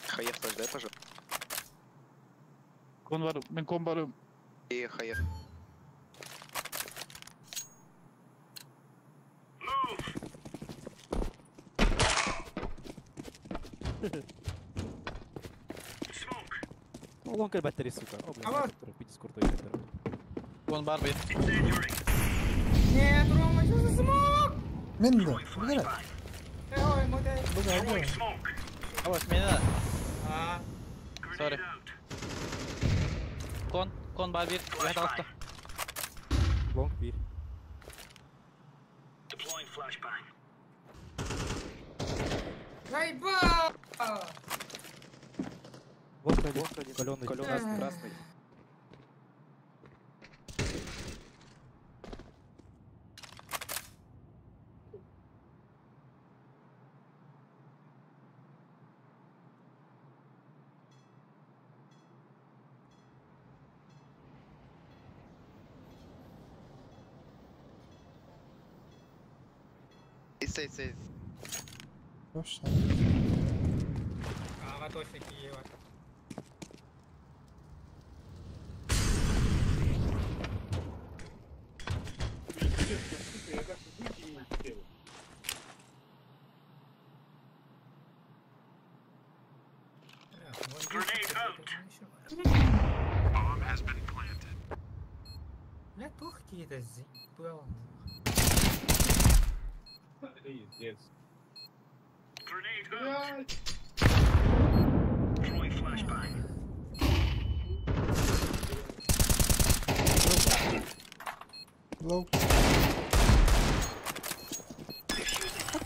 Хаеш тоже дай, пожалуйста. Конвар, мен комбару. И хаеш. Лонка баттери, сука. О, блядь, пить крутой ветер. Кон бар бит. Нет, Рома, что за смог? Минда, блядь. Ой, мой дай. А вот меня. А. Sorry. Кон бар бит. Я толсто. Лонг пир. Deploying flashbang. Гайба! Вот один. Каленый, красный. Сей. Точно. А, точно Киева. Grenade out. Bomb has been planted. Бля, тух какие-то был. Grenade out. Throwing flashbang. Лоу.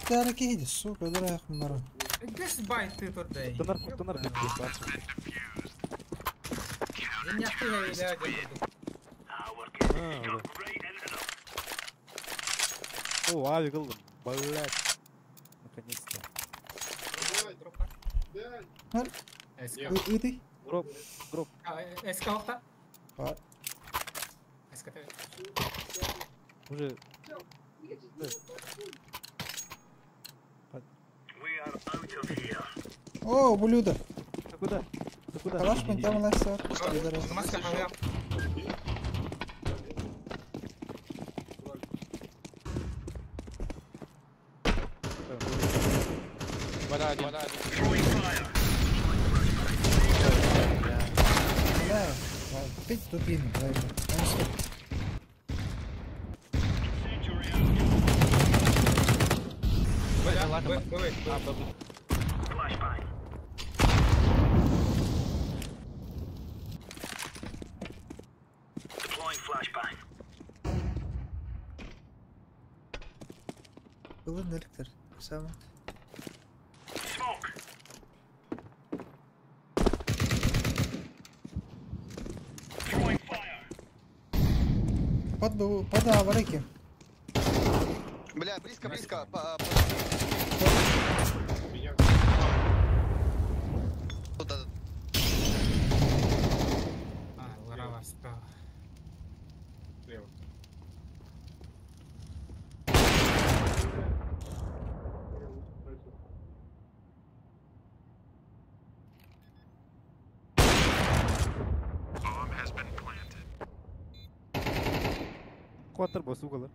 Да, ракети, сука, драх, мара. Где сбай ты туда? Тонар бит, Меня хуя или один. О, авигл, блядь. Наконец-то. Иди. Дроп. СК охта? СК Уже. О, блюдо. Ты куда? Калаш мен там лайса. Маска погреб. Вода один. Да, пить тупину, правильно. Flashbang. Deploying flashbang. Был электр. Самое. Smoke. Throwing fire. Под аварийки. Бля, близко. Ларава справа. Quattro boss ukalar.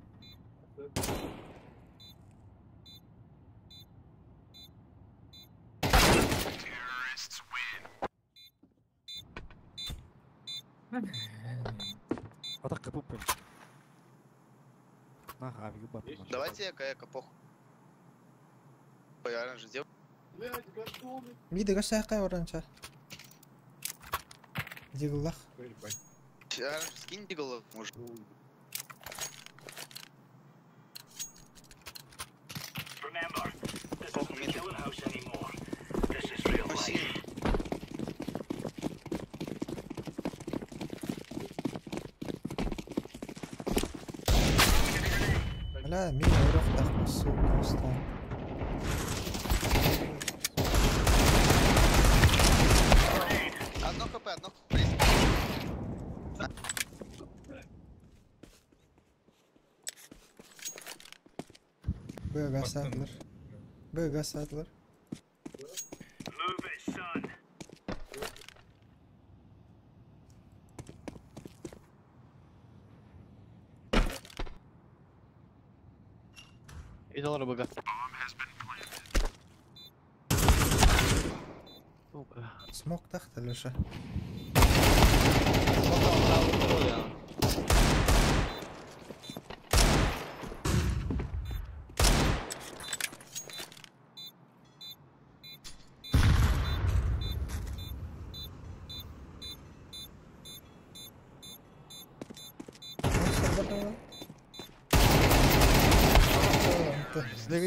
Атака пуппин. Нахуй, ебать. Давайте эко, похуй. Ой, оранжевый сделай. Миди гашайкай оранжа. Диглах. Оранжевый скинь дигл, может. Remember, this isn't the killing house anymore. This is real life. لا مين يروح داخل السوق اصلا. Одно хп, одно хп. Бэга садлер. Бэга садлер. Move it, son. Идол РБГ. Смок تحت Леша.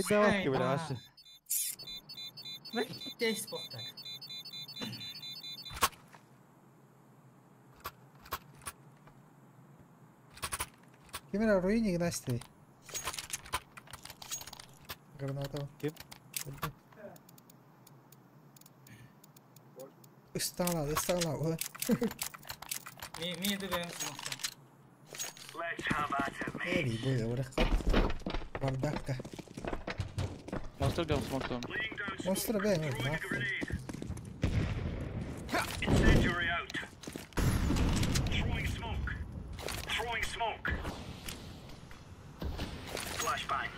Давай, бля. Тей спорта. Кемера руини Игнастий. Гранатова. Кем? Istala. مين دبي Let's have at it, mate. Eri böyle bırakıp. Bardakka. Monster бил смоком. Monster ben ne? Incendiary out. Throwing smoke. Throwing smoke. Flashbang.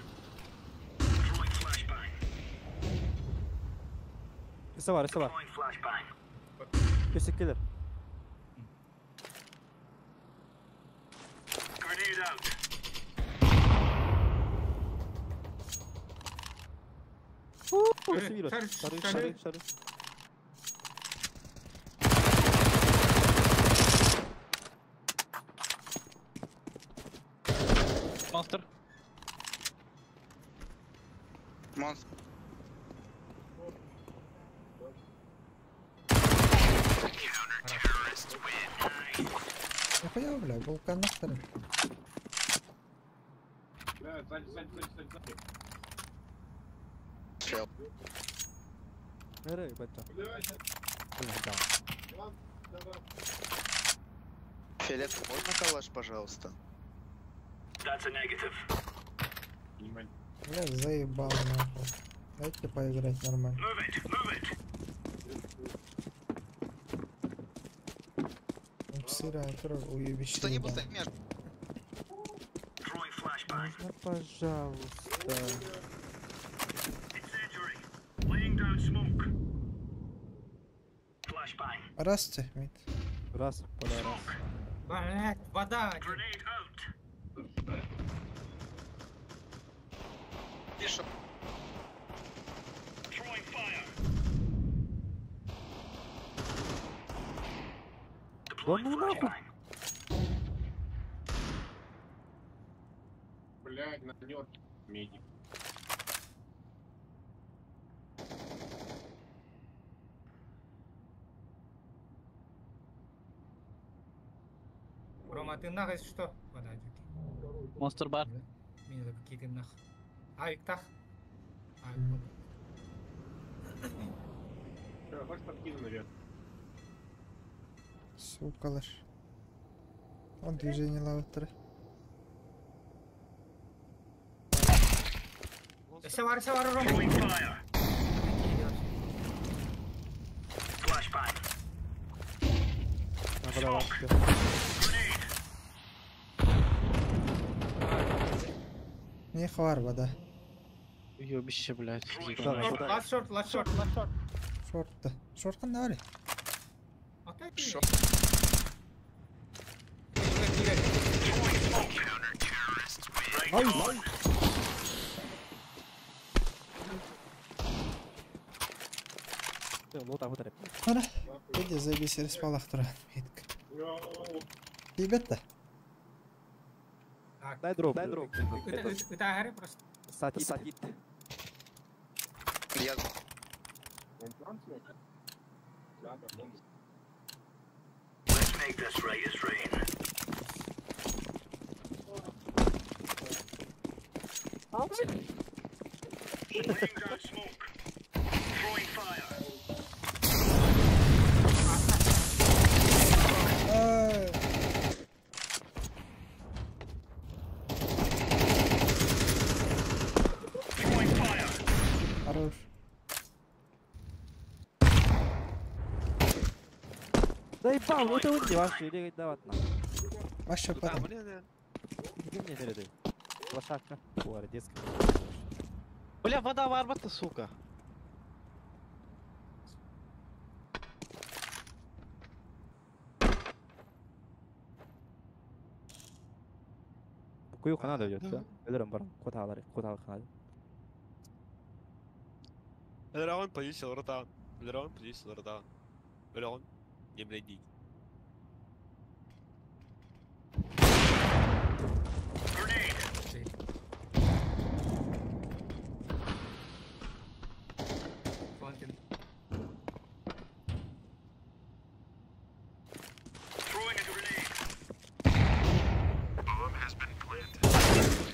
Throwing flashbang. Lise var. Throwing flashbang. Teşekkürler. Grenade out. Свирос. Шары. Монстр. Монстр. Нахуя, бля, вулкан нахрен. Чел. Nereye bacca? Фиолет, можно калаш, пожалуйста? That's a negative. Бля, заебал нахуй. Дайте поиграть нормально. Move it. Сыра, уебище. Что не пусто, между. Throwing flashbang. Ну, пожалуйста. Incendiary. Laying down smoke. Flashbang. Раз мид. Раз, поля раз. Блять, вода. Grenade out. Пишу. Throwing fire. Да ну нахуй. Блядь, нанёт медик. Рома, ты нахуй что? Подожди. Монстр бар. Меня какие-то нах. Авик тах. Хочешь подкину наверх? Сука лаш. Он движение лаватора. Севар, Рома. Throwing fire. Flashbang. Надо давать. Grenade. Не хварба, да. Ёбище, блядь. Last short. Шорт-то. Шорт там давали. Ана, иди заебись, респалах турат. Ребята. Дай дроп. Это агаре просто. Сатит. Я... Let's make this right as rain. Laying down smoke. Throwing fire. Throwing fire. Хорош. Заебал, вот это вообще, или давать нам. Вообще потом. Где мне передай? Лошадка. О, детская. Бля, вода варвата, сука. Кую канада идет, да? Элерон бар. Куда канада. Элерон повесил ротаун. Элерон, не блядь.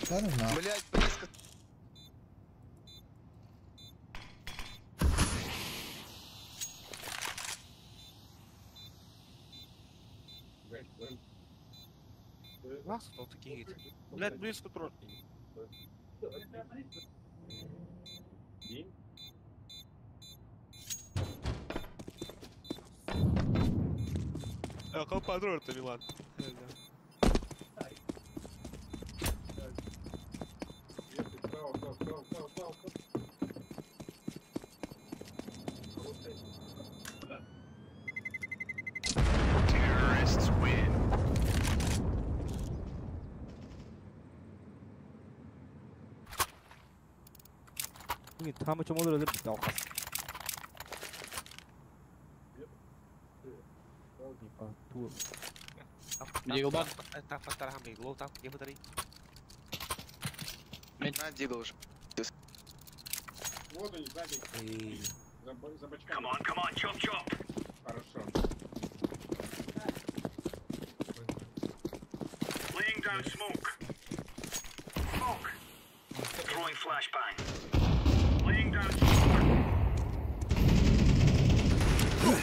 Да ну на. Блядь, близко. Вас кто такие? Блядь, близко тролль. А как подрор-то, Милан? Terrorists win. 이게 다음에 좀 오늘 애들 나왔어. Tuh. Diego ban. Так, факторами, лоу там, где батареи? На Дигл уже. Вот они, сзади. За бочками. Come on, chop. Хорошо. Laying down smoke. Throwing flashbang. Laying down smoke.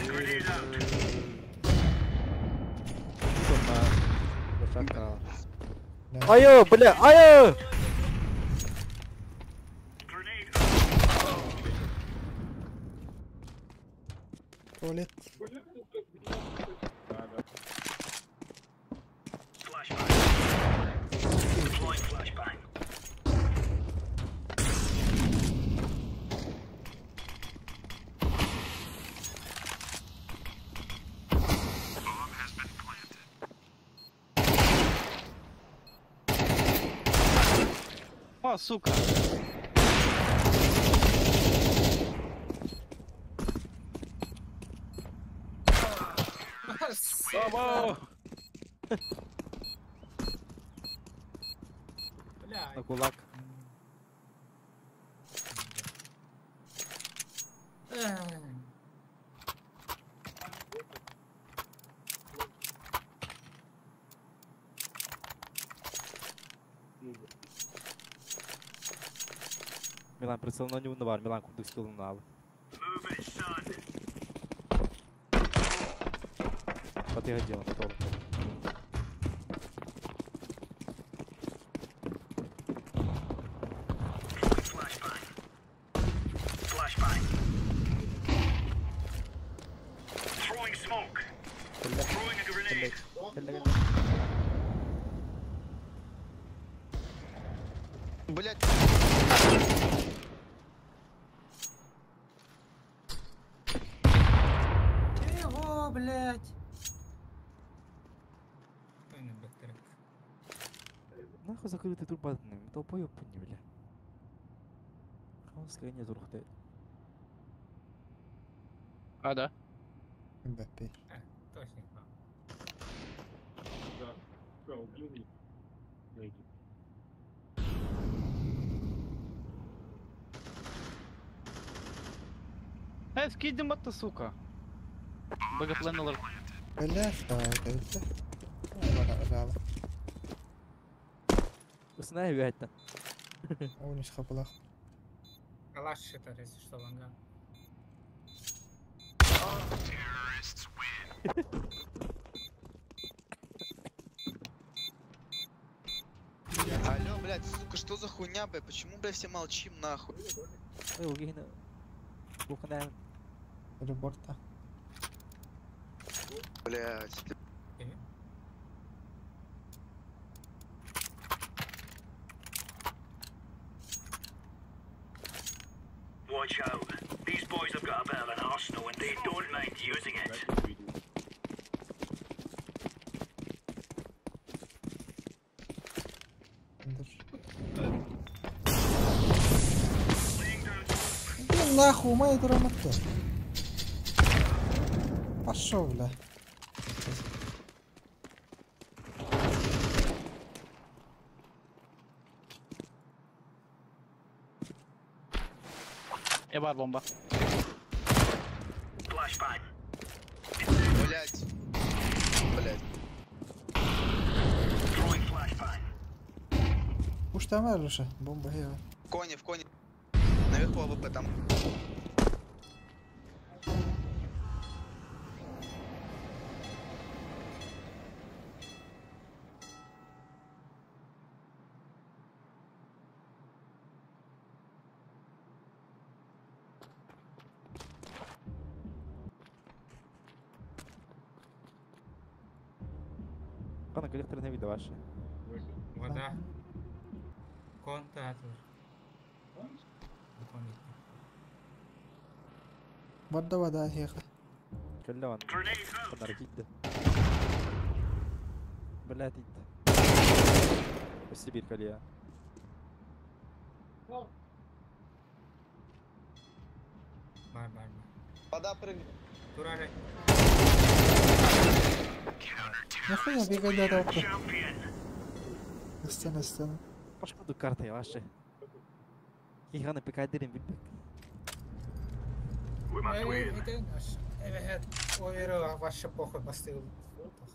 Grenade out. Лошадка. Айо, бля, айо! Туалет. Deploying flashbang. Bomb has been planted. О, сука. Слава! Бля. На кулак. Милан прицел на него навар, Милан куда скилл на. Вот я делал, готов. Flashbang. Throwing smoke. Throwing a grenade. Блядь, блядь. Чего, блядь? Ой, на бэктрек. Нахуй закрытый турбатный, толпой не, бля. Хаоска нет урухты. А, да. Мбаппе. Точно. Да. Все, убил. Скидим это, сука. Богопланер. Бля, что это? Вала, вала. Уснай вять-то. О, не схапала. Калаш считает, если что, ванга. Алло, блядь, сука, что за хуйня, блядь? Почему, блядь, все молчим, нахуй? Ой, угина. Буханаем. Реборта. Блядь. Watch out. These boys have got a bit of an arsenal and they don't mind using it. Блин, нахуй, моя драматка. Пошел, бля. Эбар бомба. Flashbang. Блядь. Блядь. Throwing flashbang. Уж там Алюша, бомба гева. В коне. Наверху АВП там. Кана коллектор на вида ваши. Вода. Контактор. Вода, геха. Каллан. Подарить да. Блядь, иди. Сибирь, Калия. Бар. Вода прыгнет. Турare. Нахуя бегать до того? На стену. Пошла до карты ваши. Гиганы пикадерим билбек. Evet, o yere başka pokoj bastı.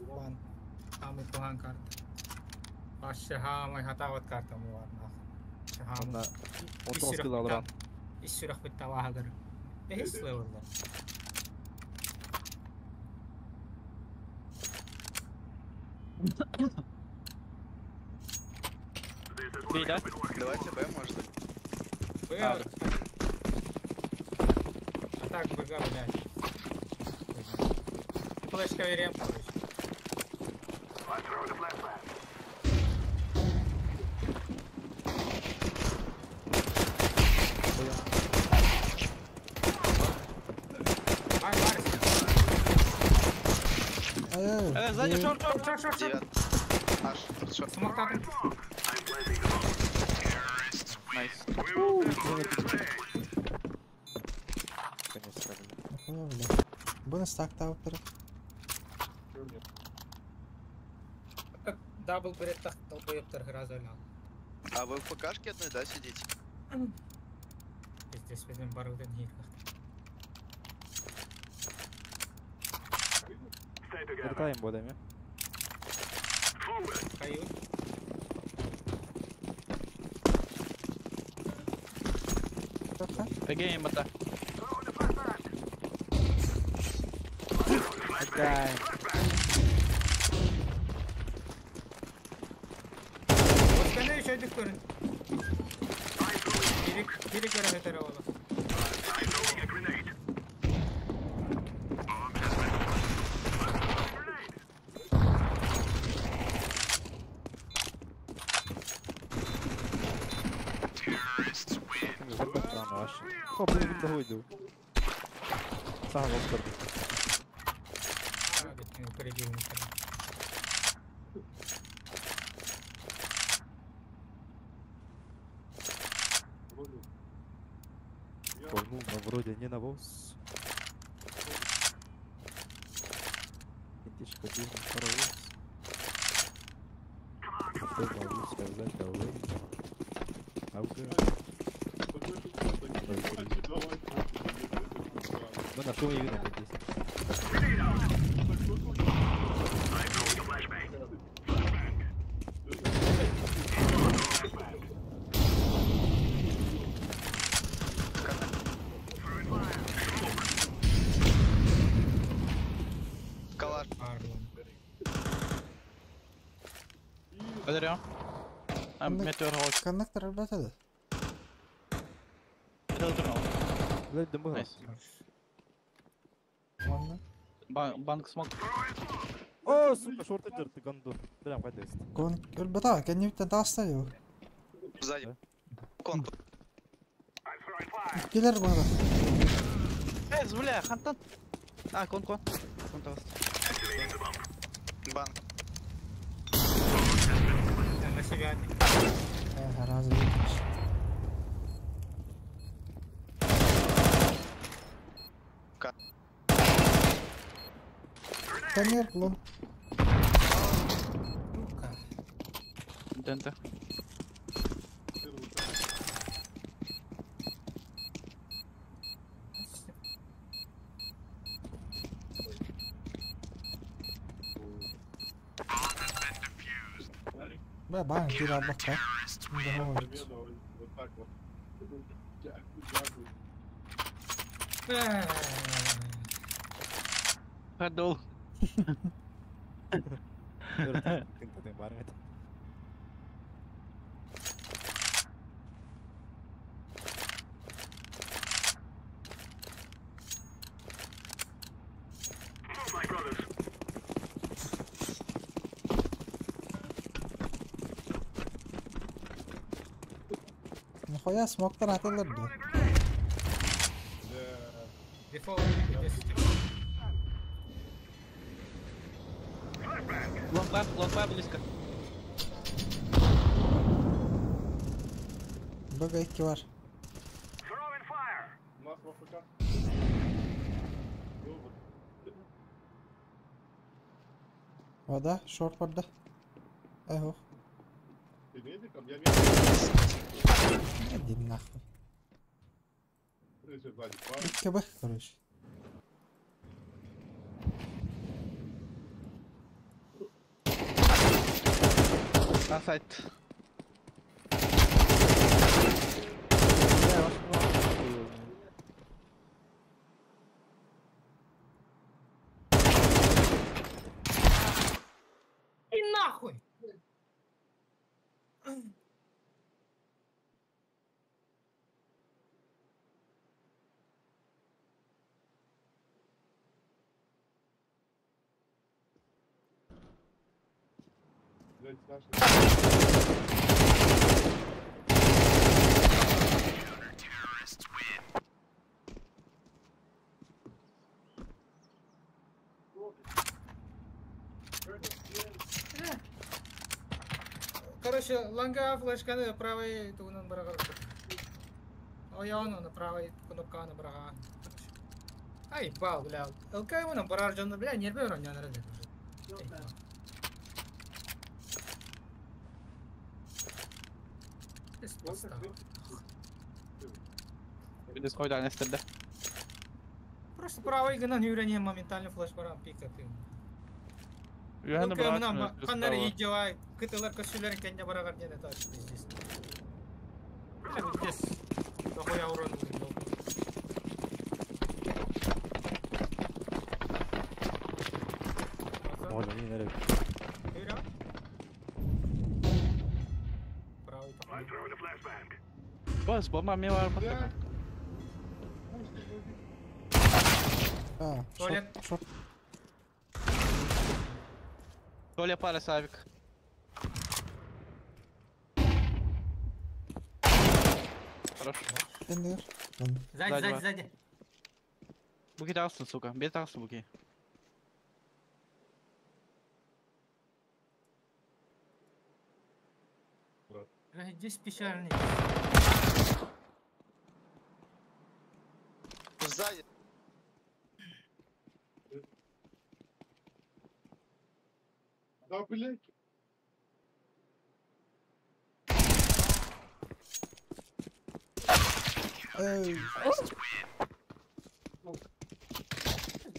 Vaan haami tuhan kartta. Başka haamai hatavat kartta muarna. Anna, on toskilla alran. Issyrak pitää vahagar. Ei sleulla. Да? Давайте Б, может. А так БГ, блядь. Флешка верем, короче. Сзади шорт. Смог так. Найс. Конечно, Нахуя, бля. Бонус так таупер. Дабл берет так долбоёбтер грозально. А вы в ПКшке одной, да, сидите? Здесь видим баруден хирках. Вертаем бодами. Кают. Гейм это. Отдай. Остальные еще один корень. Бери корень это ровно. غلبت انا عاش هو بده بده هو يدو صح غلط По-моему, вроде не навоз. Идишь ходил на паровоз. Какой могу сказать, давай. Ауга. Мы на шум не видно здесь. أدري متر هوش Коннектор работает? это утром. Блядь, да мы. Ладно. Банк смог. О, сука, шорты ты гандон. Прям кайдест. Кон البطاقة كان يبي تنتعصيه. Сзади. Кон. كيلر بهذا. زبلة خنطن. كون تغص. Банк. На себя. разве. Коннер, лон. Дента. Бабан, кира бака. Вот так вот. Подул. Ты барет. نخويا سموكتر هتقدر Лонг близко. بقى كوار وده شورت برده اهو иди нахуй كبه короче На сайт. И нахуй! Короче, ланга флешканы правой тунан брага. Ояно на правой кнопка на брага. Ай, бал, бля. ЛК ему на бараржан, бля, не рвён, не надо. Без хода на стенде. Просто правой гана нюрение моментально флеш барам пикап. Я на брат. Ханнар идёй, кытылар көсүлөр кенде барагар дене таш здесь. Здесь. Дохуя урон. Можно не нарыв. Босс, бомба мила. шорт. Толя пара савик. Хорошо. Сзади, сзади. Буки тағылсын, сука. Бет тағылсын, Буки. Здесь печальный. Сзади. Да, блядь.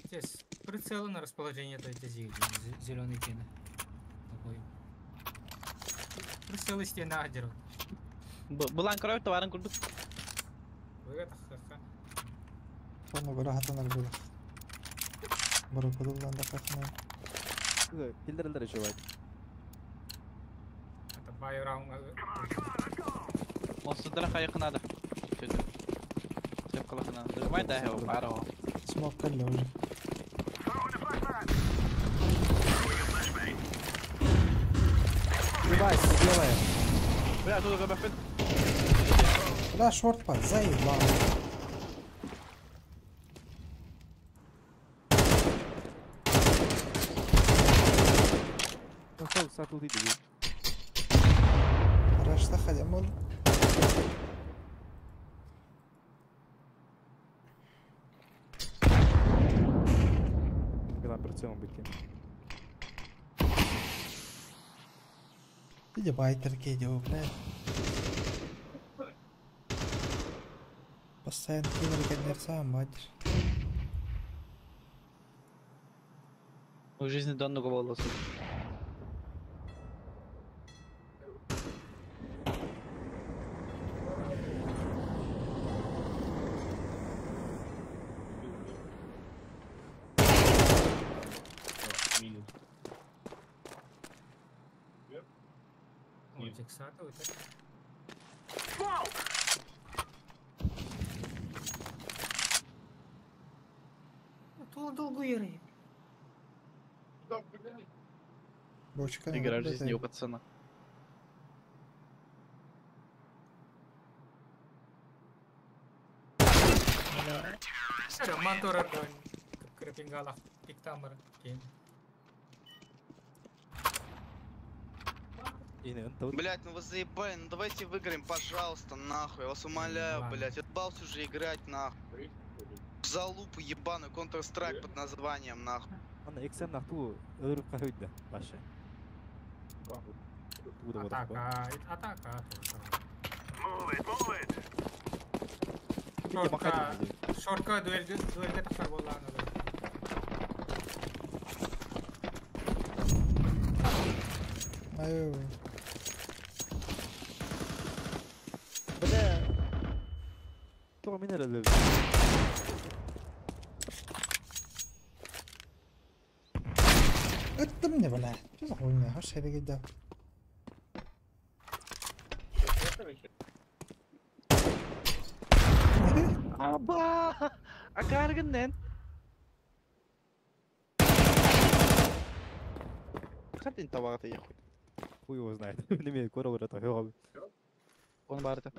Здесь прицелы на расположение этой зеленой тени. Прицелы стена дерут. Bulan karo tawaran kudu. Onu böyle hatalar böyle. Baru kuduldan da kaçmayın. Killer şu var. Это бай раунд. Monster'lara kayıkın adı. Kötü. Sep kalakın adı. Durmayın da hev, para o. Smoke kalle уже. Девайс, сделаем. Бля, тут ГБФ. Бля, шорт-пад, заебал. Satu tidur. Rashta ходим, мол. Bila прицелом битки. Иди байтер кидел, блядь. Постоянно кинули конверса, мать. В жизни данного волоса. Бочка. Игра жизни у пацана. Роман тоже крепингалах пиктамер кейм. Блять, ну вы заебали, ну давайте выиграем, пожалуйста, нахуй, я вас умоляю, блять, отбался уже играть, нахуй. Залупу ебаную, Counter-Strike под названием, нахуй. Ana eksen nahtu ölüp kahıydı başı. Атака. Шорка дуэльге тахар болланы. Аю. Бля. Кто меня разлил? Это мне, бля. Что за хуйня? Аж я бегаю. Аба! Акарган нен. Как ты товар ты ехай? Хуй его знает. Не имеет коровы это херово. Он барта.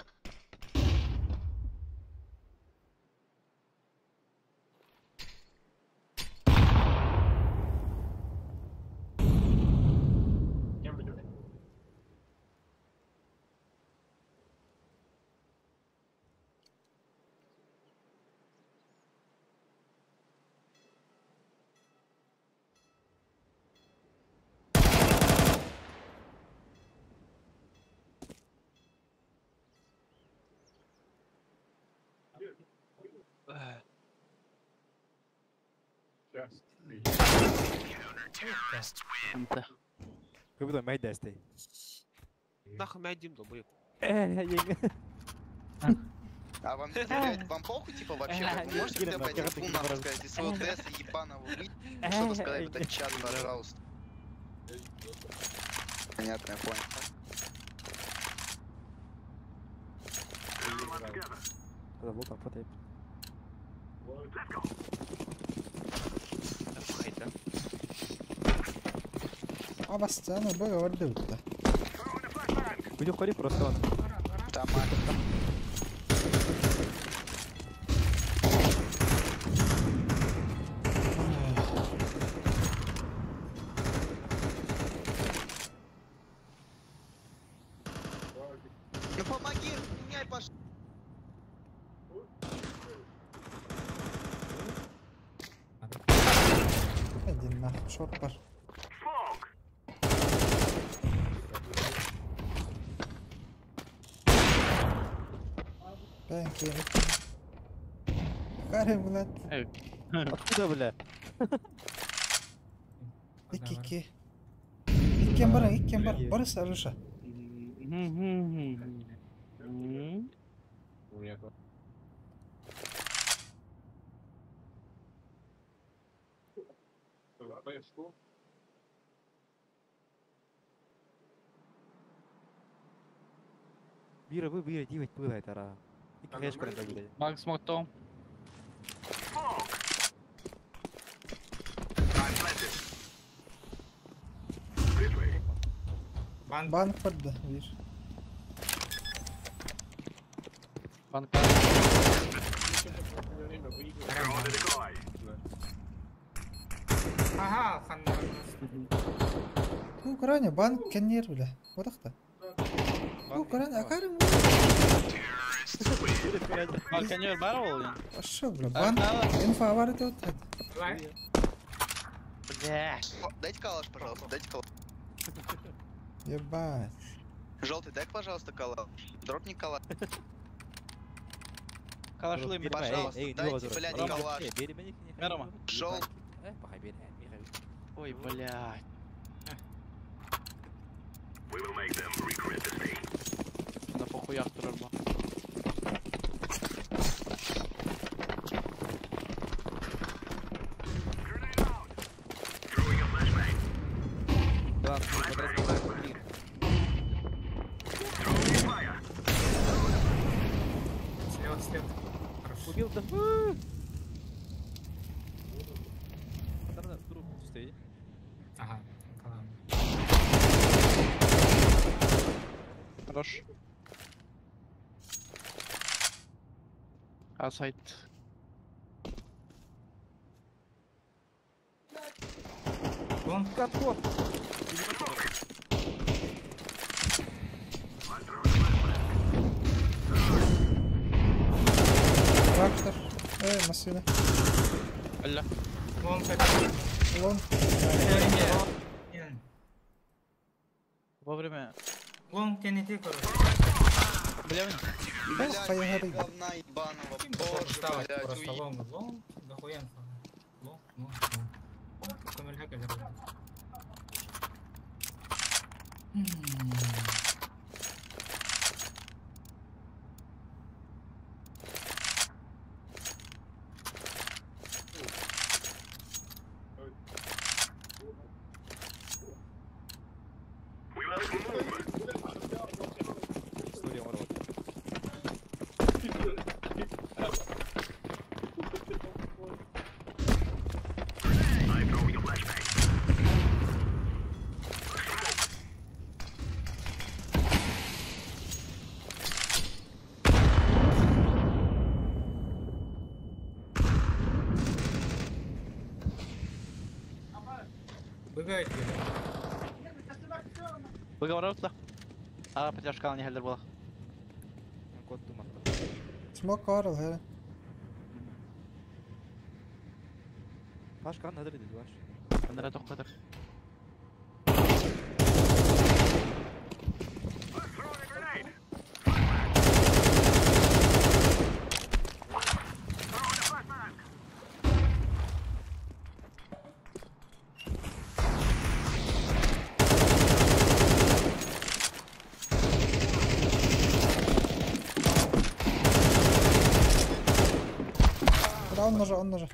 انت كيف ما يدستي Нахуй меня Дим долбоёб. А вам, блядь, вам похуй, типа, вообще? Вы можете мне пойти в нахуй сказать, из своего ДСа ебаного выйти, чтобы сказать в этот чат, пожалуйста. Понятно, я понял. Вот так вот. А бастяну бога вардута. Будет ходи просто он. Там Short var. Ben kiyim. Karım ulan. Откуда, бля? 2-2. İkken bara, ikken bara. Barış arışa. Бира, вы, бира, дивать было это, ра. И крэш куда блядь. Макс Мото. Bank pardda. Bir. Банк. Ага, ханна. Ukrayna bank kenyer bile. Odakta. Ukrayna akarım. Балконер баррел? Пошел, бля. Банк. Инфа var это вот. Блядь. Дайте калаш, пожалуйста, дайте калаш. Ебать. Желтый, дай, пожалуйста, калаш. Дропни калаш. Калаш лым, пожалуйста, дайте, блядь, калаш. Мерма. Желтый. Ой, блядь. На похуях травма. Да, Слева. убил, да. Вдруг стоит. Ага. Хорош. Outside. Вон. Катко. Трактор. Машина. Алло. Вон. Лон. Вовремя. Вон, тяните, короче. Блядь. Блядь, говна ебаного. Боже, блядь, Просто лон, дохуя. Лон. Какой мельхак я забыл. История ворот. Бегайте. Выговорился. А, поддержка не хелдер была. Кот думал. Smoke var al hele. Baş kan nedir dedi baş. Nereye tokladık? Да, он ножа.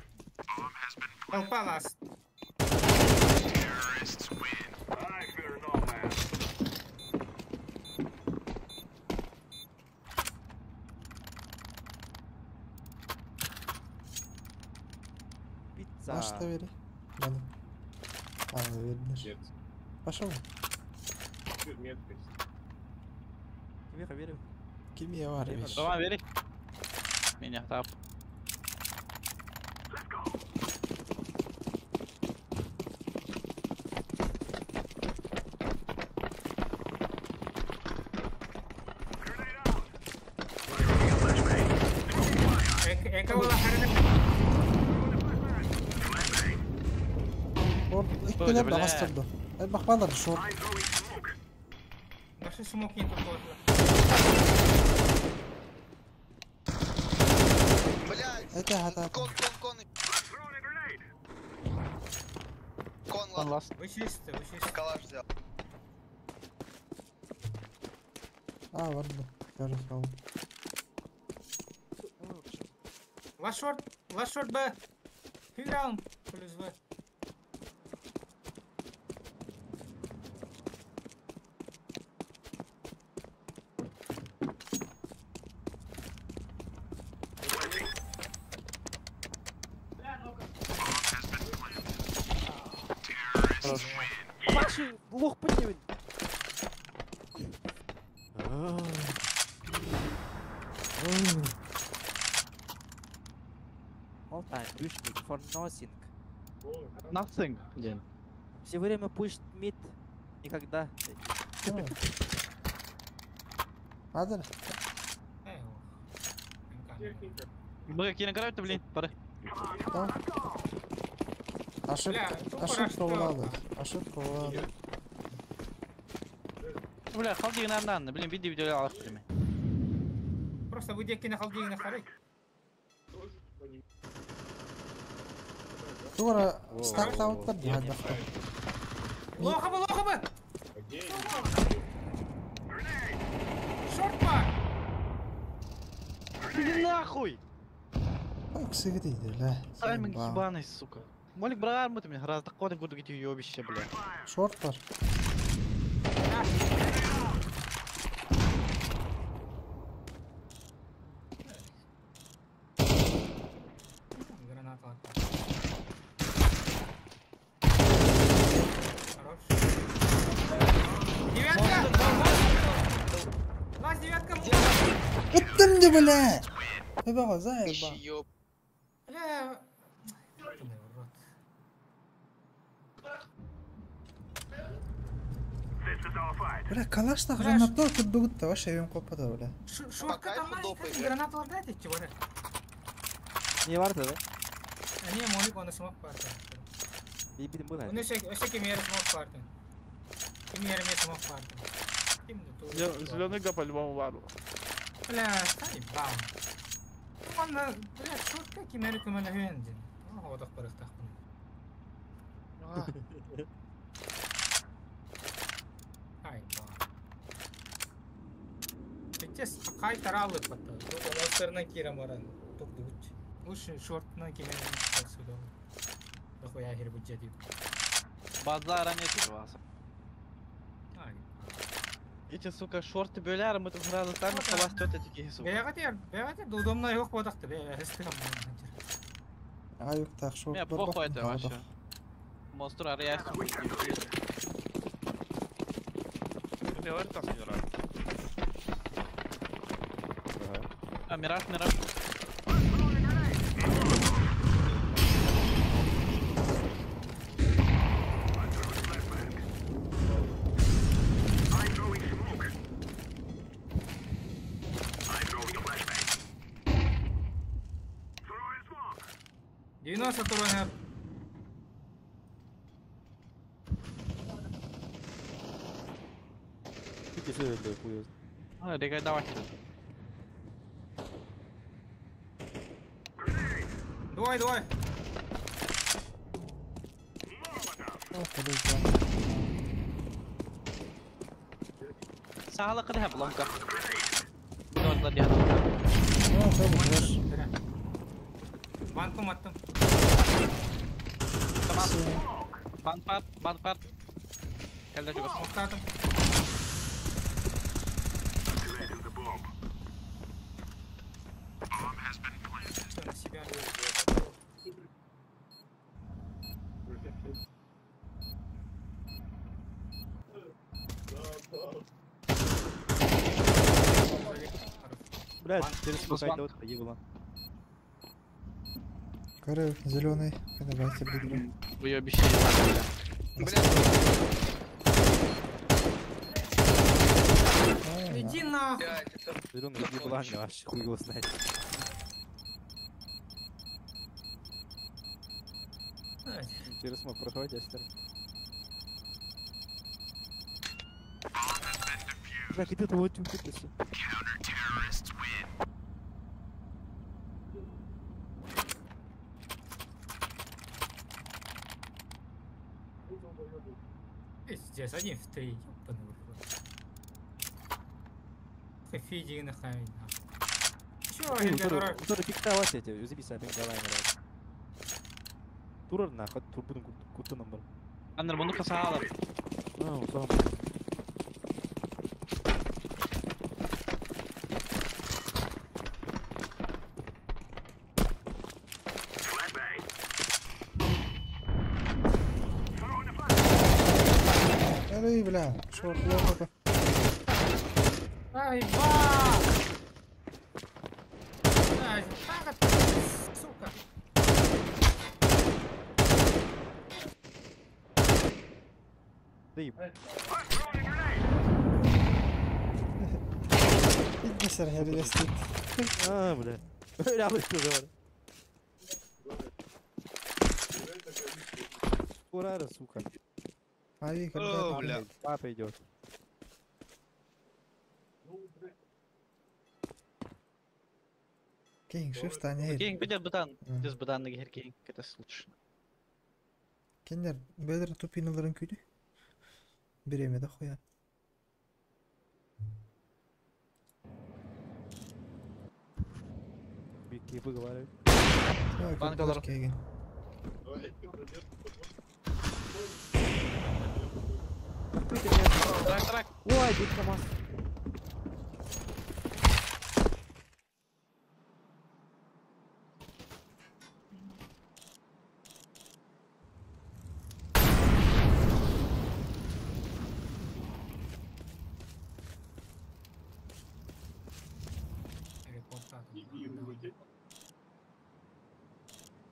Толпа нас. Pizza. Başta veri. Bana. Abi verilir. Başa mı? Кемеха верил. Kimya var ya. Рома, вери. Меня тап. Eka wala harga. Итпелер да бастырды. Бақпалар шор. Наши смог нету тоже. Блядь! Это хата. Кон. Кон ласт. Вы чисты. Калаш взял. Vardı. Yarın sağ ol. Last short B. Kill down. Please B. Макши, лох поднимет. All time pushing for nothing. Nothing. Ден. Все время push mid. Никогда. Hadi. Бля, кинография, блин, пора. Ошибка kovaladı. Ошибка kovaladı. Бля, халдиги нормально, блин, видео алып берме. Просто вы деккине халдигине қарай. Тура старт ауттар hadi bakalım. Лоха. Шорт бар. Иди нахуй! Кісігі дейді, лә. Саймон ебаный, сука. Молик брат, мы меня гораздо ходим, буду идти ёбище, бля. Шорт бар. Граната. Хорош. Девятка. Bıttım de bile. Bir bak zayıf bak. Бля. Бля, калаш так гранату oturdu gitti. Vaş evim kopadı öyle. Шортка там гранаталар да айтчы бар. Не vardı be. Не, Молик оны смог барды. İyi bildim bu ne? Оны өсе кемері смог барды. Кемеріме смог барды. Зеленый га по-любому вару. Бля, стань бам. Оны, бля, шортка кемері көмені өйенден. Одақ барықтақ бұны. Ай, бам. Сейчас қайтар алып бата. Ластарынан керем баран. Тоқты бұч. Лучше шортынан кемені сөйлеу. Дохуя хер бұч жадид. Базара не тірваса. Эти, сука, шорты бөлер, мы тут сразу сами холостёт эти, сука. Бегать, удобно yok бодақты, бегать. Ayık tak şort. Не, похуй это вообще. Монстр арияс. Говорит, так не нравится. А, мираж. Дивно сатурная. Пики söyledi bu yüz. А, регай, давай. Давай. Sağla kadar blonka. Burada dia. Банком attım. Tamam. Band. Geldi juga. Smokladım. На себя. Блядь, через сколько вот ебало. Коры, зеленый. Давайте бедру. Вы обещали. Иди нахуй. Зеленый ебало, вообще хуй его знает. Через смог проходить, я Так, иди ты вот тут все. Пиздец, 1 в 3, ёбаный в рот. Фиди нахай, нахуй. Чё, Эльгар? Тура пиктавать эти, забей сами голами, брат. Тура нахуй, тур будем куту номер. Аннер bunu kasahalar. Tamam. Эй, бля, шорт, лопата. Ай, ба! Ай, сука. Değil. Gitmişler her destek. Бля. Öyle alıştırdı var. Урара, сука. Ай, О, когда бля. Папа идет. Кейн, шифт, а не. Кейн, бедер бутан. Здесь бутан на гер кейн. Это лучше. Kendiler Bedir tupinaların külü. Biremedi koya. Bir keyfi var. Bankalar. Кейн. Трак. Ой, дик камаз.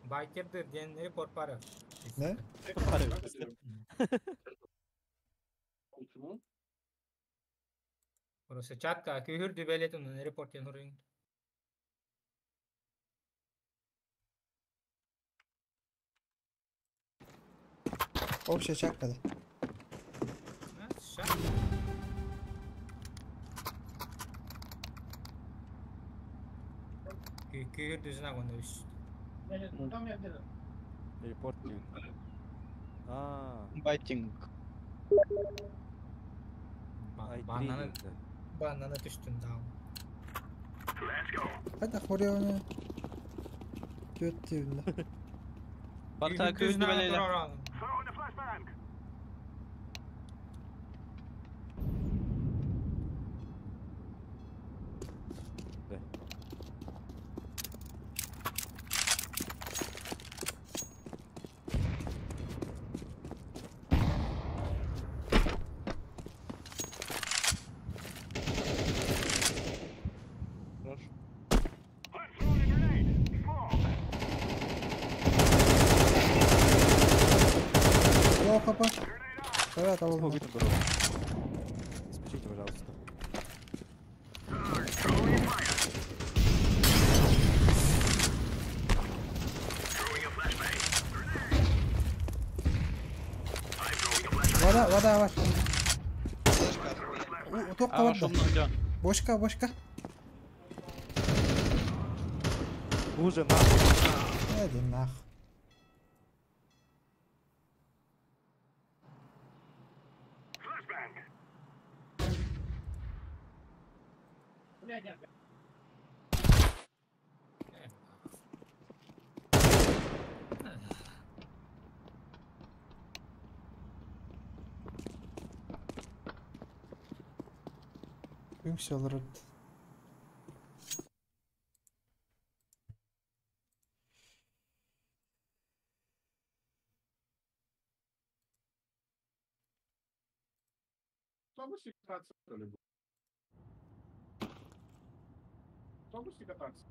Байкерді денleri порпары. Ne? Burası çatka kühür dübeletin report yanırın. Общая чаккада. Şak. Kühür düzüne kondu üst. Репорт. Байтинг. Banana düştün daha. Hadi oraya onu. Götürdü. Barta kühür dübeleyle. Папа. Давай, того. Убитым было. Спешите, пожалуйста. Вода var. Top da var da. Boşka. Уже нахуй. Hadi nahı. Все olur. Автобусе кататься, что ли? Автобусе кататься.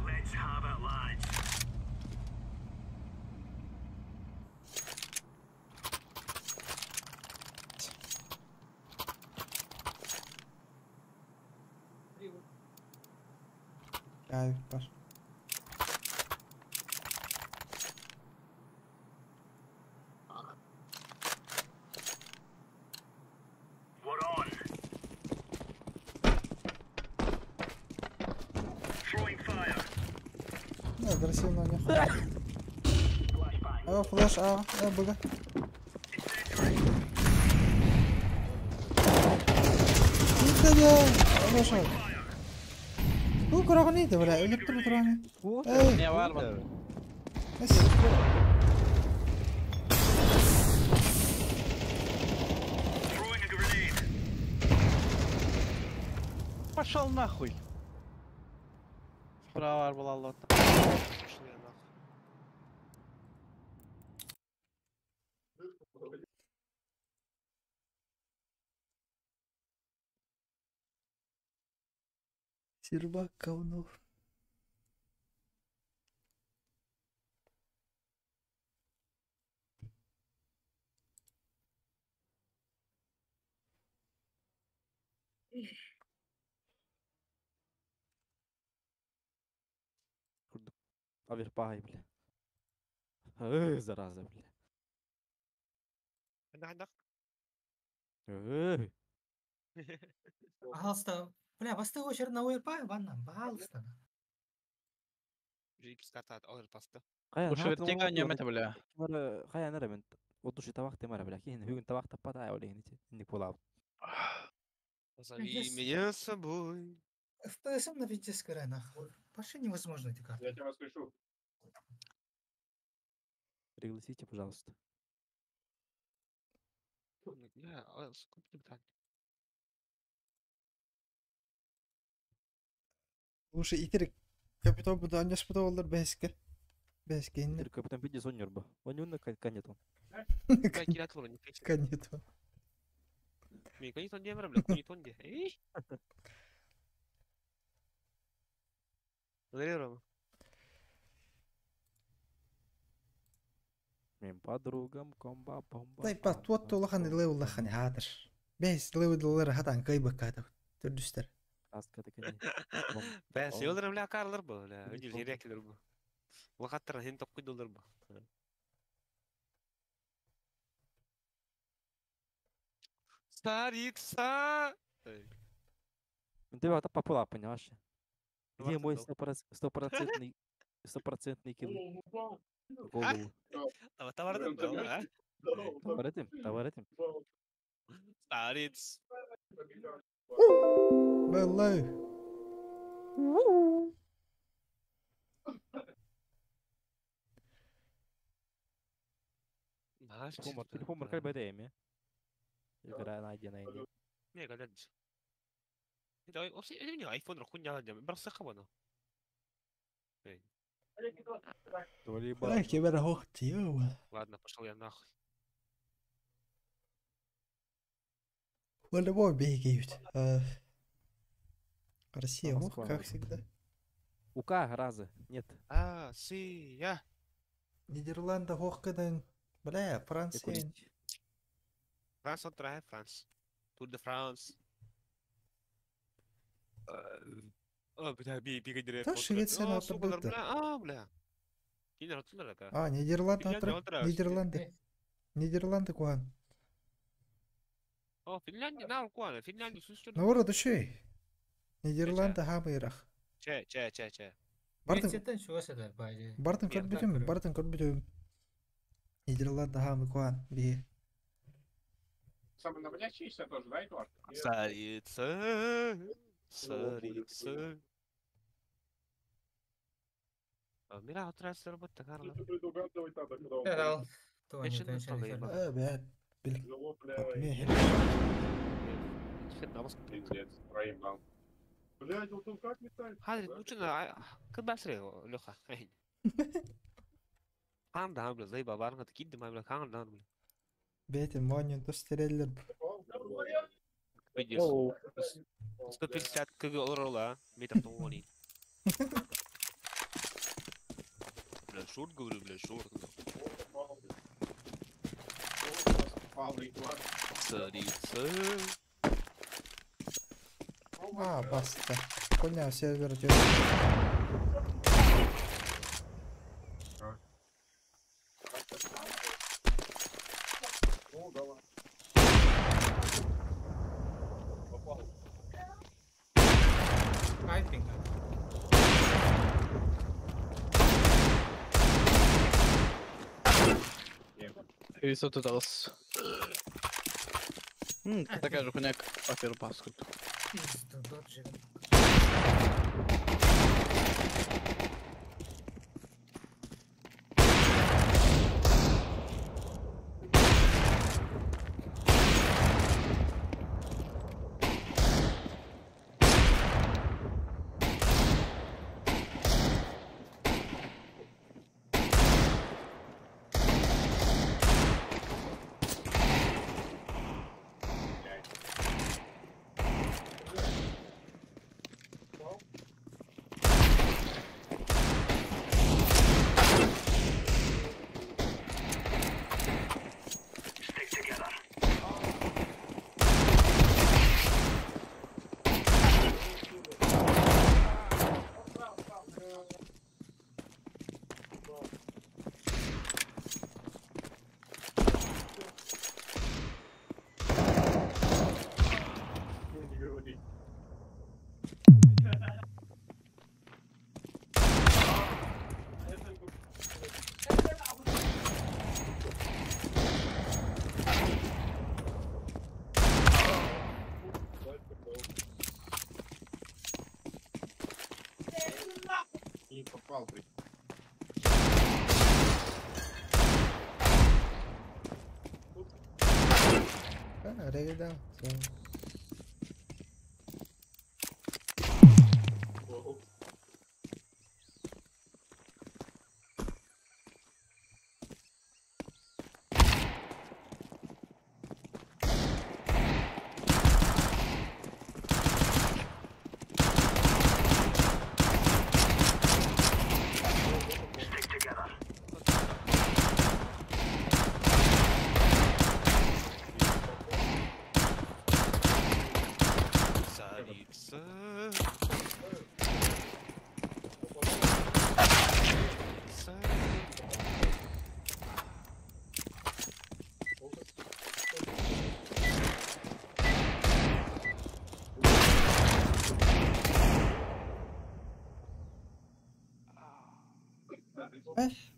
Let's have it, lads. Ay var. Агрессивно у них. Флэш, БГ. Хорошо. Сколько рогнит, бля, или кто тут рогнит? Не, варвар. Пошел нахуй. Справа была лота. Сербак говнов. Аверпай, бля. Зараза, бля. عندك Пожалуйста. Бля, басты очередь на ойырпай, ванна, пожалуйста. جيب سكاتات أو الباستا Лучше вертикание это, бля. خلينا نرى من وضوش تواقت مرة بلا كين هو انت وقت بطا ولا هنا انك بولاو Позови меня с собой. FPS на витискара, нахуй. Вообще невозможно эти карты. Я тебя воскрешу. Пригласите, пожалуйста. لا كنت بتاعك وش يترك كابتن بدو أنجز بدو والله بهسكر بهسكين كابتن بدي زونير با ونيونا كانيتون كانيتون مين كانيتون دي مرة بلا كانيتون دي إيه غيره من подругам комба бомба. طيب بس توتو لخني ليه والله خني حاضر بس ليه دولار هذا عن قيبك هذا تدستر كده كده بس يضرب لا كار ضربه لا يجي الهيريك ضربه وخطر هين تقيد ضربه Старик, Ты это попала, понимаешь? Где мой стопроцентный килл? Голову. Товарным, да? Товарным. Старец. والله Телефон маркаль БДМ. Игра найдена. Не, гадать. Это вообще не айфон рахуня, просто хавано. لا كبر اهو تيو Ладно, пошел я нахуй. ولا бой бегают. Красиво, как всегда. УК раза нет. Россия. Нидерланды хохкадан. Бля, Франция. Франция трае Франс. Тур де Франс. Бля, бега директ. Да, Швеция на отбыта. Бля. Нидерланды. Нидерланды куан. Финляндия, на куан. Финляндия слушай. Ну вроде что? Нидерланды хамирах. Че. Бартон корбитум. Нидерланды хамы куан. Би. Самый наводящийся тоже, да, Эдуард? Царица. Мира, вот раз работа, Карла. Предугадывать надо, когда он... بعد Блядь, вот он как летает? هذا ممكن كنت بسرع لوخا كان ده عامل زي بابا اكيد ما عامل كان ده عامل بيت المونيون تستريلر فيديو 150 كيلو метров 80 бля шорт говорю бля шорт царица баста коня сервер Пересоты дался. Такая же хуйня, как папер баскет. Пизда, доджи. И попал, блядь. Регда.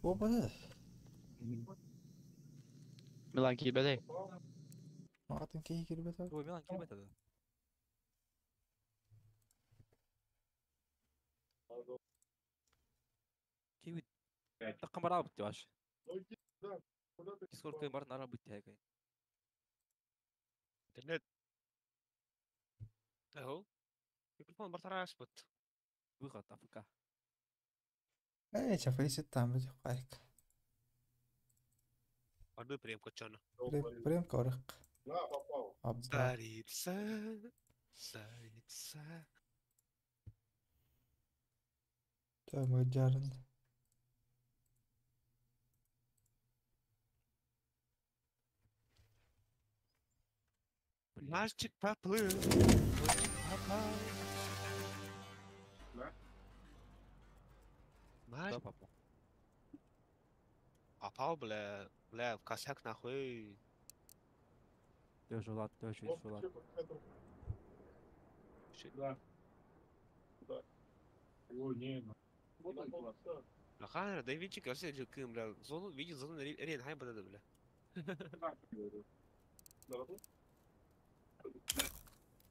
What was this? Milan kilbede. Martin كي كلمته. هو ميلان كلمته ده. كيف دقة مرة بتي واش. ديسكورد كي مرة نرى بتي هيك. انترنت اهو التليفون برطع اسبوت بيغط افكا ايه شافي ستة عم بدي قايك. برضه بريم كوتشانا بريم كورق. عبد ساريتسا تمام جارن. Мальчик поплыл. Да, папа. Попал, бля, в косяк нахуй. Держи лад, держи лад. Да. О, не, Лохана, да и винчик, я все кым, бля, зону, видит зону рен, хай бада, бля.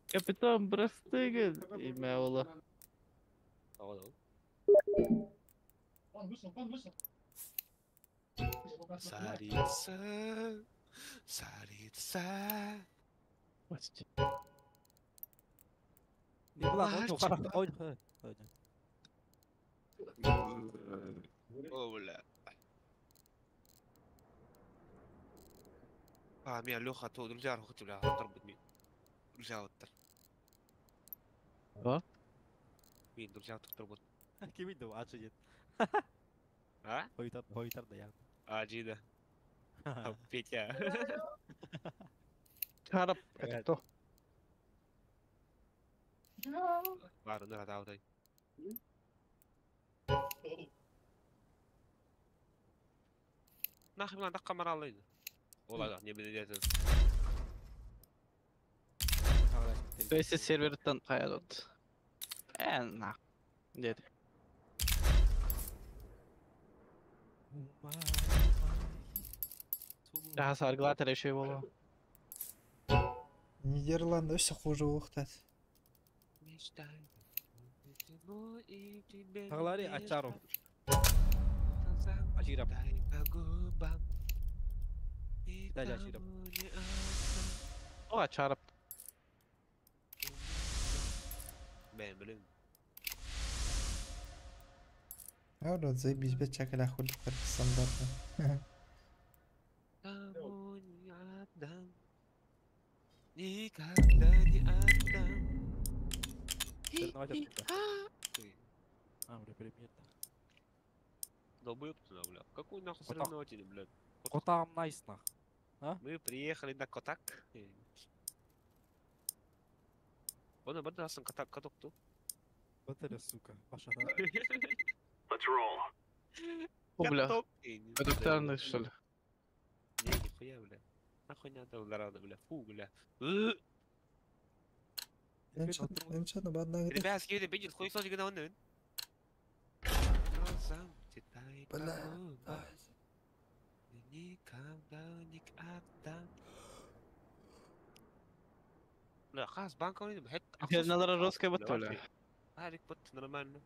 Капитан Брастыгин. Имя Ола. Он вышел. Сарица. Не была, он хорошо. О, бля. ميا لوخة تو رجع روخت بلا ضرب مين رجع وتر مين رجع تضرب كيف يدو عاجيد ها هويتر ده يعني عاجيدة بيتيا Harap ito. بعد نرى تعودي ناخذ من دقة مرة الله والله не بداية Esse server tanto kayalot. Nah. Jadi. Ага, саргылатор еще его. Нидерланды все хуже уходят. Тағлари Ачаров. Ажирап. Дәл Ажирап. О, Ачаров. Ben bilmiyorum. А вот заебись, блядь, чакали охули стандартно. Никогда не отдам. Бля, приметно. Долбоёб туда, бля. Какой нахуй соревнователь, блядь? Котам найс, нах. А? Мы приехали на Котак. Оны бір дасын Котак ту. Батарея, сука. Паша, Let's roll. О, бля. Редукторный, что ли? Не, нихуя, бля. Нахуй не надо угорада, бля. Фу, бля. Ничего, ну ладно. Ребят, скидывай, видит, хуй сложи на он. Бля. Никогда не отдам. Бля, хас, банка у них, Надо жесткая батарея. Арик, вот, нормально.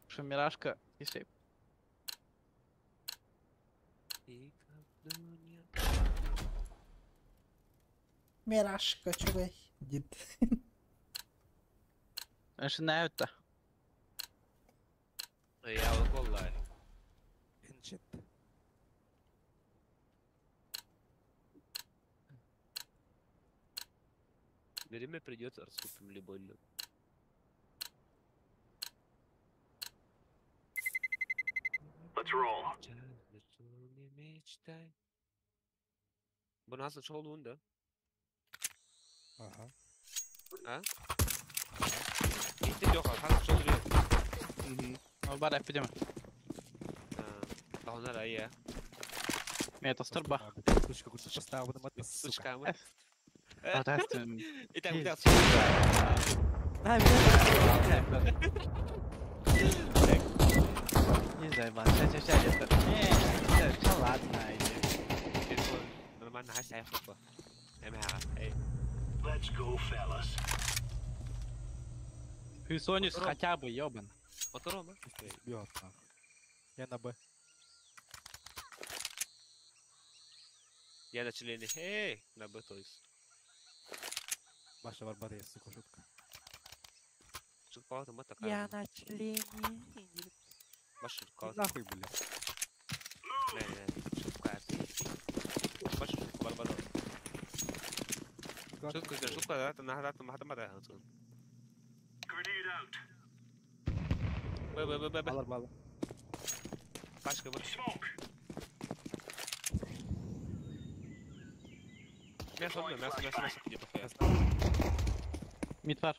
Что, Мирашка, если... Мирашка, чувак. Дед. Начинают-то. Я والله. Инчет. Время придется раскупим любой лед. Let's roll. Bu nasıl çoğulduğun da? Ага. Ha? Gitti yok abi, nasıl çoğuluyor? Бара, пойдем. А onlar iyi ya. Это стрба. Сучка, куда поставил на мат, сука. Сучка mı? А, да, ты... Bir tane bir daha Не знаю, Иван, сейчас это... Не, ладно, иди. Нормально, хай сайф хопа. Эй. Let's go, fellas. Хюсонис хотя бы, ёбан. Мотором, а? Бьет, нахуй. Я на Б. Я на члене. Эй, на Б, то есть. Ваша барбария, сука, шутка. Шутка, там такая. Я на члене. Ваша шутка. Нахуй, бля. Не, шутка. Ваша шутка, барбадос. Шутка, да, это нагадать, махатамада. Grenade out. Б. Балар, балар. Пашка, Б. Smoke. Мясо, где-то хуя. Мидфар.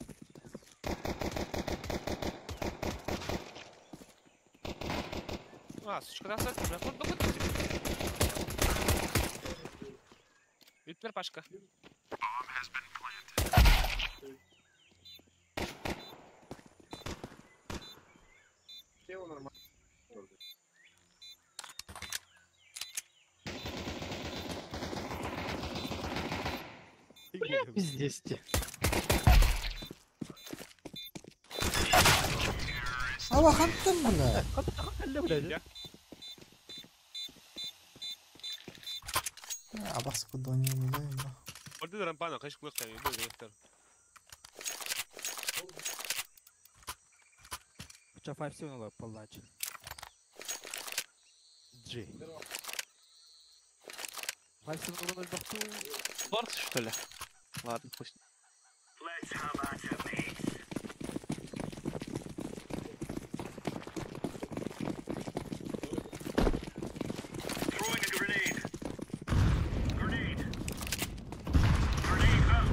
А, сучка, да, садись, бля, ход. И теперь Пашка. Тело нормально. Пиздец. Ава хантым, бля. Абас куда не знаю. Orada da rampana, kaç kulak tanıyor, böyle yeter. Быча 5 всего надо полночь. Джи. 5 всего надо бахту. Спорт, что ли? Ладно, пусть. Let's have at it, mates. Throwing a grenade. Grenade. Grenade out.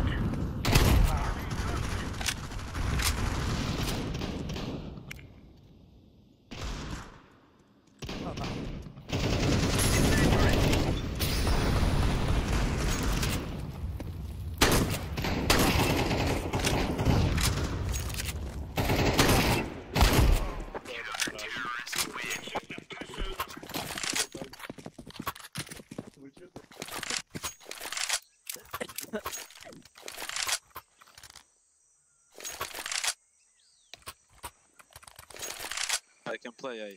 I can play A.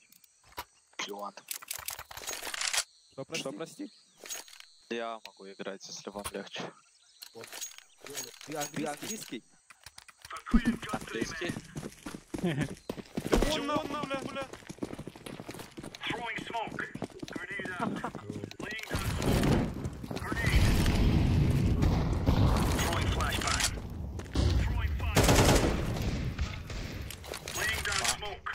If you want. Что прости? Я могу играть, если вам легче. Ты английский? Английский? Чего он нам, бля? Throwing smoke. Grenade out. Laying down smoke. Grenade. Throwing flashbang. Throwing fire. Laying down smoke.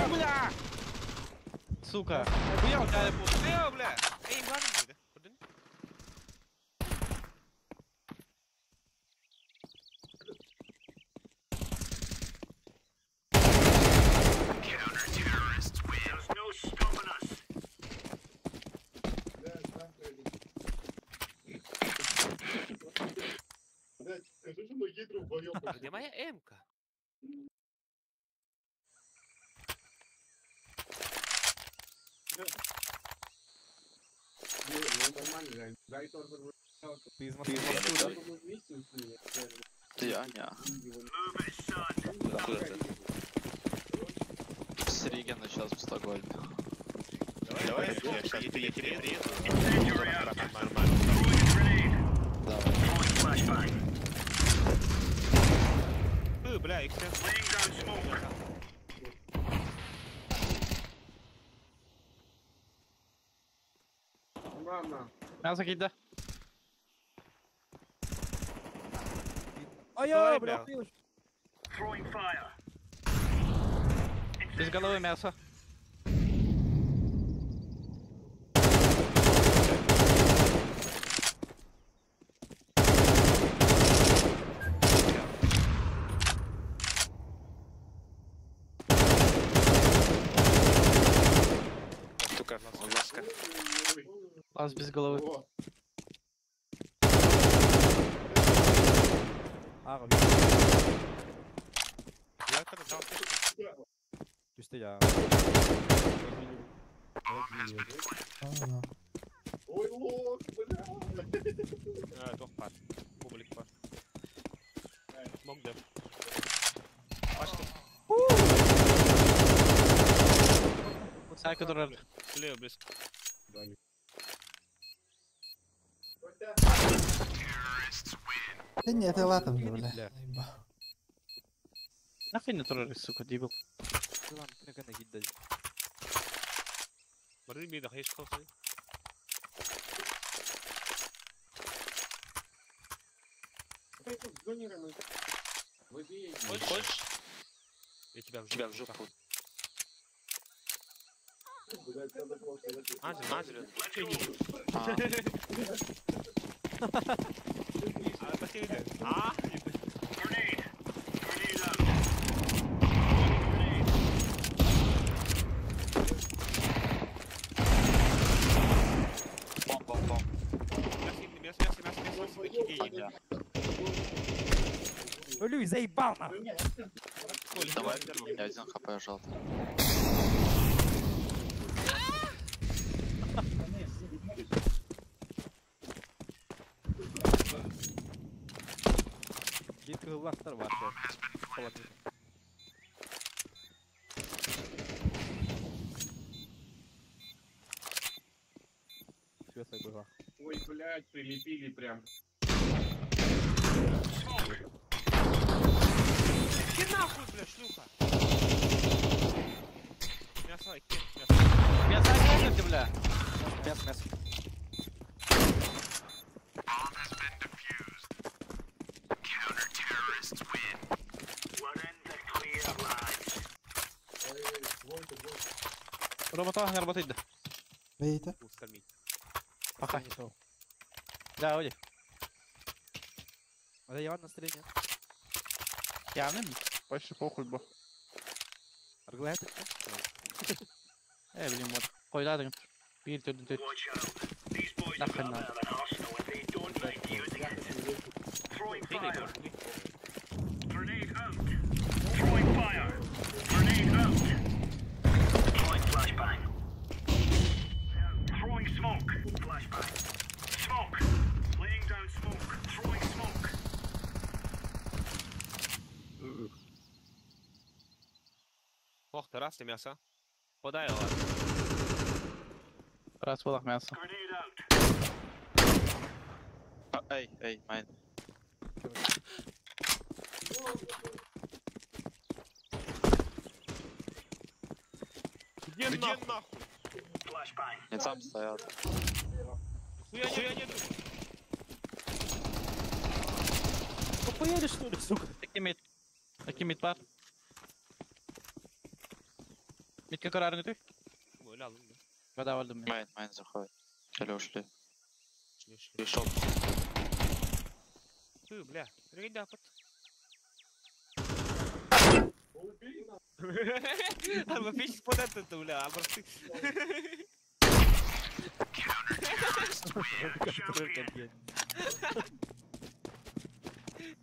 Бля! Сука. Хуя у тебя был? Бля! Эй, ладно, да? Counter-terrorists win. There's no stopping us. Где моя М-ка? Ты из Москвы? Я не. Откуда ты? С Ригена сейчас в Стокгольме. Давай, я сейчас приеду. Давай. Бля, их Мясо кида. Ай-яй, бля. Throwing fire. Без головы мясо. Штука, ласка. Лаз без головы. Я когда дал Чисто я. Ой, лох, бля. Doch pas. Public pas. Smoke them. Пашка. Сайка дурак. Слева близко. Да нет, это латом, бля. Еба. Нахуй не террорист, сука, дебил. Ладно, как она гидда. Марин беда, хейш хелфи. Хочешь? Я тебя в жопу. Азер. Grenade. Grenade out. Бом. Люй, заебал нахуй. Давай, у меня 1 хп желтый. Git hıllaklar var şu an. Olabilir. Светлый была. Ой, блядь, прилепили прям. Иди нахуй, бля, шлюха. Мясо, Мясо, мясо, бля. Мясо. Counter-terrorists win. We're in the clear, lads. Робота не работает. Видите? Пока. Да, уйди. Это явно настроение. Явно? Больше похуй был. Арглайт. Блин, вот. Кой ладно. Пир тут. Нахрен надо. Throwing fire. Grenade out. Throwing fire. Grenade out. Deploying flashbang. Throwing smoke. Flashbang. Smoke. Laying down smoke. Throwing smoke. Раз, и мясо. Подай его. Раз вылах мясо. Эй, майн. Где нахуй? Нет, сам стоял. Хуя нет. Охуели что ли, сука? Такие мид пар. Мидка карарный ты? Böyle alın da. Вода вальдом. Майн заходит. Или ушли? Шли. Шел. Фу, бля. Пригоди апот. Ama fiş potato tu bля, а просто.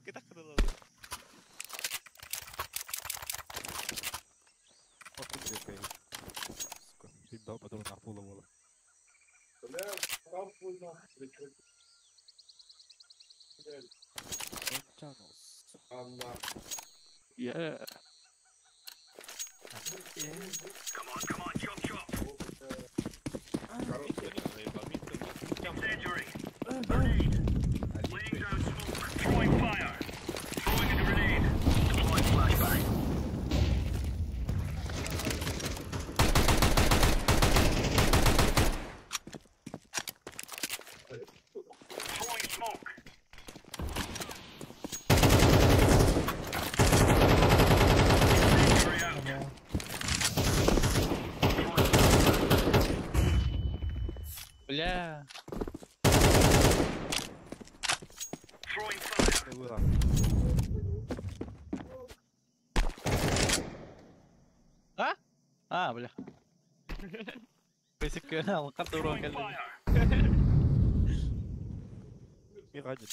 Kita kenal lu. Охуеть, блядь. Сука, пиздал, потом нахуй. Yeah. Come on, chop chop. Incendiary. Grenade. Laying down smoke. Throwing fire. Throwing a grenade. Deploying flashbang. Throwing smoke. Incendiary out. Бля. Throwing fire. Бля. Бейсик карту урон Throwing калли. fire. Мирадит.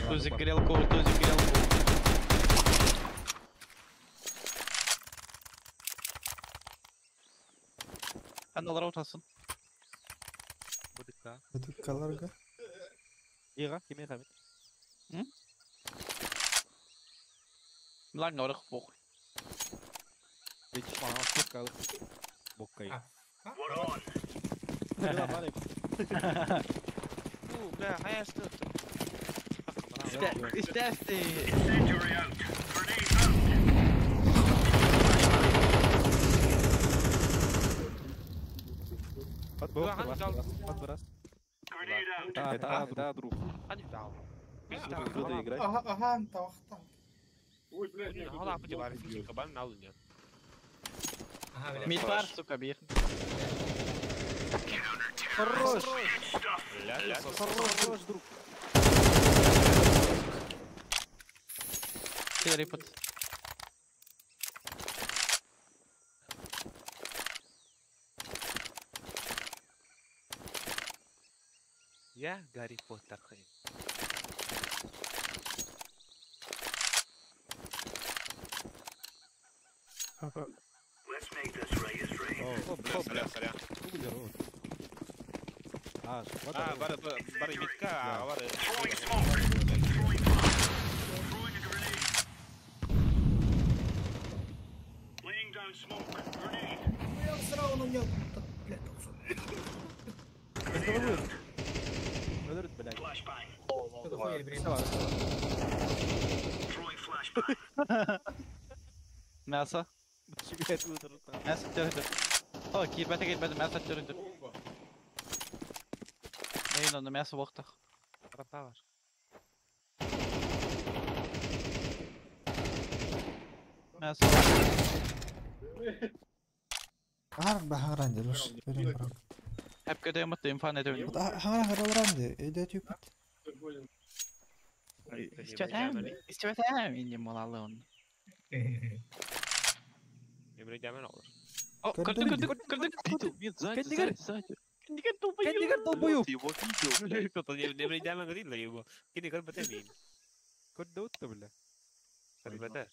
Тузик грелку. Kanallara otasın. Budukkalarga. Ира, кеме хамит. Lan oraya pokhuй. Видишь, мама, спускал. Боккай. We're on. Фу, бля, хая что ты? İsterse. Incendiary out. Grenade out. Подбрас. Grenade out. Да, друг. Hadi dal. Буду играть. Ага, тавахта. Ой, блядь, Ne hala yapıcı var. Fişi kaban ne alın ya. Aha, bile. Mid var suka bir. Хорош! Ля, Хорош, друг. Перепад. Я Гарри Поттер. Let's make this right is right. О, бля, сорян. Углерод. Бар митка, а бар. Throwing smoke. Throwing fire. Throwing a grenade. Laying down smoke. Grenade. Я сразу на него. Блядь, Grenade out. Выдурит, блядь. Flashbang. что-то хуя, блин. Throwing flashbang. Мясо. Чекает выдурит. Мясо тёрдür. О, gitmedi. Мясо tёрдür. Neyin onu мясо boktaq. Rampa var. Мясо. Hangar angelus. Verin bırak. Hep kötü mutlu infan ediyorum. Hangar ange. Edet yupet. İstiyorsan ince malalı onu. Emre Cemal olur. Kırdık. Кендигар долбоёб. Кто-то Emre Cemal говорит на него. Кендигар батамин. Кот даут-то, бля. РБТ.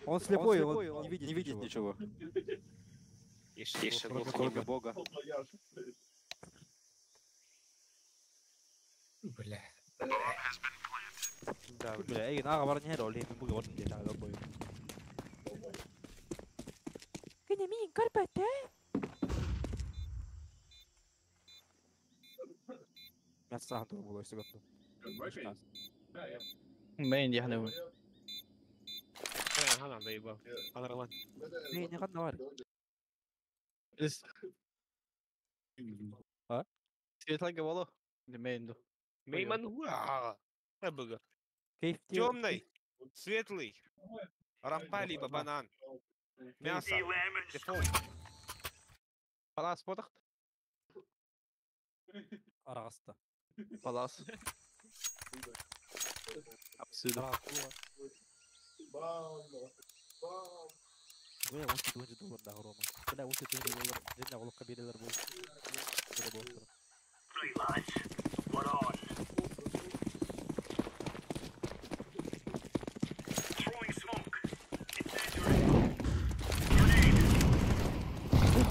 Он слепой, он не видит ничего. Еще Кроме бога. Бля. Да, Бля, ей, нага бар не роль, мы будем вот здесь, а бой. Кеня мин карпете. Я сам тут было все готово. Main يحنون. هذا عم يبغى هذا روان. ايه نقد نوار. ها؟ تلاقي والله المين ده. ميمن هو أبغى. كيف темный, светлый, рампа либо банан, мясо, дефолт. خلاص فتحت. أرغسته. خلاص. أبسط. وين وصلت وين جدول ده روما؟ لا وصلت وين جدول جدنا والله كبير الأربعة. Great lads. We're on. Throwing smoke. Incendiary. Grenade.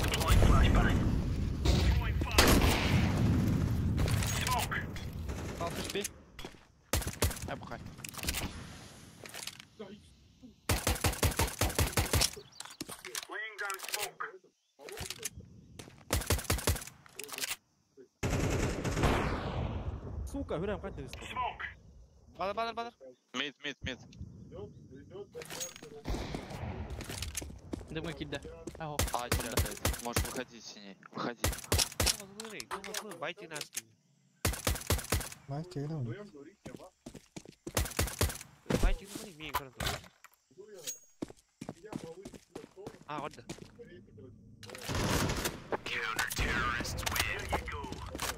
Deploying flashbang. Throwing fire. Smoke. خلاص بيه. أبقى. Laying down smoke. سوكا هنا مقدس. Smoke. بدر. Мид. Думаю, кида. Ага. А, блядь, можешь выходить синий. Выходи. Байте нас. Lan geliyor mu? Байте ну не имеем контроля. А, вот да. Counter-terrorists win. There you go.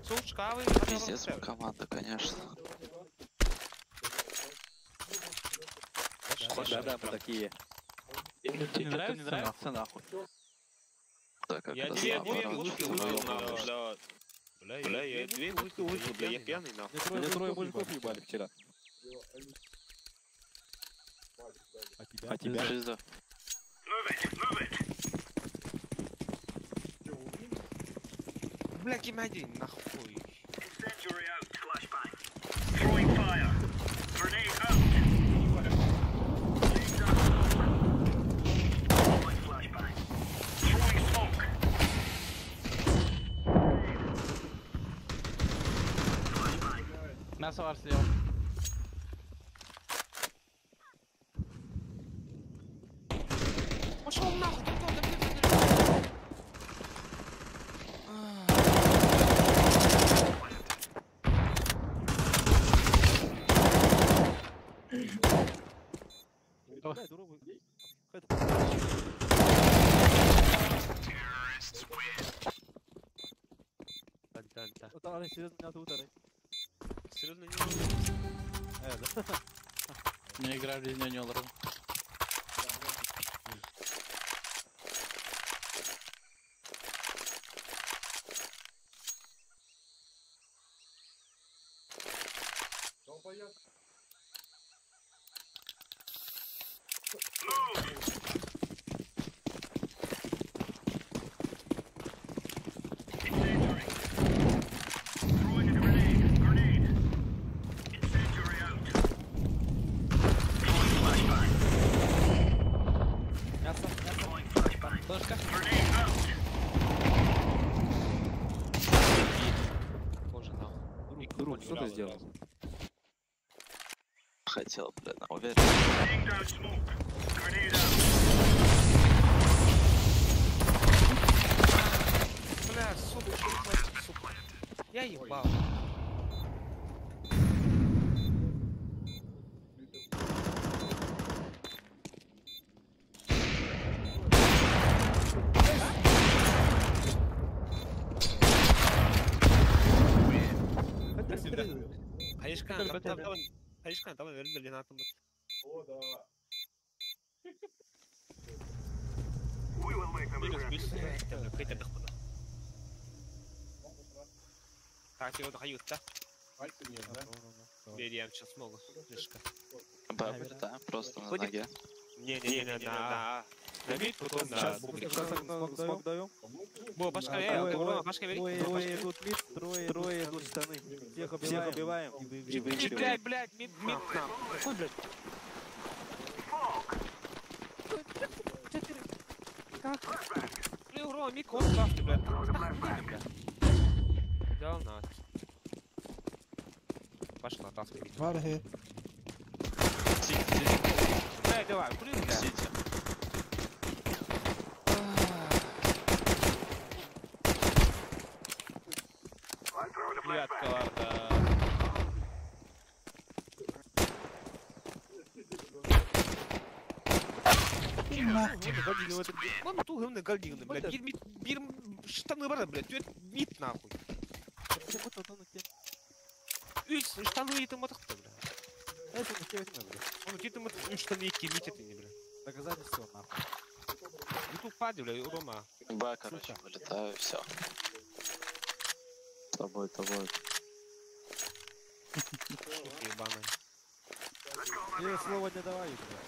Сушкавый. Пиздец, команда, конечно. Да, такие. Тебе не нравится нахуй? Так, как Я это две слабо, вышки выжил, нахуй, бля, я две вышки выжил, бля, я пьяный, нахуй. Мне трое мужиков ебали вчера. А тебя? Жиза. Move it. Бля, кимади, нахуй. Incendiary out. Flashbang. Throwing fire. Grenade out. Laying down smoke. Deploying flashbang. Throwing smoke. Flashbang. Мясо var слева. Пошел нахуй, Terrorists win. Да. طلع серьезно меня тут орать. Серьезно не да. Мы играли в нее Друг, что ты сделал? Хотел, блядь, уверен. Бля, сука. Я ебал. Hayışkan tamam verin de atım bak. O da. Kayıt bana. Так, его дохают-то. Берем сейчас могу. Да, просто на ноге. Не, на мид, потом Сейчас смог даем. Бо, башка вери, Трое идут мид, трое идут штаны. Всех убиваем и выигрываем. Блядь, мид нам. Какой, блядь? Как? Блин, ура, мид кот ставьте, блядь. Взял на. Пошла, таски. Варги. Блядь, давай, блин, блядь. Девятка, ладно. Мама тугымны галдигны, блядь. Bir штаны бар, блядь. Түйет бит нахуй. Üç штаны етім атықты, блядь. Это не тебе блядь. Он етім атықты, үш штаны екі митет не, блядь. Доказательство нахуй. Ютуб пади, блядь, урома. Б, короче, вылетаю, все. Тобой. Шутки ебаные. Я слово не давай, блядь.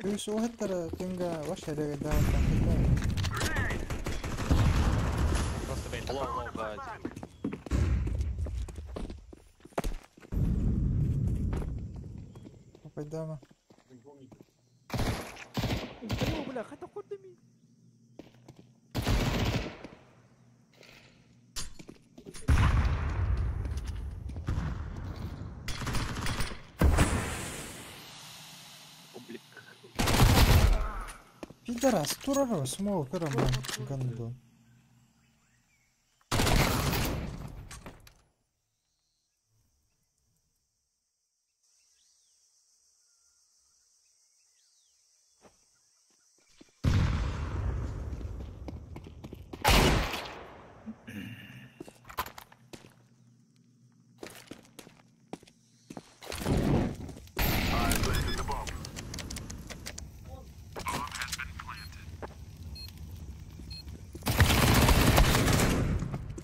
Yus uhettara tinga vashere down. Просто, блядь, Лоу, блядь. Пойдем. Бля, хотя хоть дыми. Пидорас, турарова, смоукером, ганду.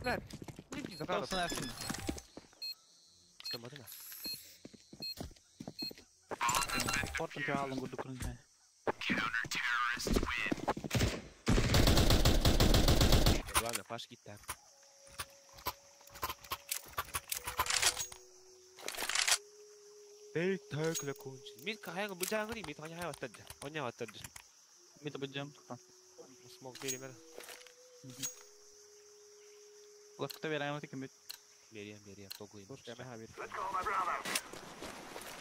Блядь, не Просто нафиг. Смотри. Портом пиалом буду крутить. Ладно, Паш гитар. Эй, так закончил. Мид кахайга бujangri, мид хanya хаваттадж. Оня хаваттадж. Мид обыджам. Смог беремер. Ласкта вераем это комит. Берем, тогуем. Слушай, я мега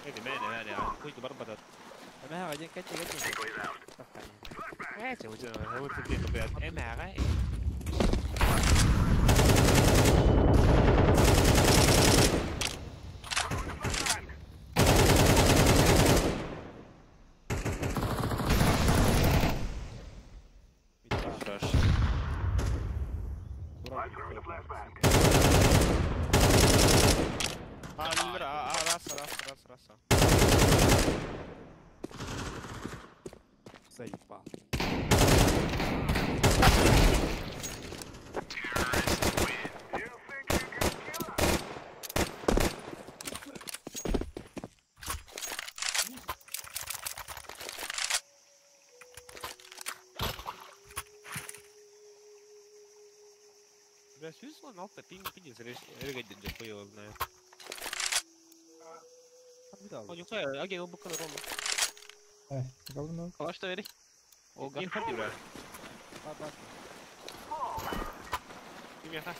Эти мене, хуйки барбатат. мега один кати. Эти, вот это, блядь, эмера. Фреш. Раса. Заебал. Бля, свисло, но пинг, зарегать хуй его знает. О, нихуя, аги его буквально рома. Ай, говно. А что, Эрик? Ога. Не ходи, бля. Ты меня ха.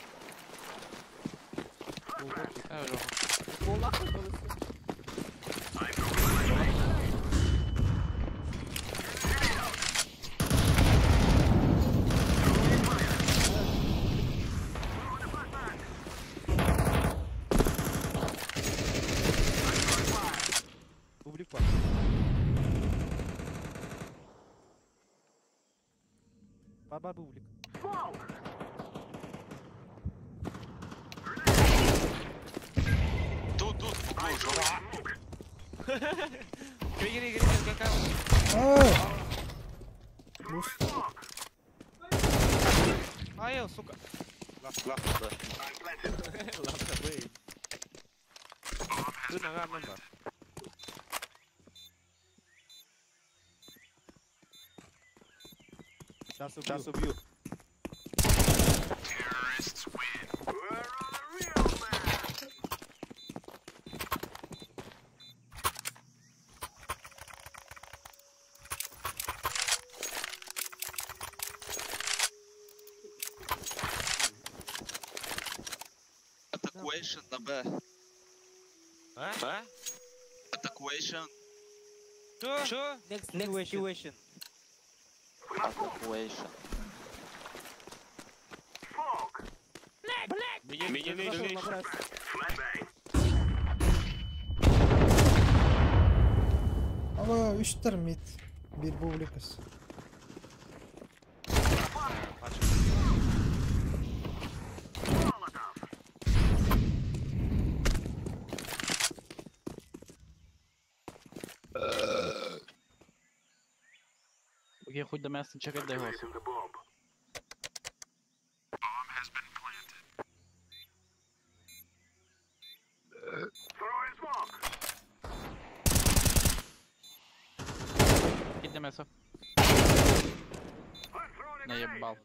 Баба бублик. Тут, жура. Гри, какая. Ай, сука. Лафта, бей. Ты нога номер. Сейчас убью. Terrorists win. Where are the real men? Attackation на Б. А? Attackation. Чё? Next situation. Evacuation. Minimation. Ama 3'tür mid. Bir publikas. Окей, хоть до мяса чекать дай голосу. Иди до мяса. Наебал.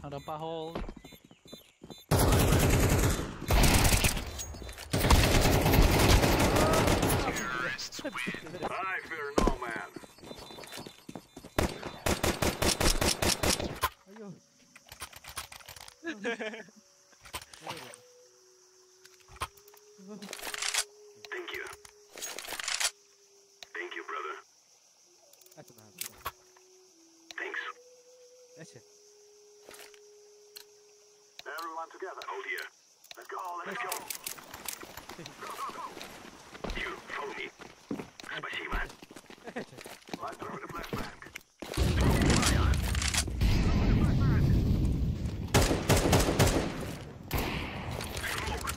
Ada hole. Terrorists win. I fear no man. Thank you. Thank you, brother. Thanks. Everyone together. Hold here. Let's go. Let's go. Go, go, go. You, follow me. Спасибо. I'm throwing a flashback. Throwing fire. Throwing a flashback. Smoke.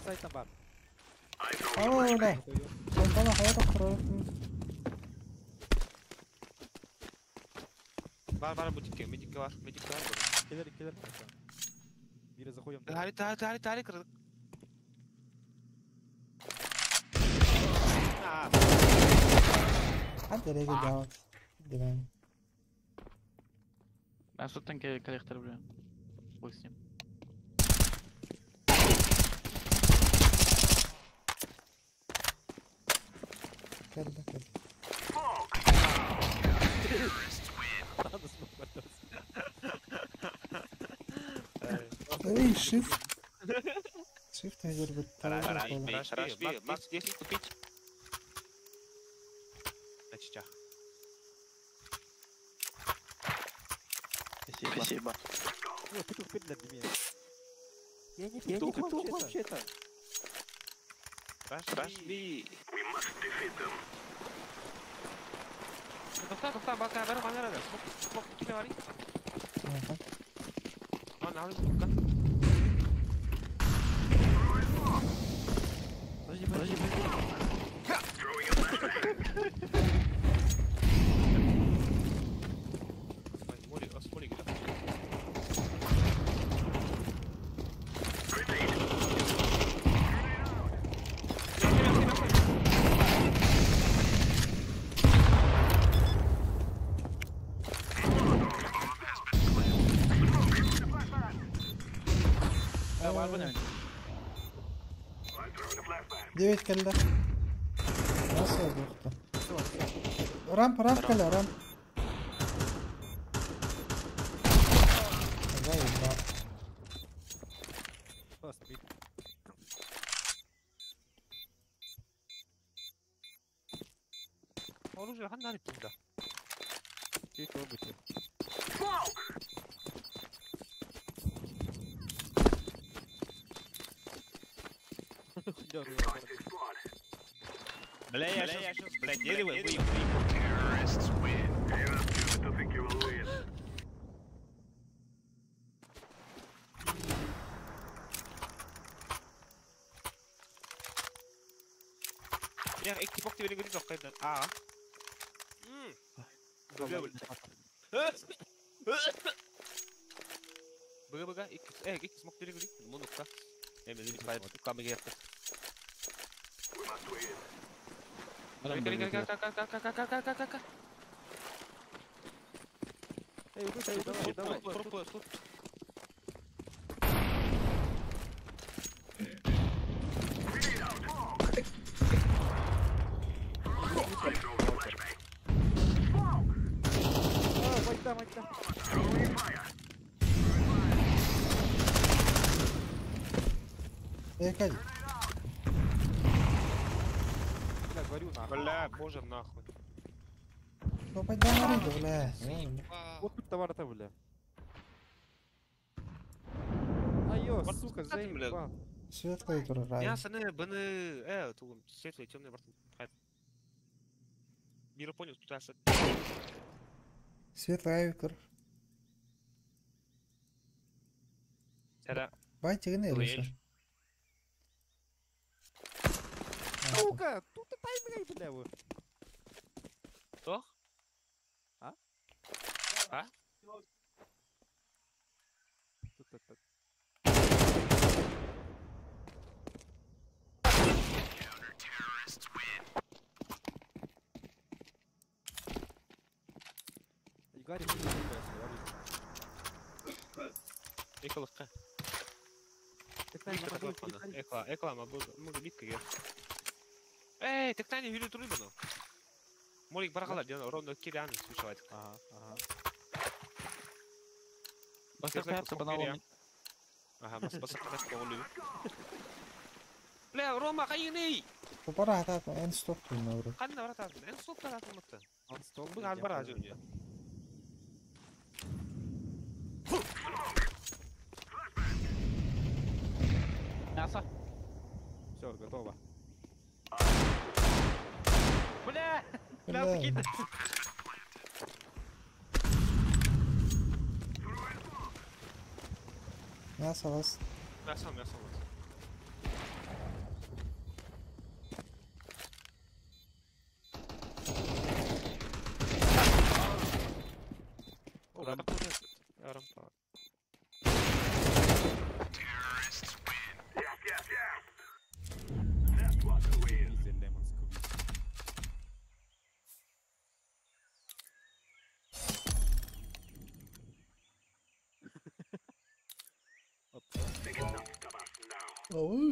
Flashbang. I throw Aa öyle. Sen bana hayat aktarıyorsun. Var butikte. Medikte var. Killer. Biri заходим. Tarih kırdık. Hadi nereye gidiyor? Gidelim. Ben sultan коллектор, бля. Бог с ним. Geldi. Эй, shift. Shift я говорю, Рашби. Макс, здесь купить. На чичах. Спасибо. О, ты тут перед ними. Я не петух вообще-то. Рашби. We must defeat them. Тоқта, бака, бәрі маңар әді. Смок, кеме бари. Нағылы смокка. Подожди. Throwing a flashbang. Осмоли гida. Девять килля. Nasıl oldu? Ramp killa, ramp. Оружие 한 있습니다. Бля, я сейчас, дерево выйду. Terrorists win. You're not stupid to think you will win. Я экипок тебе не говорит, но когда. А. بقى اكس ممكن تريق دي المهم بتاع اعمل دي فايت كام جاي ايه كده Бля, говорю нахуй. Бля, боже нахуй. Ну подняли, бля. Вот тут товар-то, бля. Айо, сука, заебал. Светлый тур Я рай. саны быны ту светлый темный бартын. Мира понял, что я Светлый айвикер. Сера. Байте гны лучше. Сука, тут ты тайминг, бля, вы. Что? А? А? Игорь, Эколыхка. Экла, мы битка гер. Эй, так тани хилю трубану. Молик барахала, дена ровно кирианы слушать. Ага. Баста банал. Ага, баста полу. Бля, Рома, хайни. Попара хата, эн стоп наура. Ханна врата, эн стоп тарат мутта. Он стоп. Бу гал бараж уня. Мясо. Все, готово. Бля! Бля. Бля, Мясо вас. Мясо.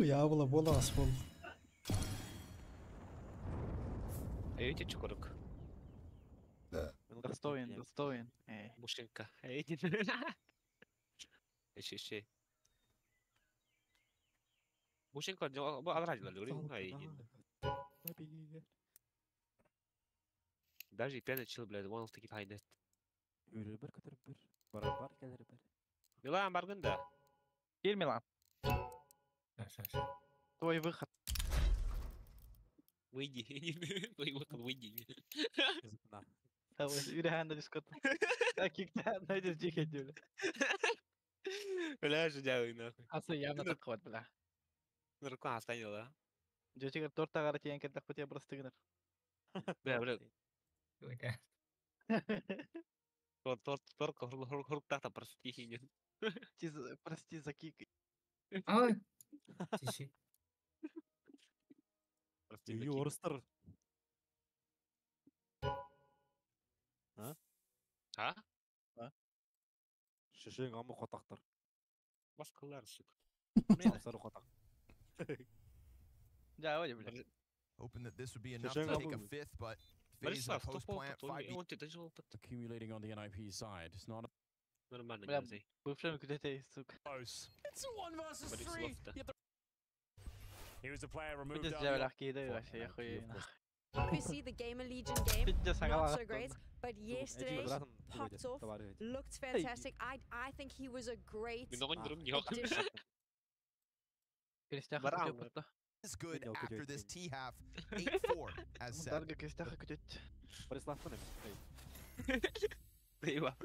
Я была асфол. Эйти чукурок. Достоин. Эй. Бушенька. Эйти. Эши. Бушенька, обрадила, говорю, эйти. Даже пьяный чил, блядь, вон в таких хайнет. Милан Барганда. Киль, Милан. Твой выход. Выйди. Твой выход, выйди. Юрий на дискот. Каких-то найдешь дикать, бля. Бля, же делай нахуй. Асы явно так вот, бля. На руку останил, да? Дётигер торта гарантия, когда хоть я просто игнор. Бля. Торка хуруктата прости хиню. Прости за кик. Ой. Тиши. Прости за кик. Юрстер. А? Шишин амы хотақтыр. Басқалар, сука. Сары хотақ. Да, ой, бля. Hoping that this would be enough to take a fifth, but phase of post-plant 5. Accumulating on the NIP side. It's not Нормально, Бля, не бывший куда-то, сука. close. It's a 1 versus But it's 3. lofty. Yet he was the player removed Пиздец, early я on. легкий, да, вообще, я хуй. Obviously, the Gamer Legion game, Пиздец, not so ага. great, but yesterday popped off, looked fantastic. I think he was a great addition. Крестяха хотел просто. Is good after this T half 8-4 as said. Дарга крестяха хотел. Прислав мене. ايوه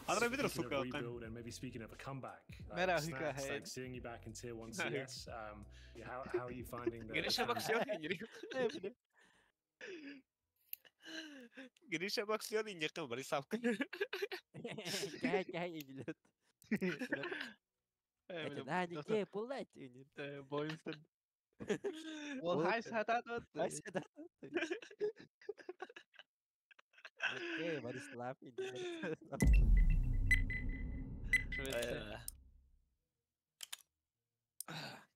انا بدر Speaking of فوق rebuild and maybe speaking of a comeback. Mera Snacks, hika like head. seeing you back in tier 1 CS. How are you finding the قال شبك comeback? شو Гриша Максион и неком Борисовка. Кай идет. Это на не пулать. Бойнстон. Ол хай сатат. Хай сатат. Окей, Борислав идет.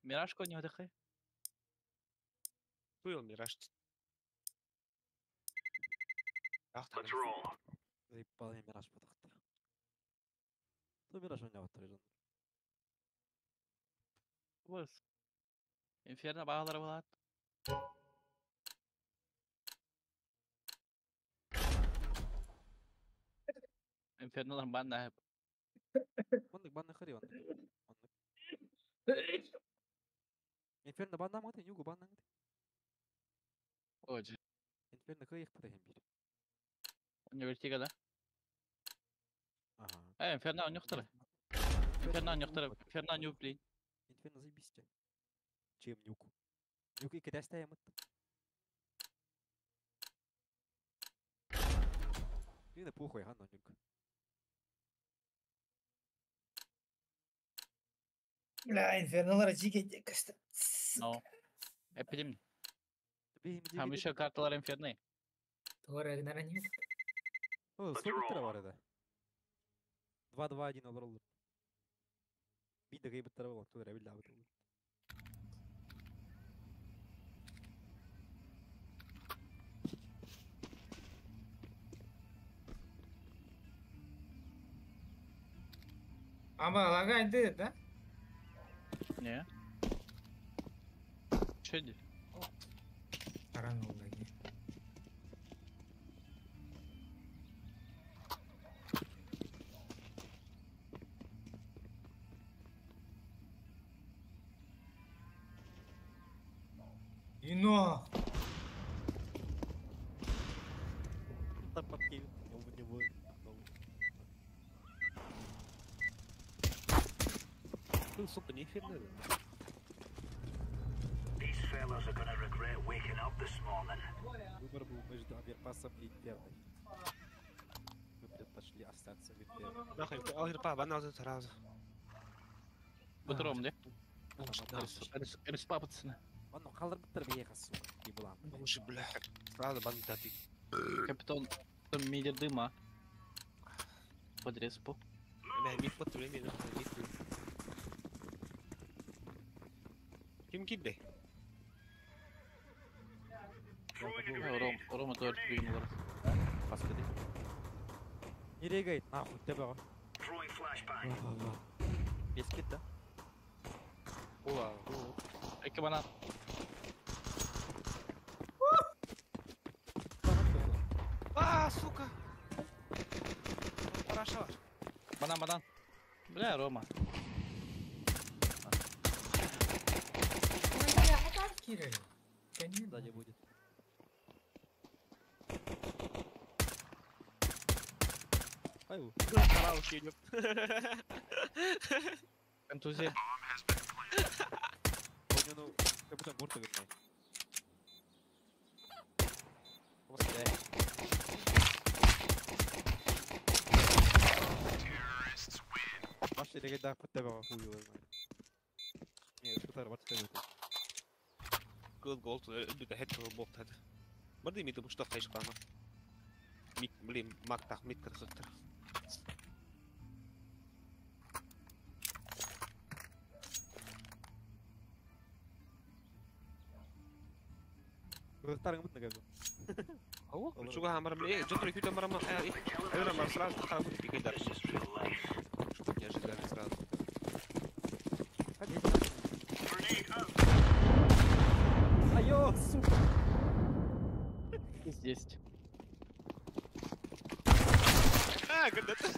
Мираж ко не отдыхай. Был Мираж. Let's roll. Заебал я Мираж потахта. То Мираж у меня вот режим. Бос. Инферно bağları var. Инферно'dan ben de hep. Банный хари Инферно банна маты, югу банна. Оje. Инферно кайых потахим бир. Университеті да? Ага. Инферно нюхтары. Инферно нюхтары. Инферно нюхли. Инферно заебись. Чем нюк? Нюк и когда стоим это? Именно похуй, Ганна нюк. Бля, инферналар жиге кашты. No. Epidem. Там еще карталар инферны. Doğru, nara нюк. О, сколько тра var это? 2-2-1 olur. Bir de gayb tara var. Tuğra billah bu. Ama лагает, да? Не. Че делать? Таранул лаги. Ино! Так подки, не будет. Был, сука, не эфирный. These fellas are gonna regret waking up this morning. Выбор был между Аверпасом и Инферной. Мы предпочли остаться в Инферно. Нахуй, Аверпа, банал тут сразу. Бутыром, да? Респапаться. Он қалдыр бітір бейе қасы, не бұлам. Уже, бля, сразу банды дати. Капитан, мидер дыма. Под респу. Бля, мид под время, мид. Kim gitti? Рома тоже двигнул раз. Паскады. Не регает, нахуй, тебя. Throwing flashbang. Есть кит, да? Уа, Эки банан. Сука! Хорошо. Банан. Бля, Рома. Сзади будет. Ай, караоке идет. Контузия. Ну, как будто борта видно. Маши регайда под тебя хуй его знает. Не, что-то вот это. Good goal to the head to the ball head. Bardi mid bu штраф кайш кама. Мид, блин, мактах мид кырсыктыр. Старый мутный как бы. Ого, чуга хамар мне, джотри кюта марама, эра мар сразу тахара будет пикать дальше. Что не ожидали сразу. Айо, сука! Есть. Когда-то.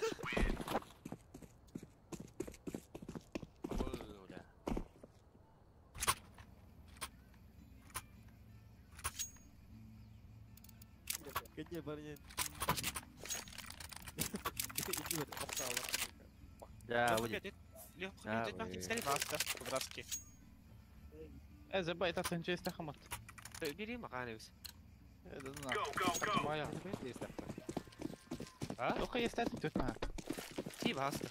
Где парень? Да, будет. Легко, идет скорее маска, по-братски. Забай, это санчей стахамат. Бери маканевс. Это знаю. А? Только есть это тут на. Тип, аста.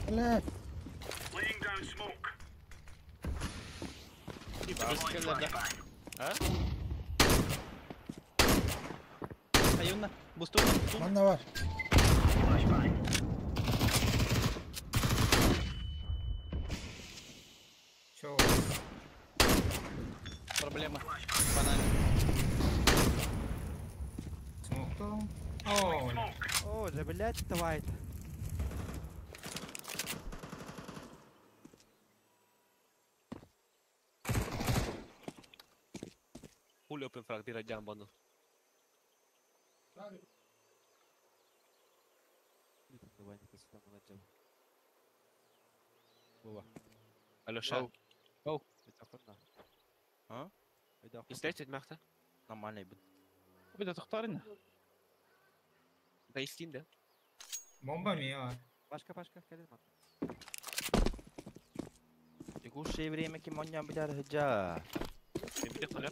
Надо. Бля. А? Ayunna. Boost. Banda var. Чё? Проблема. Банально. Смоктал? О, О, да блядь, давай. Full open frag, tira jambano. Алло, Ша. Оу. А? Излечь махта? Нормально будет. Куда тختарина? Да истин, да? бомба мила. Пашка, келем. Текущее время кимоня бляр хджа. Ты видишь, Коля?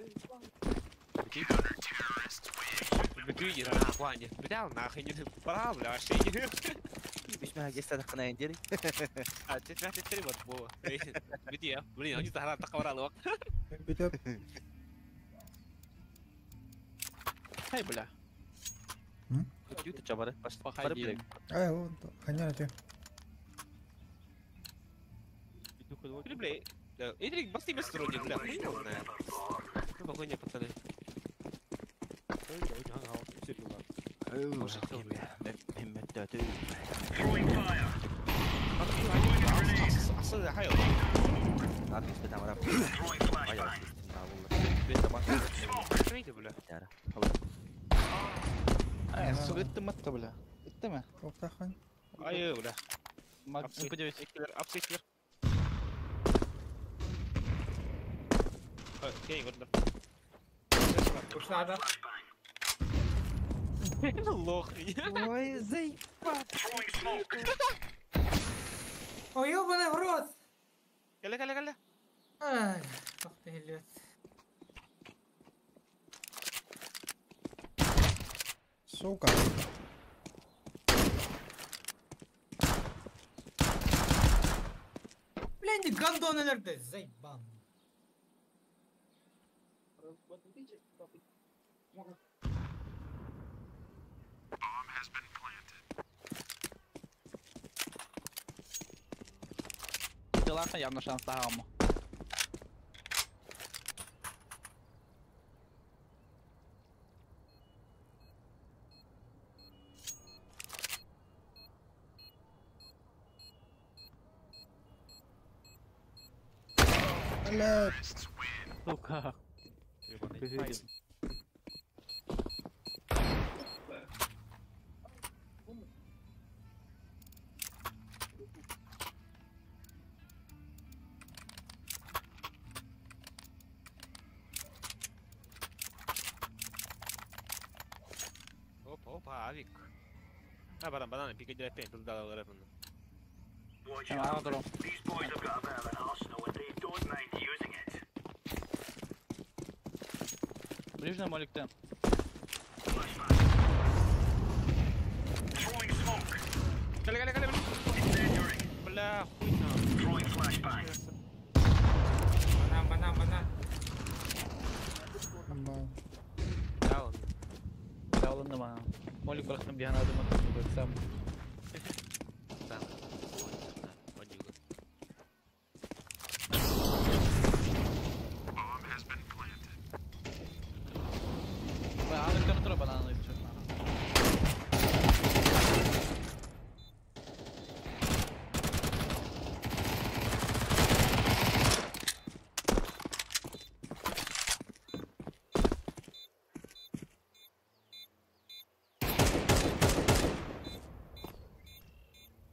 Бегите на плане. Бля, нахуй не пора, бля, Бишмя геста дхна индири. А, ты три вот было. Где? Блин, они так такого лок. Битеп. Хай, бля. Юту чабары. Пошли. Ай, вот, ханя ты. Бля, Идрик, басти без строги, бля, хуйня. Ну, похуйня, пацаны. Может, кто, бля. Особенно хайо. Армис бедам раб. Види, бля. Сугытты матта, бля. Иттеме? Тоқтахан. Ай, бля. Максим подивись. Апсиклер. Окей, гордо. Ушла, Лох. Ой, заебал. Ой, ёбаный в рот! Галя. Ай, ох ты, лед. Сука. Блин, не гондонелерді, заебан. Делаха явно шанс тагаму. Бля. Сука. Опа, авик. А, банана, пикай опять, тут дал рэпан. These boys have got a bit of an arsenal and they don't mind using it. Ближний молик Т. Throwing smoke. Галя. Бля, хуйня. Throwing flashbang. Банан. Даун нема. Молик бıraktım bir yana adım atıp bıraksam. Banana yapacak.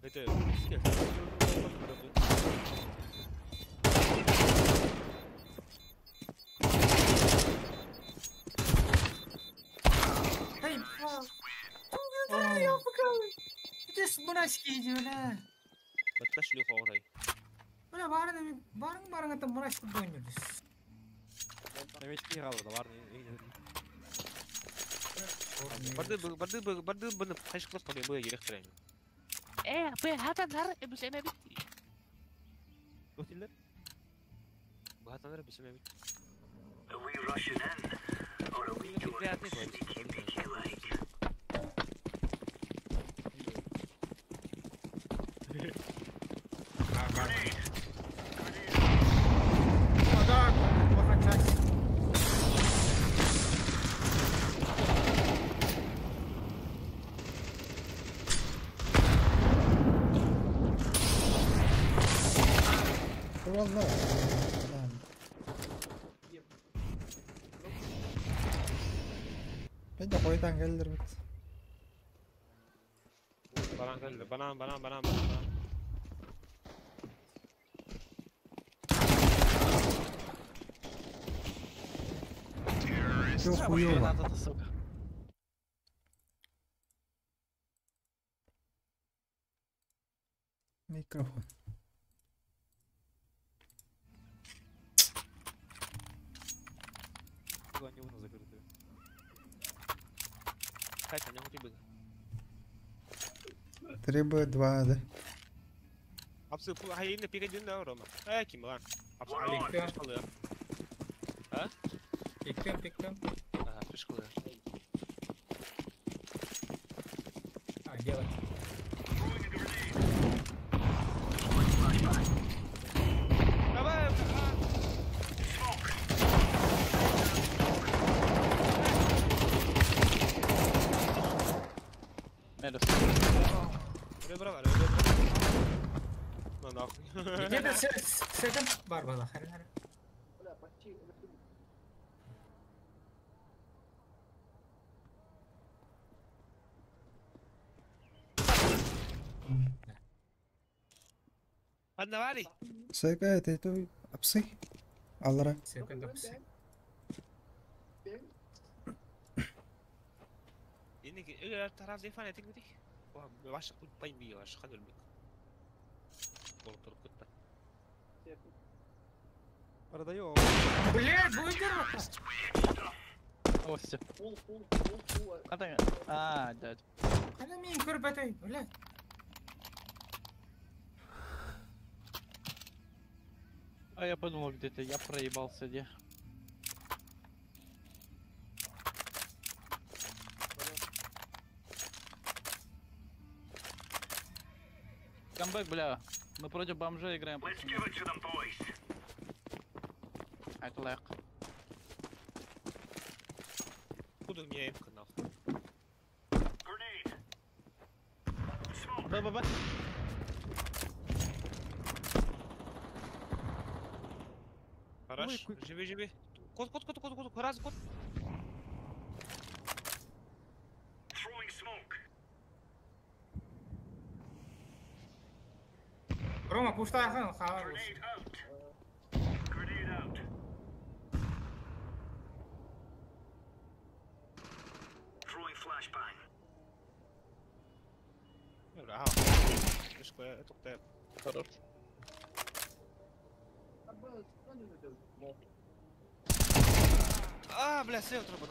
Это... Ай, я покажу. Где с мурашки идет, а? Подташли фаурай. Бля, барың это мрачный донердис. Новички играл, да ладно. Барды баны кайшыклап калган бой керектирейин. Бе хатандар эбисеме бит. Көтүлөр. Хатандар эбисеме бит. Are we rushing in? Or are we doing sneaky like? Vallahi. Ben de koydan gelir bit. Banan geldi. Banan. Çok хуёво. Микрофон. Не вон закрытую. Катя, у него трибы. 3B2, да? Апсы, хайны пикадин да, Рома. Ким lan? Апсы, Pikliyorum. fiş kalıyor. Ha? Pikliyorum. Aha, fiş kalıyor. Ha, делай. Давай, Öyle. Lan nahуй. Где-то секонд бар была. Хара. Ладно, вали. Сека это апсы. Аллара. Секонд апсы. إنك إيه ترى زي فانا تقدر وعش قد باين بيه وعش خلوا البيك قلت القطة Продаю. Блядь, буйдер! О, все. Дядь. Она меня курбатай, блядь. А я подумал, где-то я проебался, где? Камбэк, бля. Мы против бомжей играем. Это легко. Куда мне имка нахуй? Б. Хорош, живи. Кот, раз, кот. Рома, пуштай хан, хавар. Это КТ. Хорош. Бля, сейв треба.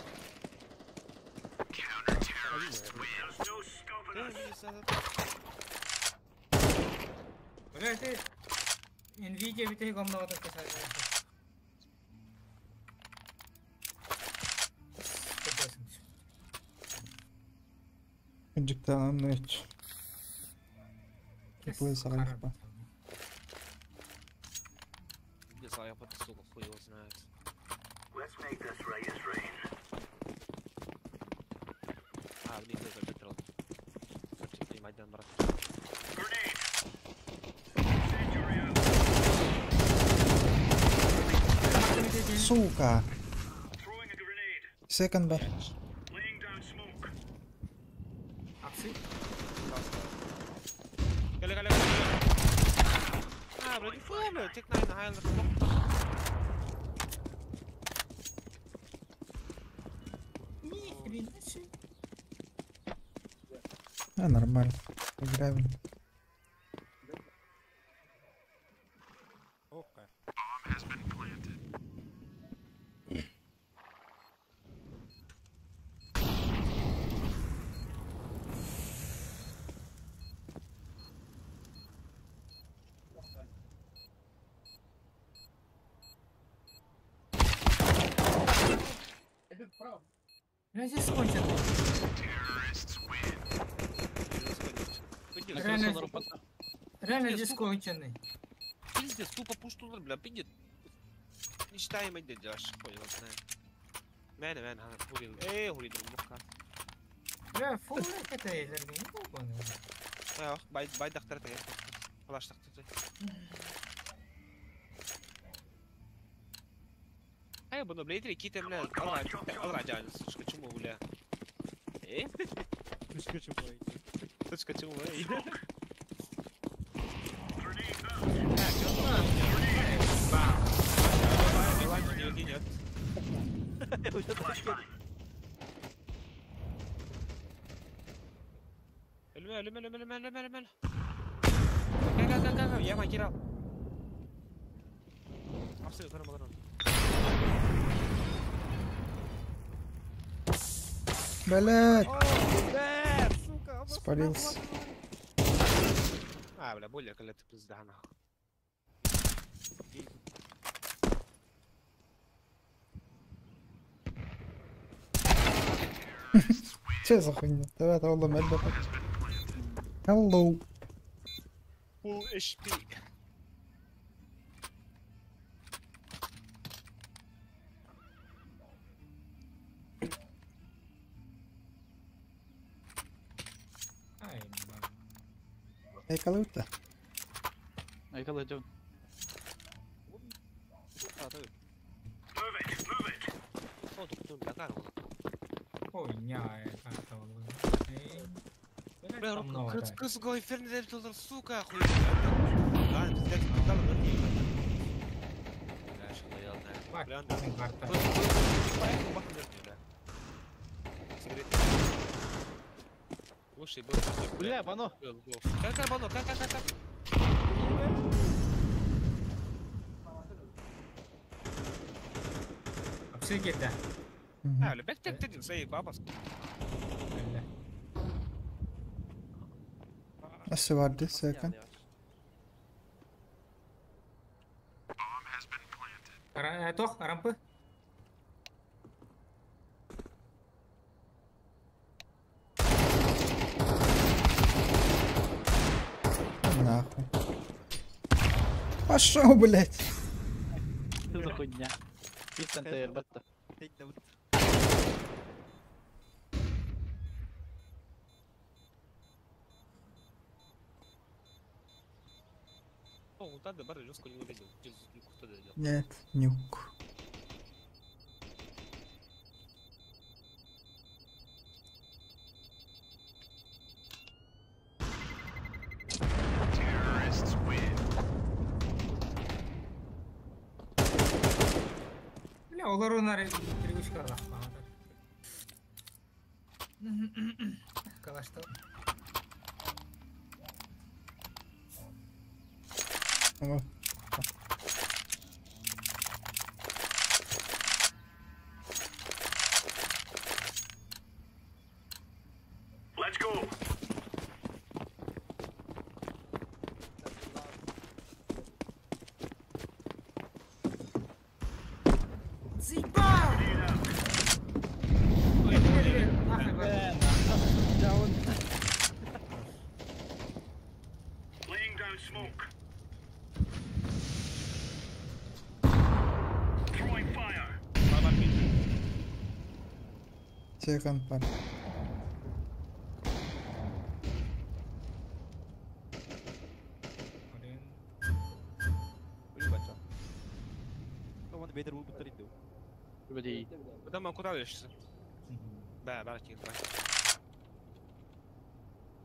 Бля, ты Nvidia битей говно вот это садишь. Инжекта нам ночь. Какой сарайфа. Не знаю, я под сука хуй его знает. Let's make this right as rain. В них это петрол. Хочу принимать дан, брат. Сука. Second bar. Апсы? Галя. Бля, нихуя, бля, тик на хайлер. Нормально. Играем. Я здесь кончен. Реально здесь конченый. Пиздец, тупо пуштулар, бля, пиздец. Не считаем эти делаешь, понял, знаю. Мен, хурил. Хурил, мука. Бля, фур это эйлерге не болғаны. Бай дақтар тәгер. Қалаш дақтар. Ай, бұны блейдері кейтер, бля, алға жайын, сучка чуму, бля. Сучка чуму, Сучка чуму, Нет. المال كا يا ما كيرا افصل كنا مغرون Блядь! Спалился. Бля, более когда ты пизда нахуй. Че за хуйня? Давай, это والله مادة. Hello. Full HP. Эй, калута. Эй, калута. Хуйня это Бля, кыз голый фернер тулдар, сука, охуенно. Да, пиздец, дал на ней. Бля, что я знаю. Бля, да. Поехал бахнер, бля. Сигарет. Слушай, бля, бано. Как бано, как. Обсеги это. Бля, 5 زي بابا. Nasıl vardı Serkan? Toh, рампы. Нахуй. Пошел, блядь. Что за хуйня? Пистон ты, бата. Надо барри жестко не увидел. Нет, нюк. Бля, олар онары привычка да. Калашта. Ага. Let's go. Laying down smoke. Throwing fire. Second part. Бедер был повторить. Погоди. Куда мы куда лишься? Да, барки, давай.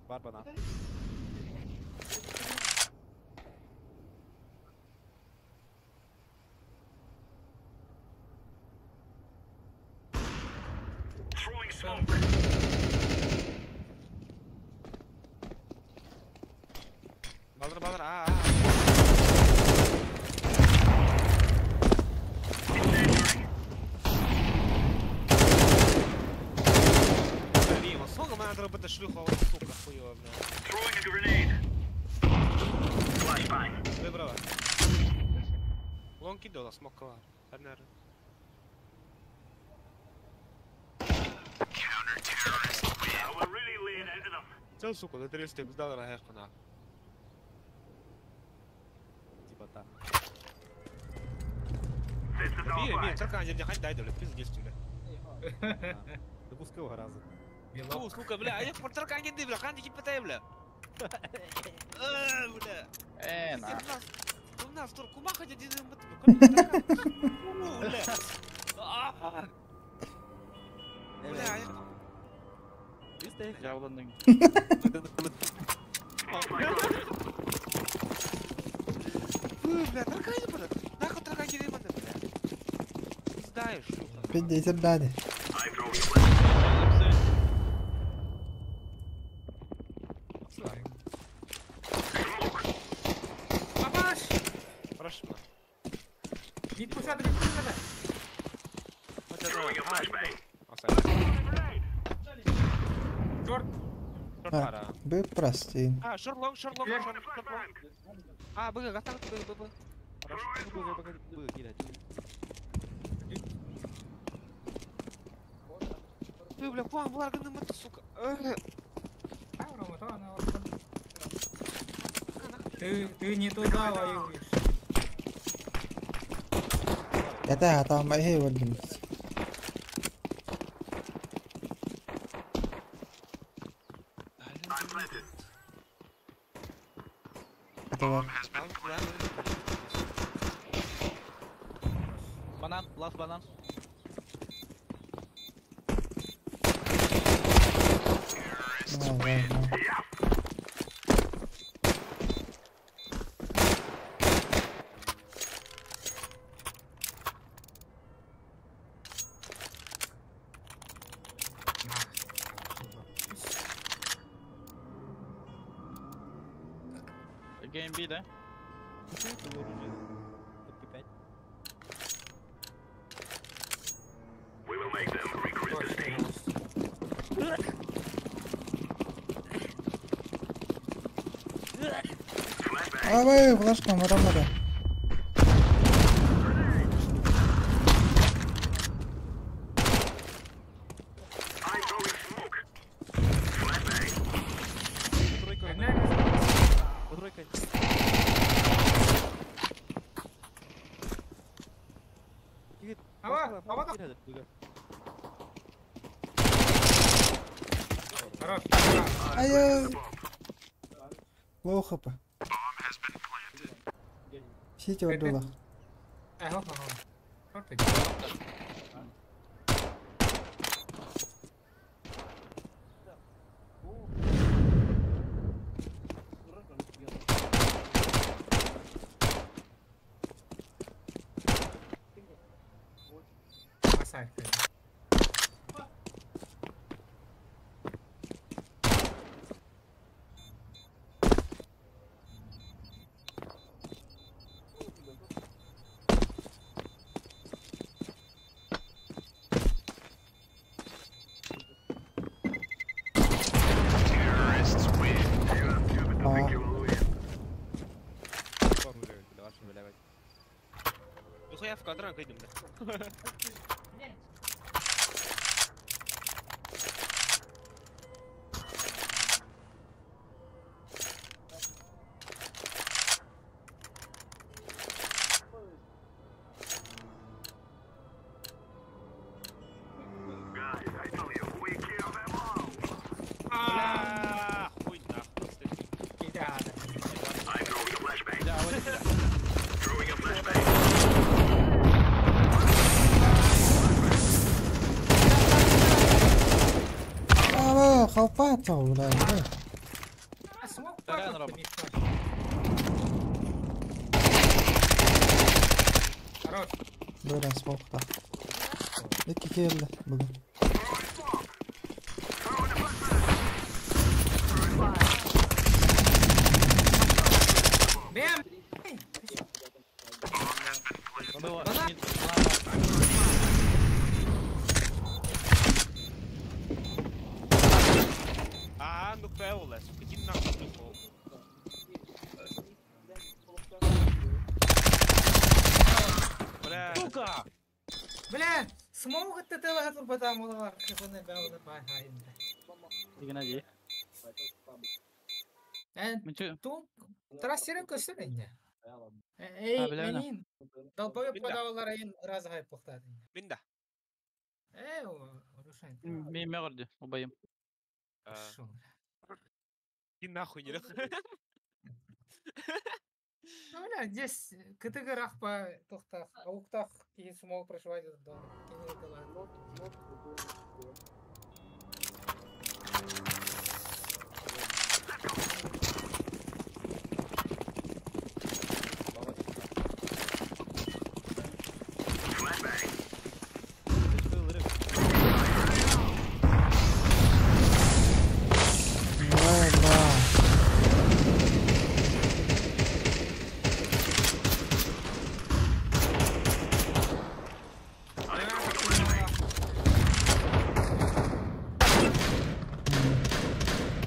Барбана. Throwing smoke. Балдар, Сколько мы надо работать шлюха, вот сука, хуёво, бля. Throwing a grenade. Flashbang. Выбрала. Лонг кидала, смокала. Одна. Чё, сука, на 300 сдал рахешку нахуй. Типа так. Мир, только они мне хань дай, бля, пиздец, бля. Да пускай гораздо. Ну, сука, бля, а я только они дай, бля, хань не питай, бля. Бля. На. У нас турку маха дядя бля. Бля, Явленный. Бля, таркай, бля. Нахуй таркай, не бля. Знаешь, сука. 50 дали. Бабаш! Прошу. Не пушат, не пушат. Ha, bir прости. Short long. Bıgı, gatan bıgı. Bıgı, gel hadi. Ты, бля, план влаганный мат, сука. Ты не туда воюешь. Это там мои вольны. Это вот. Банан, last банан. Game B, да? Ай, флешка, мара. Ай, плохо. Сити отдала. Нихуя в квадрат идем, бля. Хуй нахуй. Хопатал, бля. Хорош. Böyle smoke'ta. İki kill bugün. Бэм! Ну пэула, сука, иди нахуй, прикол. Бля. Сука! Бля, смог это ты лазер потому что капаны бэула бахай. Тигна जी. Ту трастерен көстен инде. Эй, менин. Долбоёб подавалар айын разы хайп поқтады. Минда. Рушан. Мен мегорди, убайым. И нахуй не Бля, здесь КТГ рахпа тоқтақ, ауықтақ кейін смог прошивать да.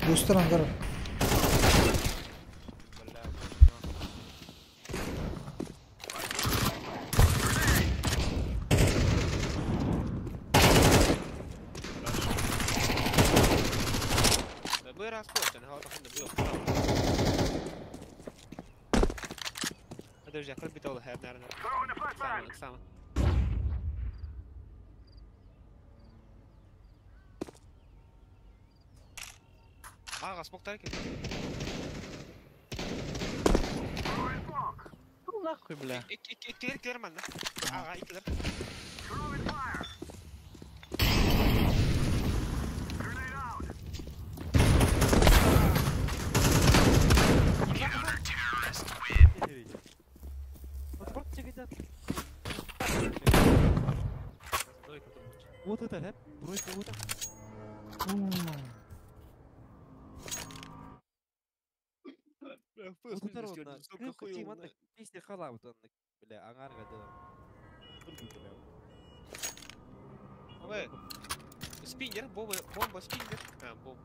Booster अंदर Börjar han skåta, han har tagit det börjar. Det är ju jäkla bit av det här när samma. Смог тарики. Ну нахуй, бля. Клер, нормально. И клер. Вот это, да? Брось вот это. Песня халавы то, бля, ангарга да. Спиннер, бомба, спиннер. Бомба.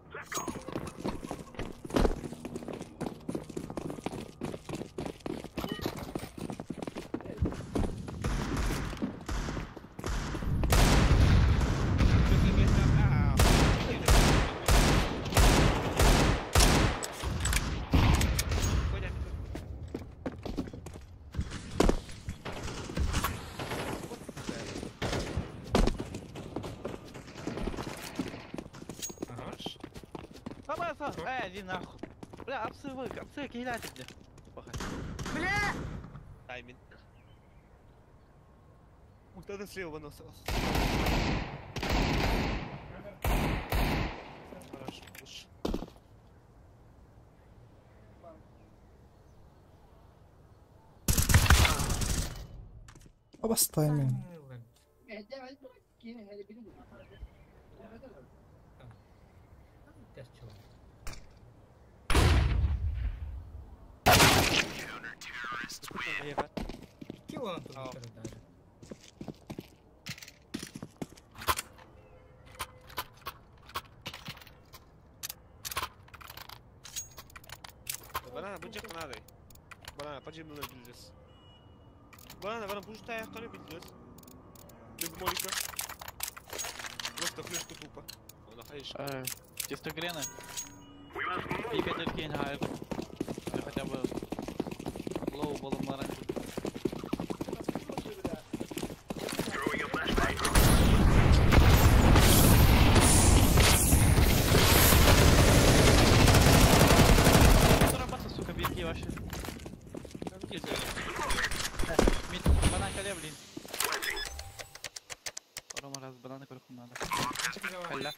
Иди нахуй. Бля, обсывай, кидай тебе. Бля! Тайминг. Кто-то слева выносил. Хорошо, пуш. بس تايمين Кило тут даже. Banana, bıcak bana değil. Banana, pacı bunları bileceğiz. Banana, bu işte ayaklarını bileceğiz. Без молика. Просто флешку тупо. Она хаишка. Чисто грены. И петельки не хайп. Или хотя бы лоу балломлары. Сука, бирки вообще. Банан коле, блин. Рома раз бананы кверху надо. Халя.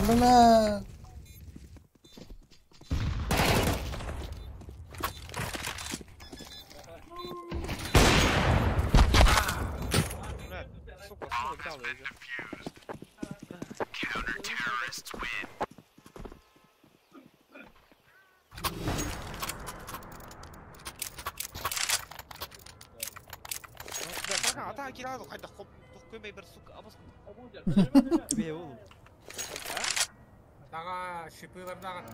بنا Ata kirado kayda hop koymay bir suka abas. Be oğlum. Daga şıpılar daga.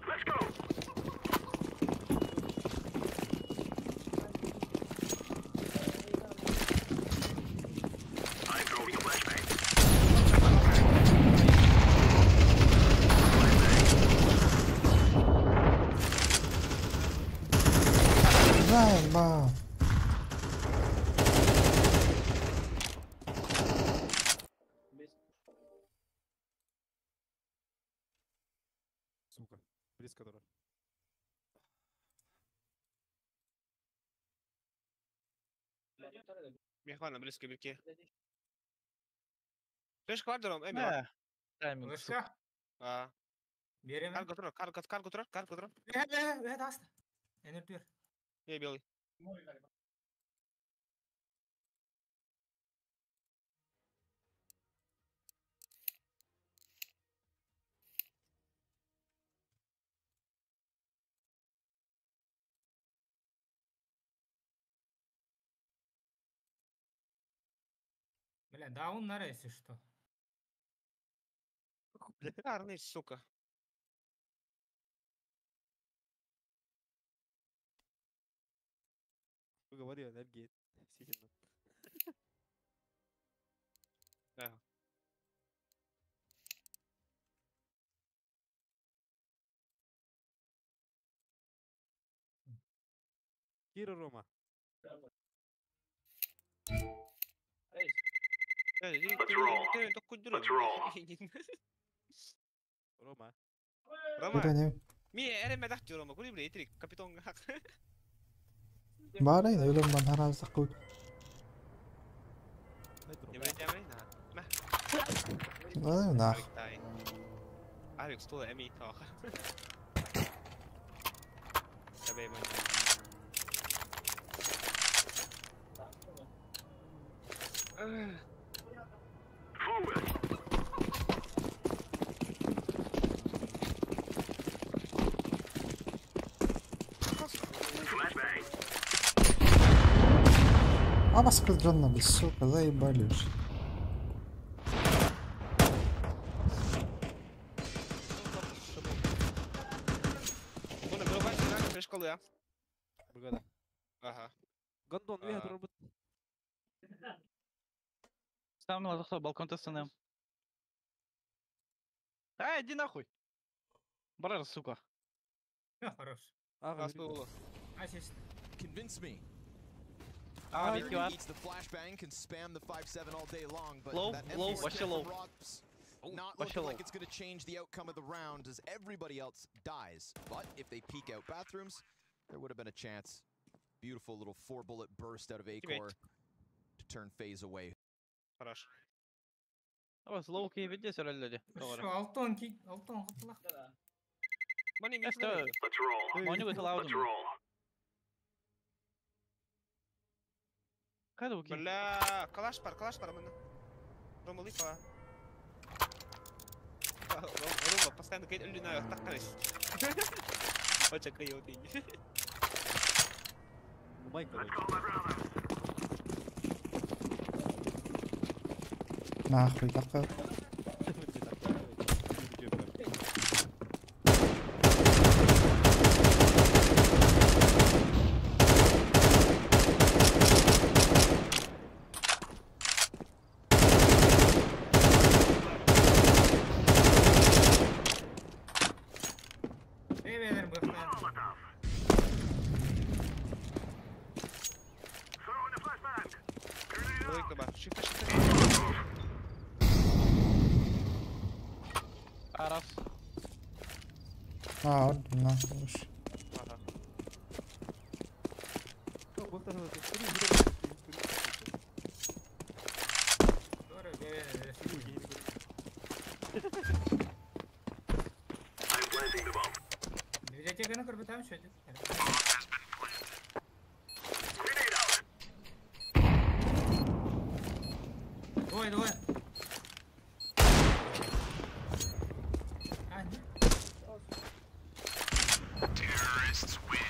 Let's go. Сука. Близко дурак. Mehvanla bliska birke. Flashka vardır oğlum, Emir var. Timing. Flashka? Aa. Берем. Kar götürür, kar götürür. Evet hasta. Enerji ver. Ne белый. Бля, даун на рейсе что? Гарный, сука. Говори, он обгейт. Сильно. Да. Кира Рома. Рома. Görelim. Mie erime tahtı Roma. Kuri bile yetirik. Kapiton hak. Bağırayın öyle ben her an sakın. Yemreğin ha. Meh. Ne nah. Alex stod Emi ta. Tabii ben. А вас кадрона, сука, заебали уже. Bunu böyle başlayacak flash kalıyor. Burada. Ага. Гондон, вверх робот. Ставим на заход, балкон ТСНМ. Иди нахуй! Брар, сука. Хорош. Раз было. Ассист. Convince me. Mid you Needs the flashbang, can spam the 5-7 all day long, but Low, that low, empty watch step low. from Rops not watch looking low. like it's going to change the outcome of the round as everybody else dies. But if they peek out bathrooms, there would have been a chance. Beautiful little 4-bullet burst out of Acor to turn FaZe away. Хорош. Давай, слоу кей видите, соралли. Что, Алтон катла. Мани Let's go. Money with allowed them. Кайда уки? Бля, калаш пар мына. Рома липа. Рома постоянно говорит, иллюна, так короче. Очень криво ты. Нахуй такой. Бейбелер быхтан. Лойка ба. Шифта. Раз. Вот, нахуй уж. Ага. Библиотека на корпутам счете. Двое. А, нет. Terrorists win.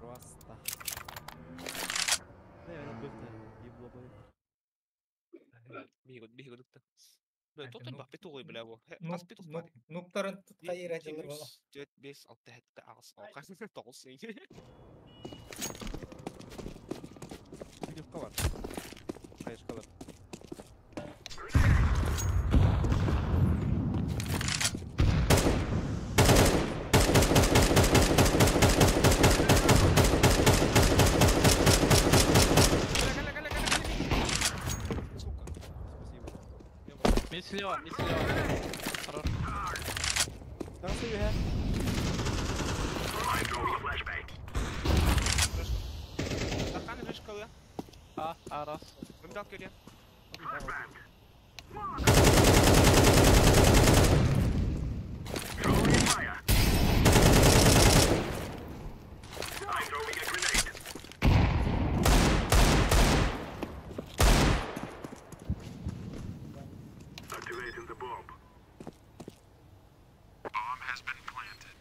Просто. Наверное, быхта. Ебло будет. Бегу дыкта. Бля, тот бак битулой, бля, во. Нуктарын tutqayır açılır bala. 4 5 6 7 ağız ağız толсый. Видевка var. Каешка var. راس. متأكد يا. Activating the bomb. Bomb has been planted.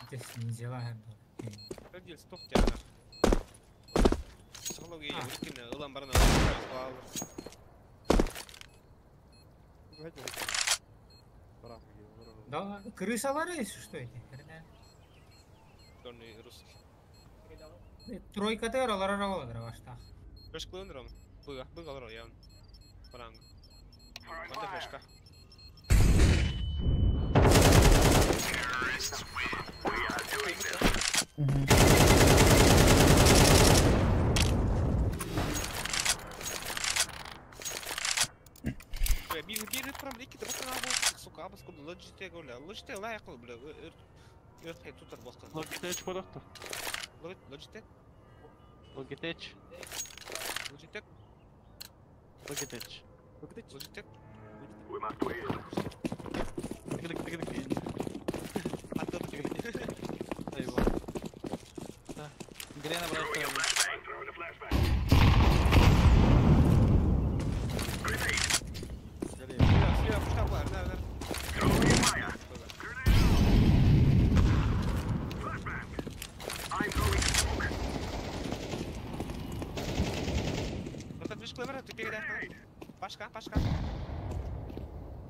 Здесь не дела. Ради стук тяна. Психология выкинула, улам барна спал. Да, крысолары, если что эти? Черный русский. Тройка тера, ларарала, дровашта. Флешку лунром. Был ро, явно. Франк. Манда флешка. Terrorists win. We are doing this. بيجي فرام ليك دابا كنلعبو سوكا باسكو لوجيتيك ولا لوجيتيك لا يقلب بلا يرفع توتر باسكو لوجيتيك برضه. لوجيتيك لوجيتيك. لوجيتيك لوجيتيك. لوجيتيك. We must win. ايوه. قرينا بلا Throwing a flashbang. Throwing fire. Flashbang. I'm throwing smoke. انت فيش كلامر انت كده باشكا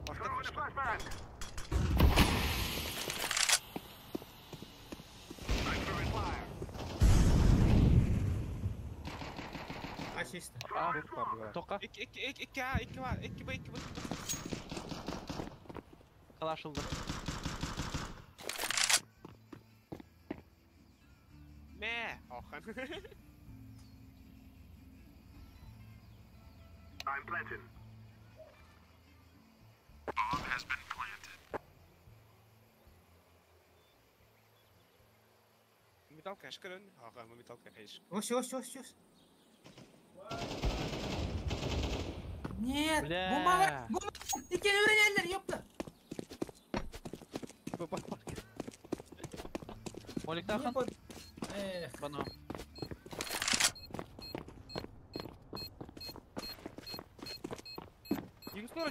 Throwing a flashbang. I'm throwing fire. Чисто. توقع. اك خلاص شلدر. ما اخر I'm planting. Bomb has been planted. متوقعش كلن ما متوقعش وش Нет, бумага, икен öğrenenler yaptı. Молик тахан. Бана.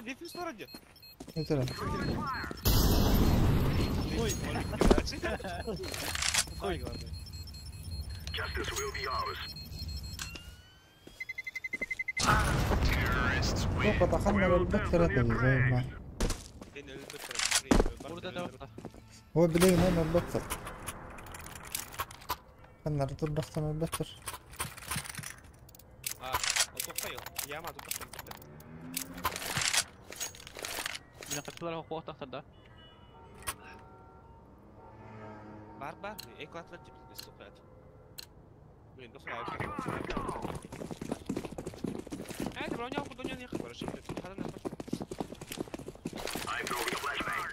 Дефис стороне. Это. Ой, Ой, Justice will be ours. Terrorists win. Только таханна البكتر زي ما هو بلاقي هنا البكتر خلنا نرد البكتر من البكتر اتوقع يا ما اتوقع من قتل له قوة تحت ده بار ايكو اتلتي بالسوقات وين دخل عادي برونيا وبدونيا نيخ ولا شيء هذا نخش I'm throwing a flashbang.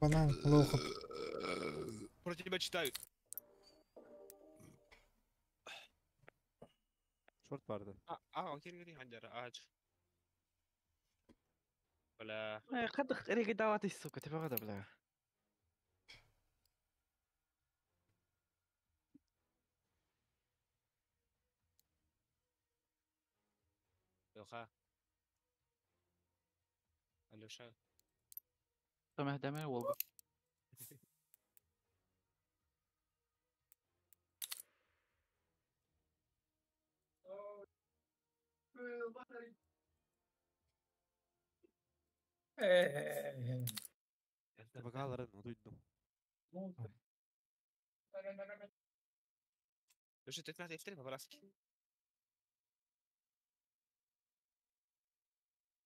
Банан, плохо. Про тебя читают. شورت باردة. اوكي عندنا اج ولا قد خريج دعوات السوق تبغى غدا بلا يوخا الو شا سمح دمر والله Bakal ren duydum. Слушай, ты надо F3 по-братски.